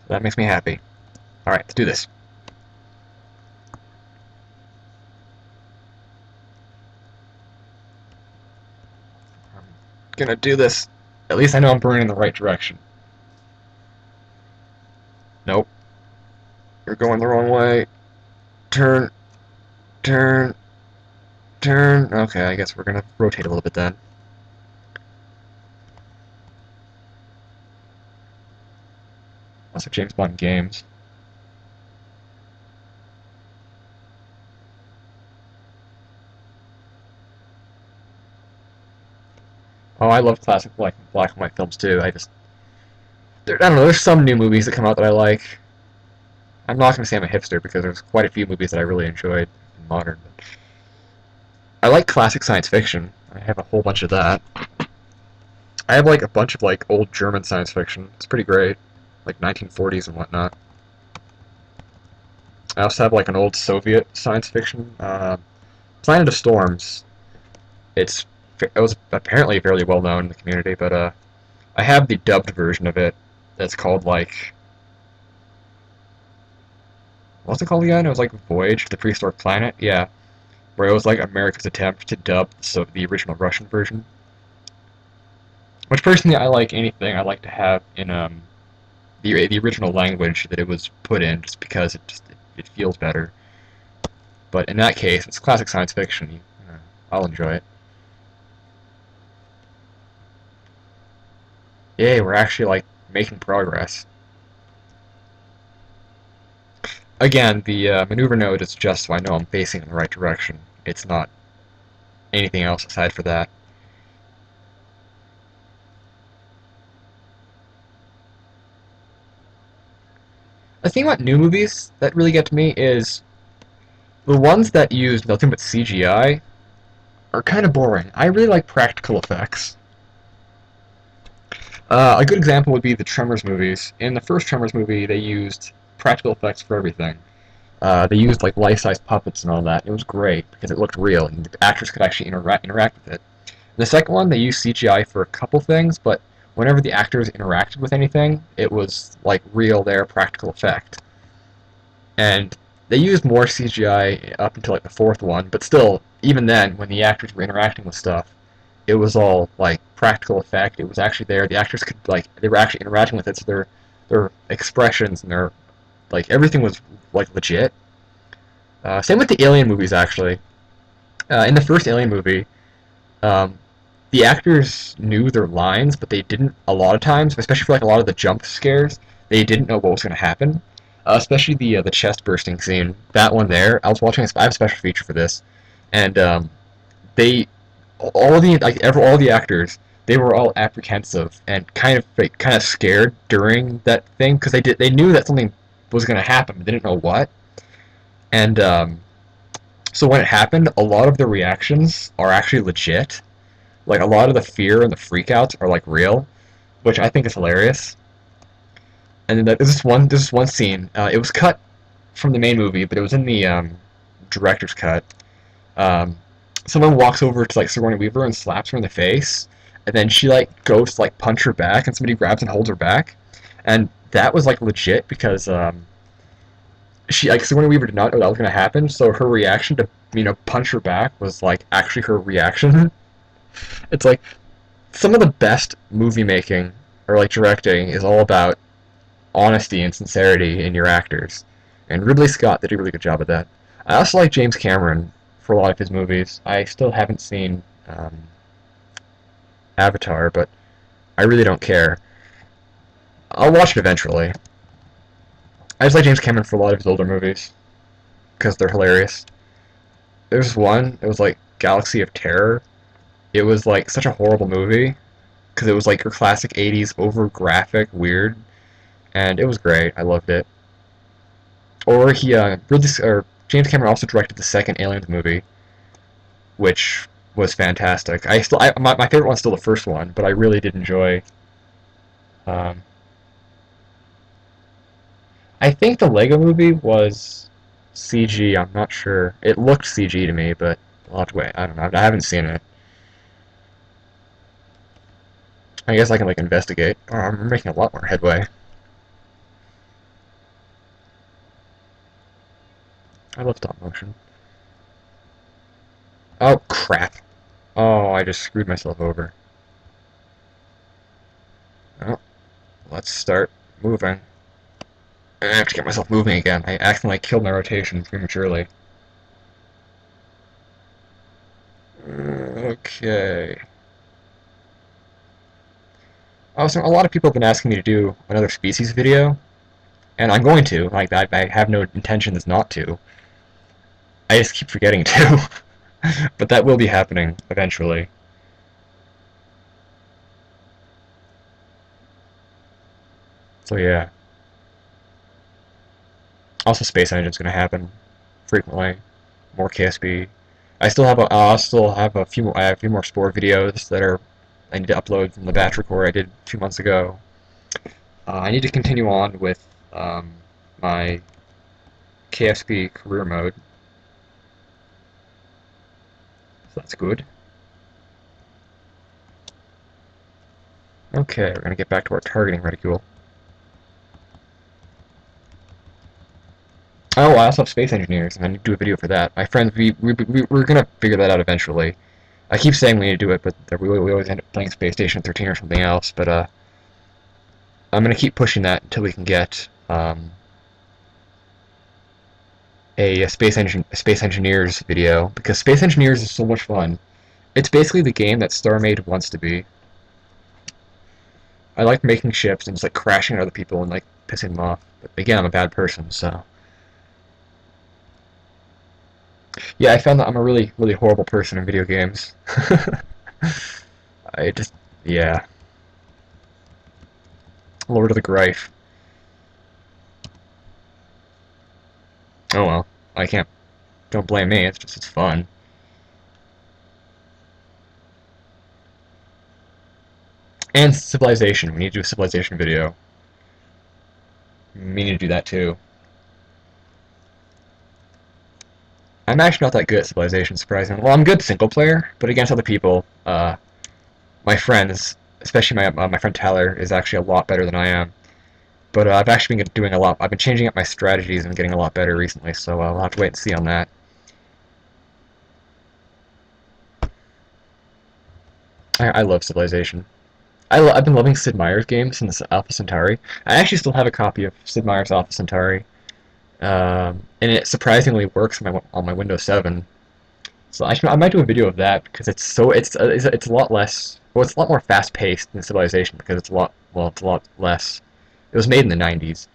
So that makes me happy. Alright, let's do this. I'm gonna do this. At least I know I'm burning in the right direction. Nope. You're going the wrong way. Turn. Turn. Turn. Okay, I guess we're gonna rotate a little bit then. Also, James Bond games. Oh, I love classic black and white films too. I don't know. There's some new movies that come out that I like. I'm not gonna say I'm a hipster because there's quite a few movies that I really enjoyed in modern. But I like classic science fiction. I have a whole bunch of that. I have like a bunch of like old German science fiction. It's pretty great, like 1940s and whatnot. I also have like an old Soviet science fiction, Planet of Storms. It was apparently fairly well known in the community, but I have the dubbed version of it. That's called like what's it called again? It was like Voyage to the Prehistoric Planet. Yeah, where it was like America's attempt to dub the original Russian version. Which personally, I like anything I like to have in the original language that it was put in, just because it feels better. But in that case, it's classic science fiction. I'll enjoy it. Yay, we're actually like making progress. Again, the maneuver node is just so I know I'm facing in the right direction. It's not anything else aside for that. The thing about new movies that really get to me is the ones that use nothing but CGI are kind of boring. I really like practical effects. A good example would be the Tremors movies. In the first Tremors movie, they used practical effects for everything. They used like life-size puppets and all that. It was great because it looked real and the actors could actually interact with it. The second one, they used CGI for a couple things, but whenever the actors interacted with anything, it was like real there, practical effect. And they used more CGI up until like the fourth one, but still, even then, when the actors were interacting with stuff, it was all like practical effect. It was actually there. The actors could like they were actually interacting with it, so their expressions and their like everything was like legit. Same with the Alien movies, actually. In the first Alien movie, um, the actors knew their lines, but they didn't a lot of times, especially for like a lot of the jump scares. They didn't know what was going to happen, especially the chest bursting scene. That one there, I was watching. I have a special feature for this, and they all the actors, they were all apprehensive and kind of scared during that thing because they knew that something was going to happen, but they didn't know what. And so when it happened, a lot of the reactions are actually legit. Like a lot of the fear and the freakouts are like real, which I think is hilarious. And then this is one scene. It was cut from the main movie, but it was in the director's cut. Um, Someone walks over to like Sigourney Weaver and slaps her in the face, and then she like goes to like punch her back, and somebody grabs and holds her back, and that was like legit because she like Sigourney Weaver did not know that was gonna happen, so her reaction to punch her back was like actually her reaction. It's like some of the best movie making or like directing is all about honesty and sincerity in your actors. And Ridley Scott did a really good job of that. I also like James Cameron for a lot of his movies. I still haven't seen Avatar, but I really don't care. I'll watch it eventually. I just like James Cameron for a lot of his older movies because they're hilarious. There's one, it was like Galaxy of Terror. It was like such a horrible movie because it was like your classic 80s over graphic weird, and it was great. I loved it. Or James Cameron also directed the second Aliens movie, which was fantastic. My favorite one's still the first one, but I really did enjoy. Um, I think the Lego movie was CG. I'm not sure. It looked CG to me, but I'll have to wait. I don't know. I haven't seen it. I guess I can like investigate. Oh, I'm making a lot more headway. I love stop motion. Oh crap! Oh, I just screwed myself over. Oh, let's start moving. I have to get myself moving again. I accidentally killed my rotation prematurely. Okay. Also, a lot of people have been asking me to do another species video, and I'm going to. Like, I have no intentions not to. I just keep forgetting to. But that will be happening eventually. So yeah. Also, Space Engine's going to happen frequently. More KSP. I still have a few more. I have a few more Spore videos that are I need to upload from the batch record I did 2 months ago. I need to continue on with my KSP career mode, so that's good. Okay, we're gonna get back to our targeting reticule. Oh, I also have space engineers, and I need to do a video for that. My friends, we're gonna figure that out eventually. I keep saying we need to do it, but we always end up playing Space Station 13 or something else. But I'm gonna keep pushing that until we can get a Space Engineers video because Space Engineers is so much fun. It's basically the game that StarMade wants to be. I like making ships and just like crashing at other people and like pissing them off. But again, I'm a bad person, so yeah, I found that I'm a really horrible person in video games. I just yeah, Lord of the Grife. Oh well, I can't. Don't blame me. It's fun. And Civilization. We need to do a Civilization video. We need to do that too. I'm actually not that good at Civilization, surprisingly. Well, I'm good single player, but against other people, my friends, especially my friend Tyler, is actually a lot better than I am. But I've actually been doing a lot. I've been changing up my strategies and getting a lot better recently, so I'll have to wait and see on that. I love Civilization. I've been loving Sid Meier's games since Alpha Centauri. I actually still have a copy of Sid Meier's Alpha Centauri, and it surprisingly works on my Windows 7. So I might do a video of that because it's a lot less. Well, it's a lot more fast paced than Civilization because it's a lot less. It was made in the 90s,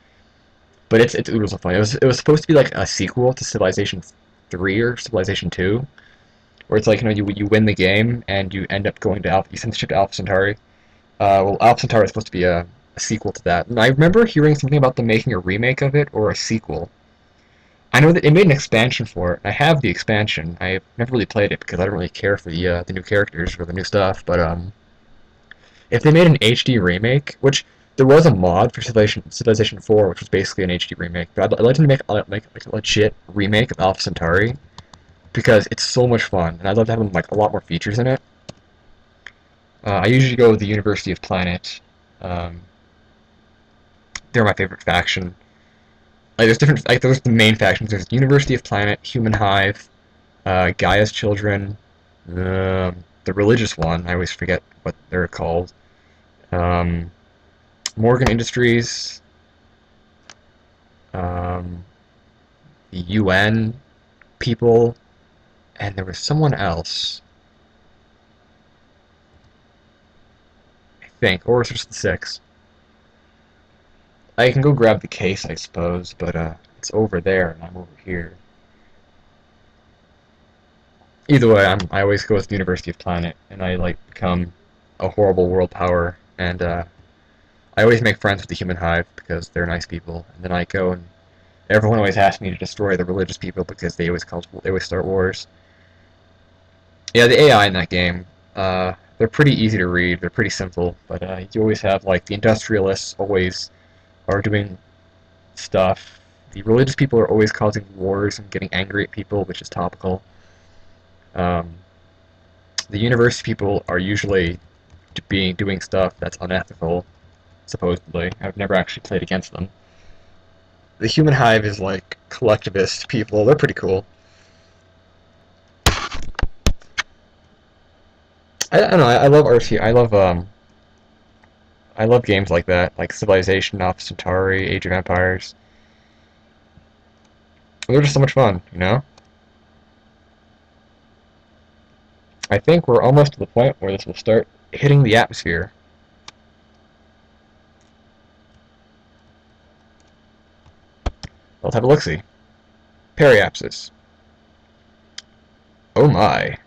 But it was so funny. It was supposed to be like a sequel to Civilization 3 or Civilization 2, where it's like you win the game and you end up going to Alpha. You send the ship to Alpha Centauri. Well, Alpha Centauri is supposed to be a sequel to that, and I remember hearing something about them making a remake of it or a sequel. I know that it made an expansion for it. I have the expansion. I've never really played it because I don't really care for the new characters or the new stuff. But if they made an HD remake, which there was a mod for Civilization 4, which was basically an HD remake, but I'd like to make like a legit remake of Alpha Centauri because it's so much fun, and I'd love to have like a lot more features in it. I usually go with the University of Planet. Um, they're my favorite faction. Like there's different like there's the main factions. There's University of Planet, Human Hive, Gaia's Children, the religious one. I always forget what they're called. Um, Morgan Industries, um, the UN people, and there was someone else, I think, or was it just the six? I can go grab the case, I suppose, but it's over there and I'm over here. Either way, I always go with the University of Planet, and I like become a horrible world power, and I always make friends with the Human Hive because they're nice people, and then I go and everyone always asks me to destroy the religious people because they always start wars. Yeah, the AI in that game, they're pretty easy to read. They're pretty simple, but you always have like the industrialists always are doing stuff. The religious people are always causing wars and getting angry at people, which is topical. Um, the university people are usually doing stuff that's unethical, supposedly. I've never actually played against them. The Human Hive is like collectivist people. They're pretty cool. I don't know. I love RC. I love games like that, like Civilization, Alpha Centauri, Age of Empires. They're just so much fun, you know. I think we're almost to the point where this will start hitting the atmosphere. Let's have a look-see. Periapsis. Oh my.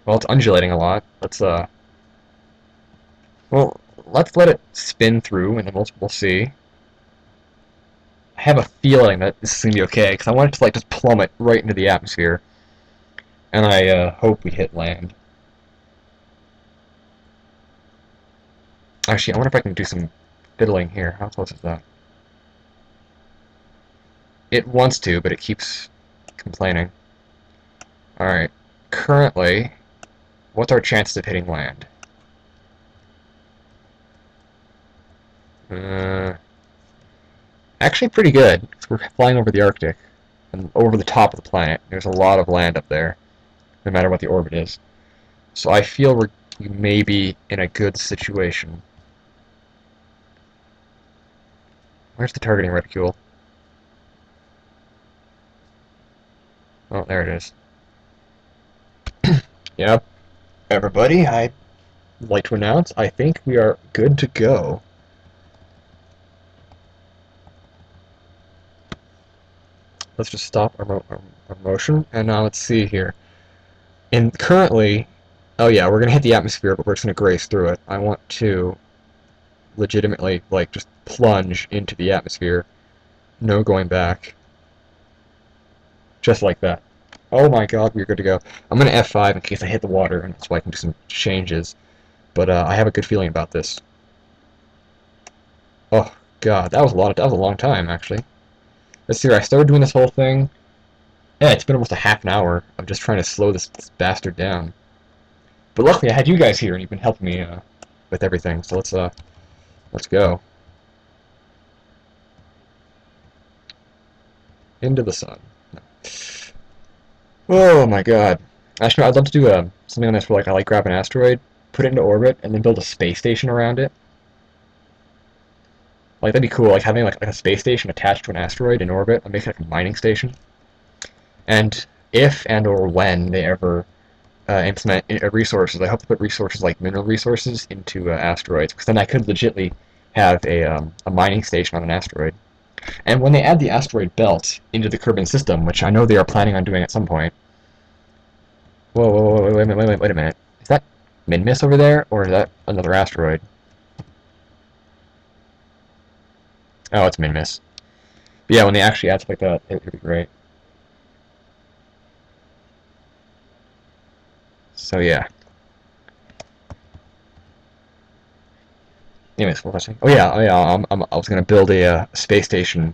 Well, it's undulating a lot. Well, let's let it spin through, and then we'll see. I have a feeling that this is gonna be okay because I want it to like just plummet right into the atmosphere, and I hope we hit land. Actually, I wonder if I can do some fiddling here. How close is that? It wants to, but it keeps complaining. Alright. Currently, what's our chances of hitting land? Actually pretty good, because we're flying over the Arctic, and over the top of the planet. There's a lot of land up there, no matter what the orbit is. So I feel we may be in a good situation. Where's the targeting reticule? Oh, there it is. Yep. Everybody, I'd like to announce I think we are good to go. Let's just stop our motion, and now let's see here. And currently, oh yeah, we're gonna hit the atmosphere, but we're just gonna graze through it. I want to legitimately, like, just plunge into the atmosphere. No going back. Just like that. Oh my god, we're good to go. I'm gonna F5 in case I hit the water, and so I can do some changes. But I have a good feeling about this. Oh god, that was a long time, actually. Let's see here, I started doing this whole thing. Yeah, it's been almost a half an hour of just trying to slow this bastard down. But luckily I had you guys here and you've been helping me with everything, so let's go. Into the sun. No. Oh my god. Actually, I'd love to do something on this where like I like grab an asteroid, put it into orbit, and then build a space station around it. Like that'd be cool, like having like a space station attached to an asteroid in orbit and make it like a mining station. And if and or when they ever implement resources, I hope to put resources like mineral resources into asteroids, because then I could legitly have a mining station on an asteroid. And when they add the asteroid belt into the Kerbin system, which I know they are planning on doing at some point. Whoa, whoa, whoa, wait a minute. Is that Minmus over there, or is that another asteroid? Oh, it's Minmus. But yeah, when they actually add stuff like that, it would be great. So yeah. Anyways, what was I saying? Oh yeah. I was gonna build a space station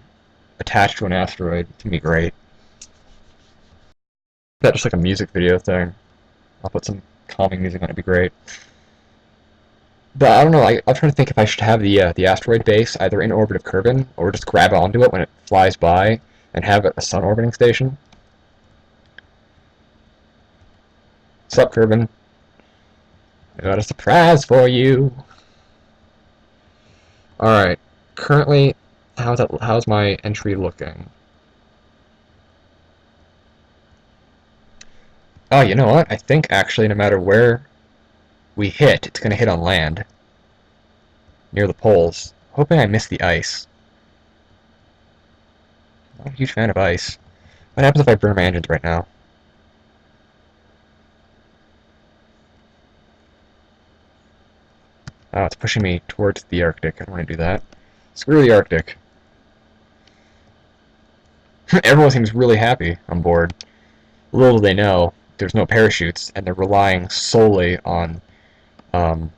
attached to an asteroid. It's gonna be great. That just like a music video thing. I'll put some calming music on. It'd be great. But I don't know. I'm trying to think if I should have the asteroid base either in orbit of Kerbin or just grab onto it when it flies by and have it a sun orbiting station. What's up, Kerbin? I got a surprise for you. All right. Currently, how's my entry looking? Oh, you know what? I think actually, no matter where we hit, it's gonna hit on land near the poles. Hoping I missed the ice. Not a huge fan of ice. What happens if I burn my engines right now? Oh, it's pushing me towards the Arctic. I don't want to do that. Screw the Arctic. Everyone seems really happy on board. Little do they know, there's no parachutes, and they're relying solely on um,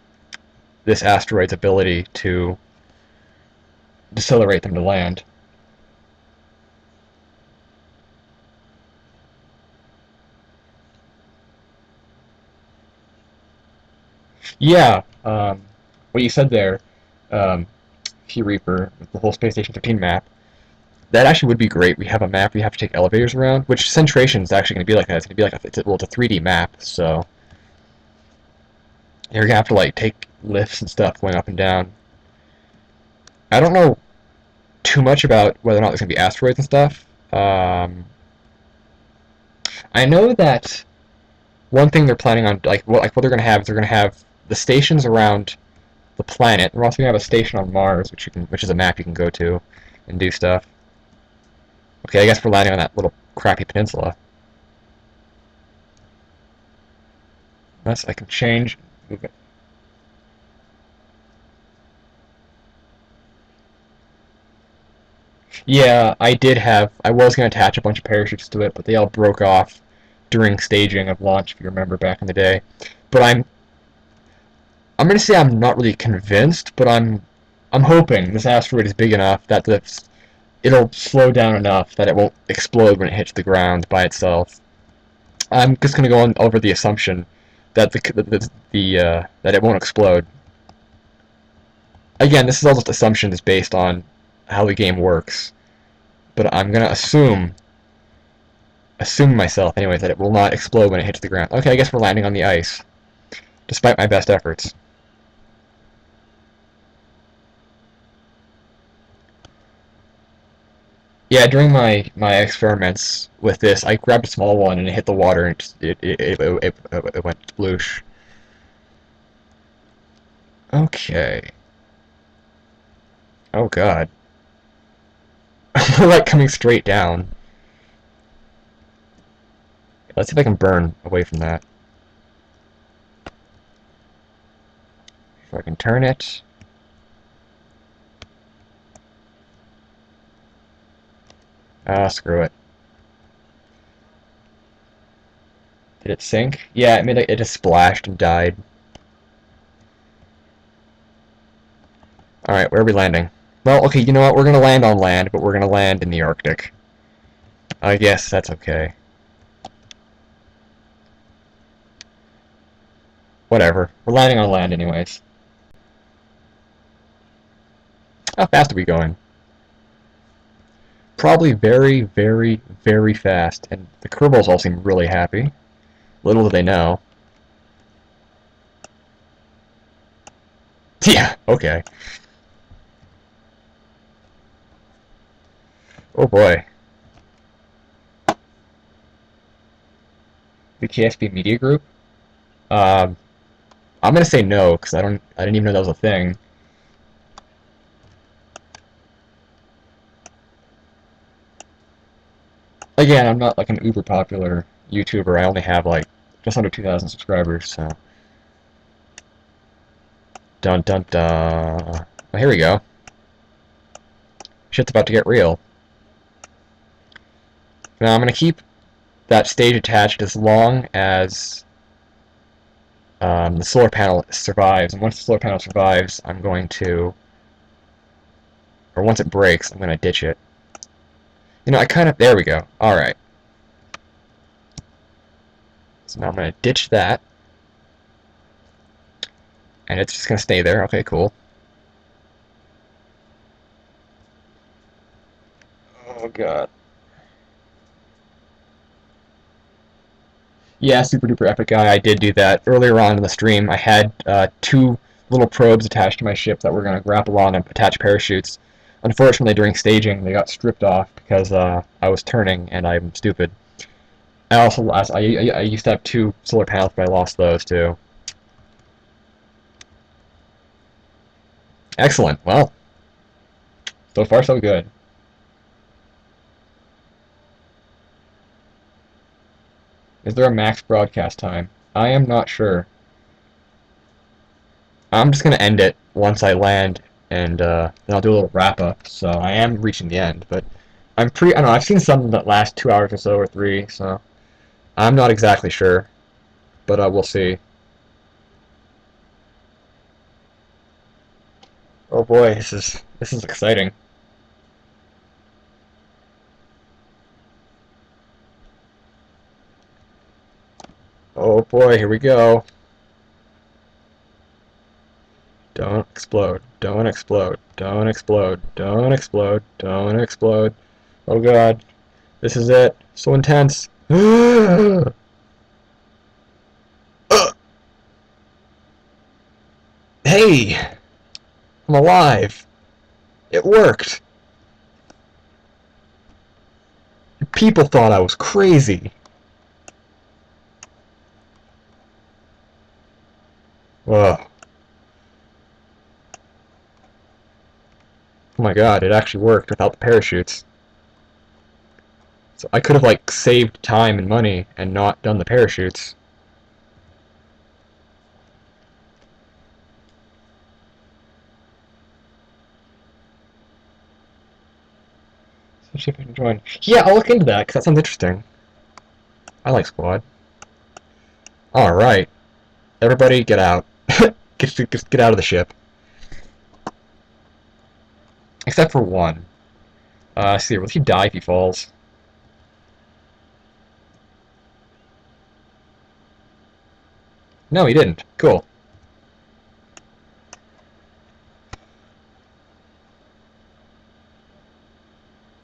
this asteroid's ability to decelerate them to land. Yeah, what you said there, um, Reaper, the whole Space Station 15 map, that actually would be great. We have a map we have to take elevators around, which Centration is actually going to be like that. It's going to be like it's a 3D map, so you're going to have to like take lifts and stuff going up and down. I don't know too much about whether or not there's going to be asteroids and stuff. I know that one thing they're planning on, like what they're going to have is they're going to have the stations around the planet. They're also going to have a station on Mars, which is a map you can go to and do stuff. Okay, I guess we're landing on that little crappy peninsula. Unless I can change. Move it. Yeah, I did have. I was going to attach a bunch of parachutes to it, but they all broke off during staging of launch, if you remember back in the day. But I'm going to say I'm not really convinced, but I'm hoping this asteroid is big enough that it'll slow down enough that it won't explode when it hits the ground by itself. I'm just going to go on over the assumption that that it won't explode. Again, this is all just assumptions based on how the game works, but I'm going to assume myself anyway that it will not explode when it hits the ground. Okay, I guess we're landing on the ice, despite my best efforts. Yeah, during my experiments with this, I grabbed a small one and it hit the water and it went sploosh. Okay. Oh god. We're like coming straight down. Let's see if I can burn away from that. If I can turn it. Ah, screw it. Did it sink? Yeah, it just splashed and died. Alright, where are we landing? Well, okay, you know what? We're gonna land on land, but we're gonna land in the Arctic. I guess that's okay. Whatever. We're landing on land anyways. How fast are we going? Probably very, very, very fast, and the Kerbals all seem really happy. Little do they know. Yeah, okay. Oh boy. The KSP Media Group? Um, I'm gonna say no, because I didn't even know that was a thing. Again, I'm not like an uber popular YouTuber. I only have like just under 2,000 subscribers, so. Dun dun dun. Well, here we go. Shit's about to get real. Now I'm gonna keep that stage attached as long as the solar panel survives. And once the solar panel survives, I'm going to, or once it breaks, I'm gonna ditch it. You know, I kind of, there we go. Alright. So now I'm gonna ditch that. And it's just gonna stay there. Okay, cool. Oh god. Yeah, super duper epic guy. I did do that earlier on in the stream. I had two little probes attached to my ship that were going to grapple on and attach parachutes. Unfortunately, during staging, they got stripped off because I was turning and I'm stupid. I also lost. I used to have two solar panels, but I lost those too. Excellent. Well, so far so good. Is there a max broadcast time? I am not sure. I'm just gonna end it once I land, and then I'll do a little wrap up. So I am reaching the end, but I'm pretty. I don't know. I've seen some that last 2 hours or so, or three. So I'm not exactly sure, but we'll see. Oh boy, this is exciting. Oh boy, here we go. Don't explode. Don't explode. Don't explode. Don't explode. Don't explode. Oh god, this is it. So intense. Hey, I'm alive. It worked. People thought I was crazy. Whoa. Oh my god, it actually worked without the parachutes. So I could have like saved time and money and not done the parachutes. So see if I can join. Yeah, I'll look into that because that sounds interesting. I like squad. All right, everybody, get out. Get out of the ship. Except for one. See, will he die if he falls? No, he didn't. Cool.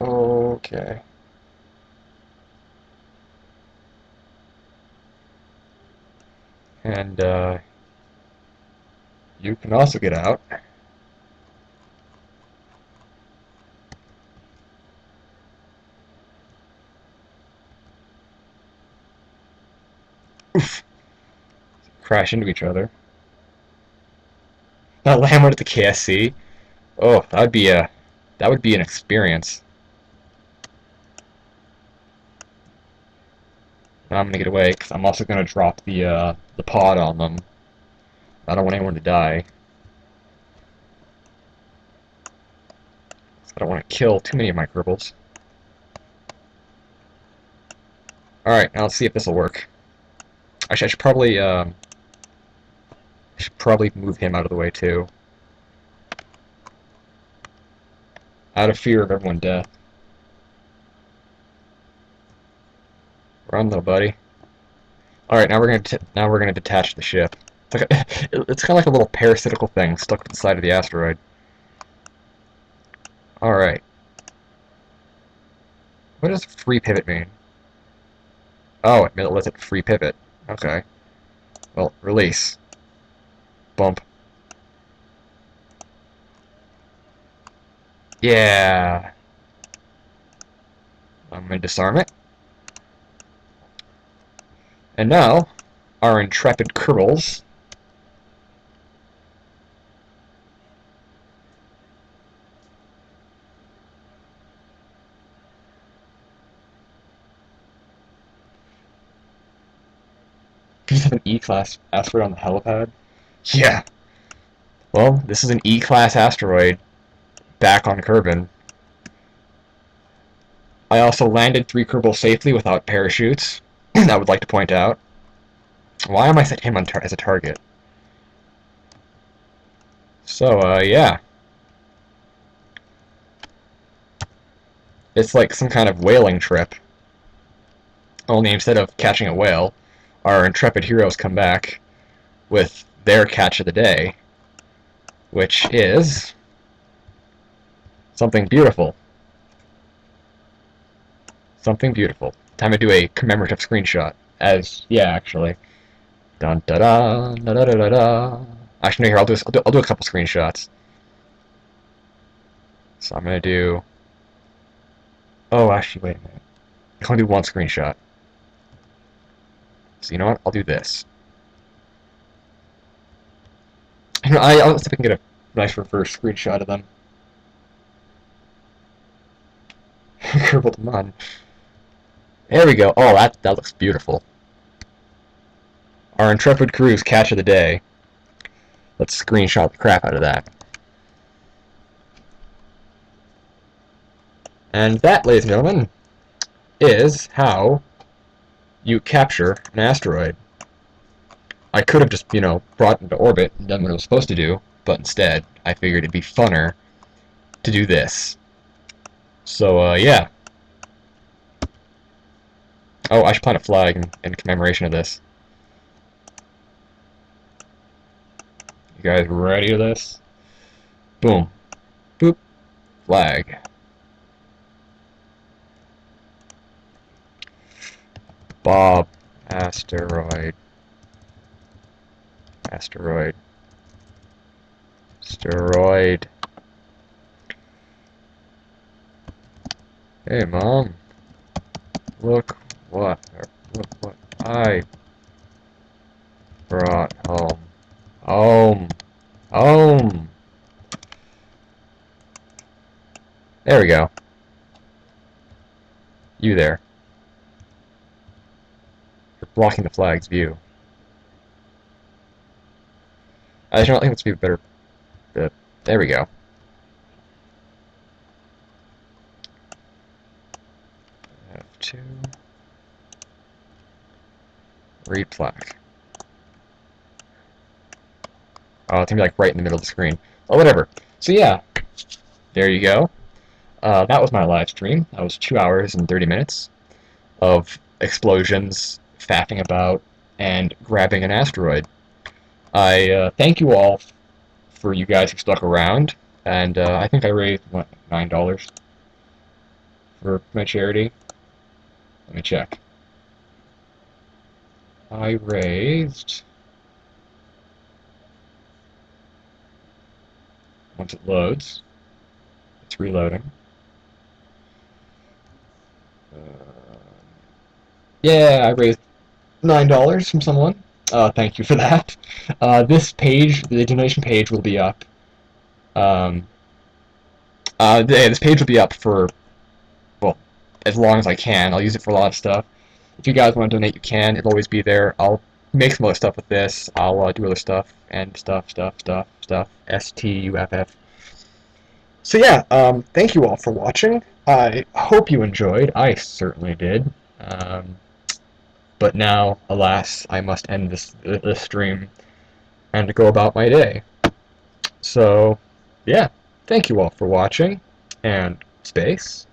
Okay. And you can also get out. Oof. Crash into each other. Not land at the KSC. Oh, that would be an experience. And I'm gonna get away because I'm also gonna drop the pod on them. I don't want anyone to die. I don't want to kill too many of my Kerbals. Alright, now let's see if this will work. Actually, I should probably move him out of the way too. Out of fear of everyone death. Run, little buddy. Alright, now we're gonna detach the ship. It's, like it's kind of like a little parasitical thing stuck to the side of the asteroid. Alright. What does free pivot mean? Oh, it lets it free pivot. Okay. Well, release. Bump. Yeah. I'm gonna disarm it. And now, our intrepid Kerbals is an E-class asteroid on the helipad? Yeah. Well, this is an E-class asteroid back on Kerbin. I also landed 3 Kerbals safely without parachutes. I would like to point out. Why am I set him on as a target? So, yeah. It's like some kind of whaling trip. Only instead of catching a whale, our intrepid heroes come back with their catch of the day, which is something beautiful. Something beautiful. Time to do a commemorative screenshot. Yeah, actually. Dun da da da da da da. Actually, no, here, I'll do a couple screenshots. So I'm gonna do. Oh, actually, wait a minute. I can only do one screenshot. So you know what? I'll do this. I'll see if I can get a nice reverse screenshot of them. Kerbal Mon. There we go. Oh, that looks beautiful. Our intrepid crew's catch of the day. Let's screenshot the crap out of that. And that, ladies and gentlemen, is how you capture an asteroid. I could have just, brought it into orbit and done what it was supposed to do, but instead, I figured it'd be funner to do this. So, yeah. Oh, I should plant a flag in commemoration of this. You guys ready for this? Boom. Boop. Flag. Bob. Asteroid. Asteroid. Asteroid. Hey, Mom. Look what I brought home. Home. Home. There we go. You there. You're blocking the flag's view. I don't think this would be better. There we go. F2. Read plaque. Oh, it's gonna be like right in the middle of the screen. Oh, whatever. So yeah, there you go. That was my live stream. That was 2 hours and 30 minutes of explosions, faffing about, and grabbing an asteroid. I thank you all for you guys who stuck around, and I think I raised, what, $9 for my charity? Let me check. I raised... Once it loads, it's reloading. Yeah, I raised $9 from someone. Thank you for that. This page, the donation page, will be up. This page will be up for, well, as long as I can. I'll use it for a lot of stuff. If you guys want to donate, you can. It'll always be there. I'll make some other stuff with this. I'll do other stuff and stuff. STUFF. So yeah, thank you all for watching. I hope you enjoyed. I certainly did. But now, alas, I must end this stream and go about my day. So, yeah, thank you all for watching, and space.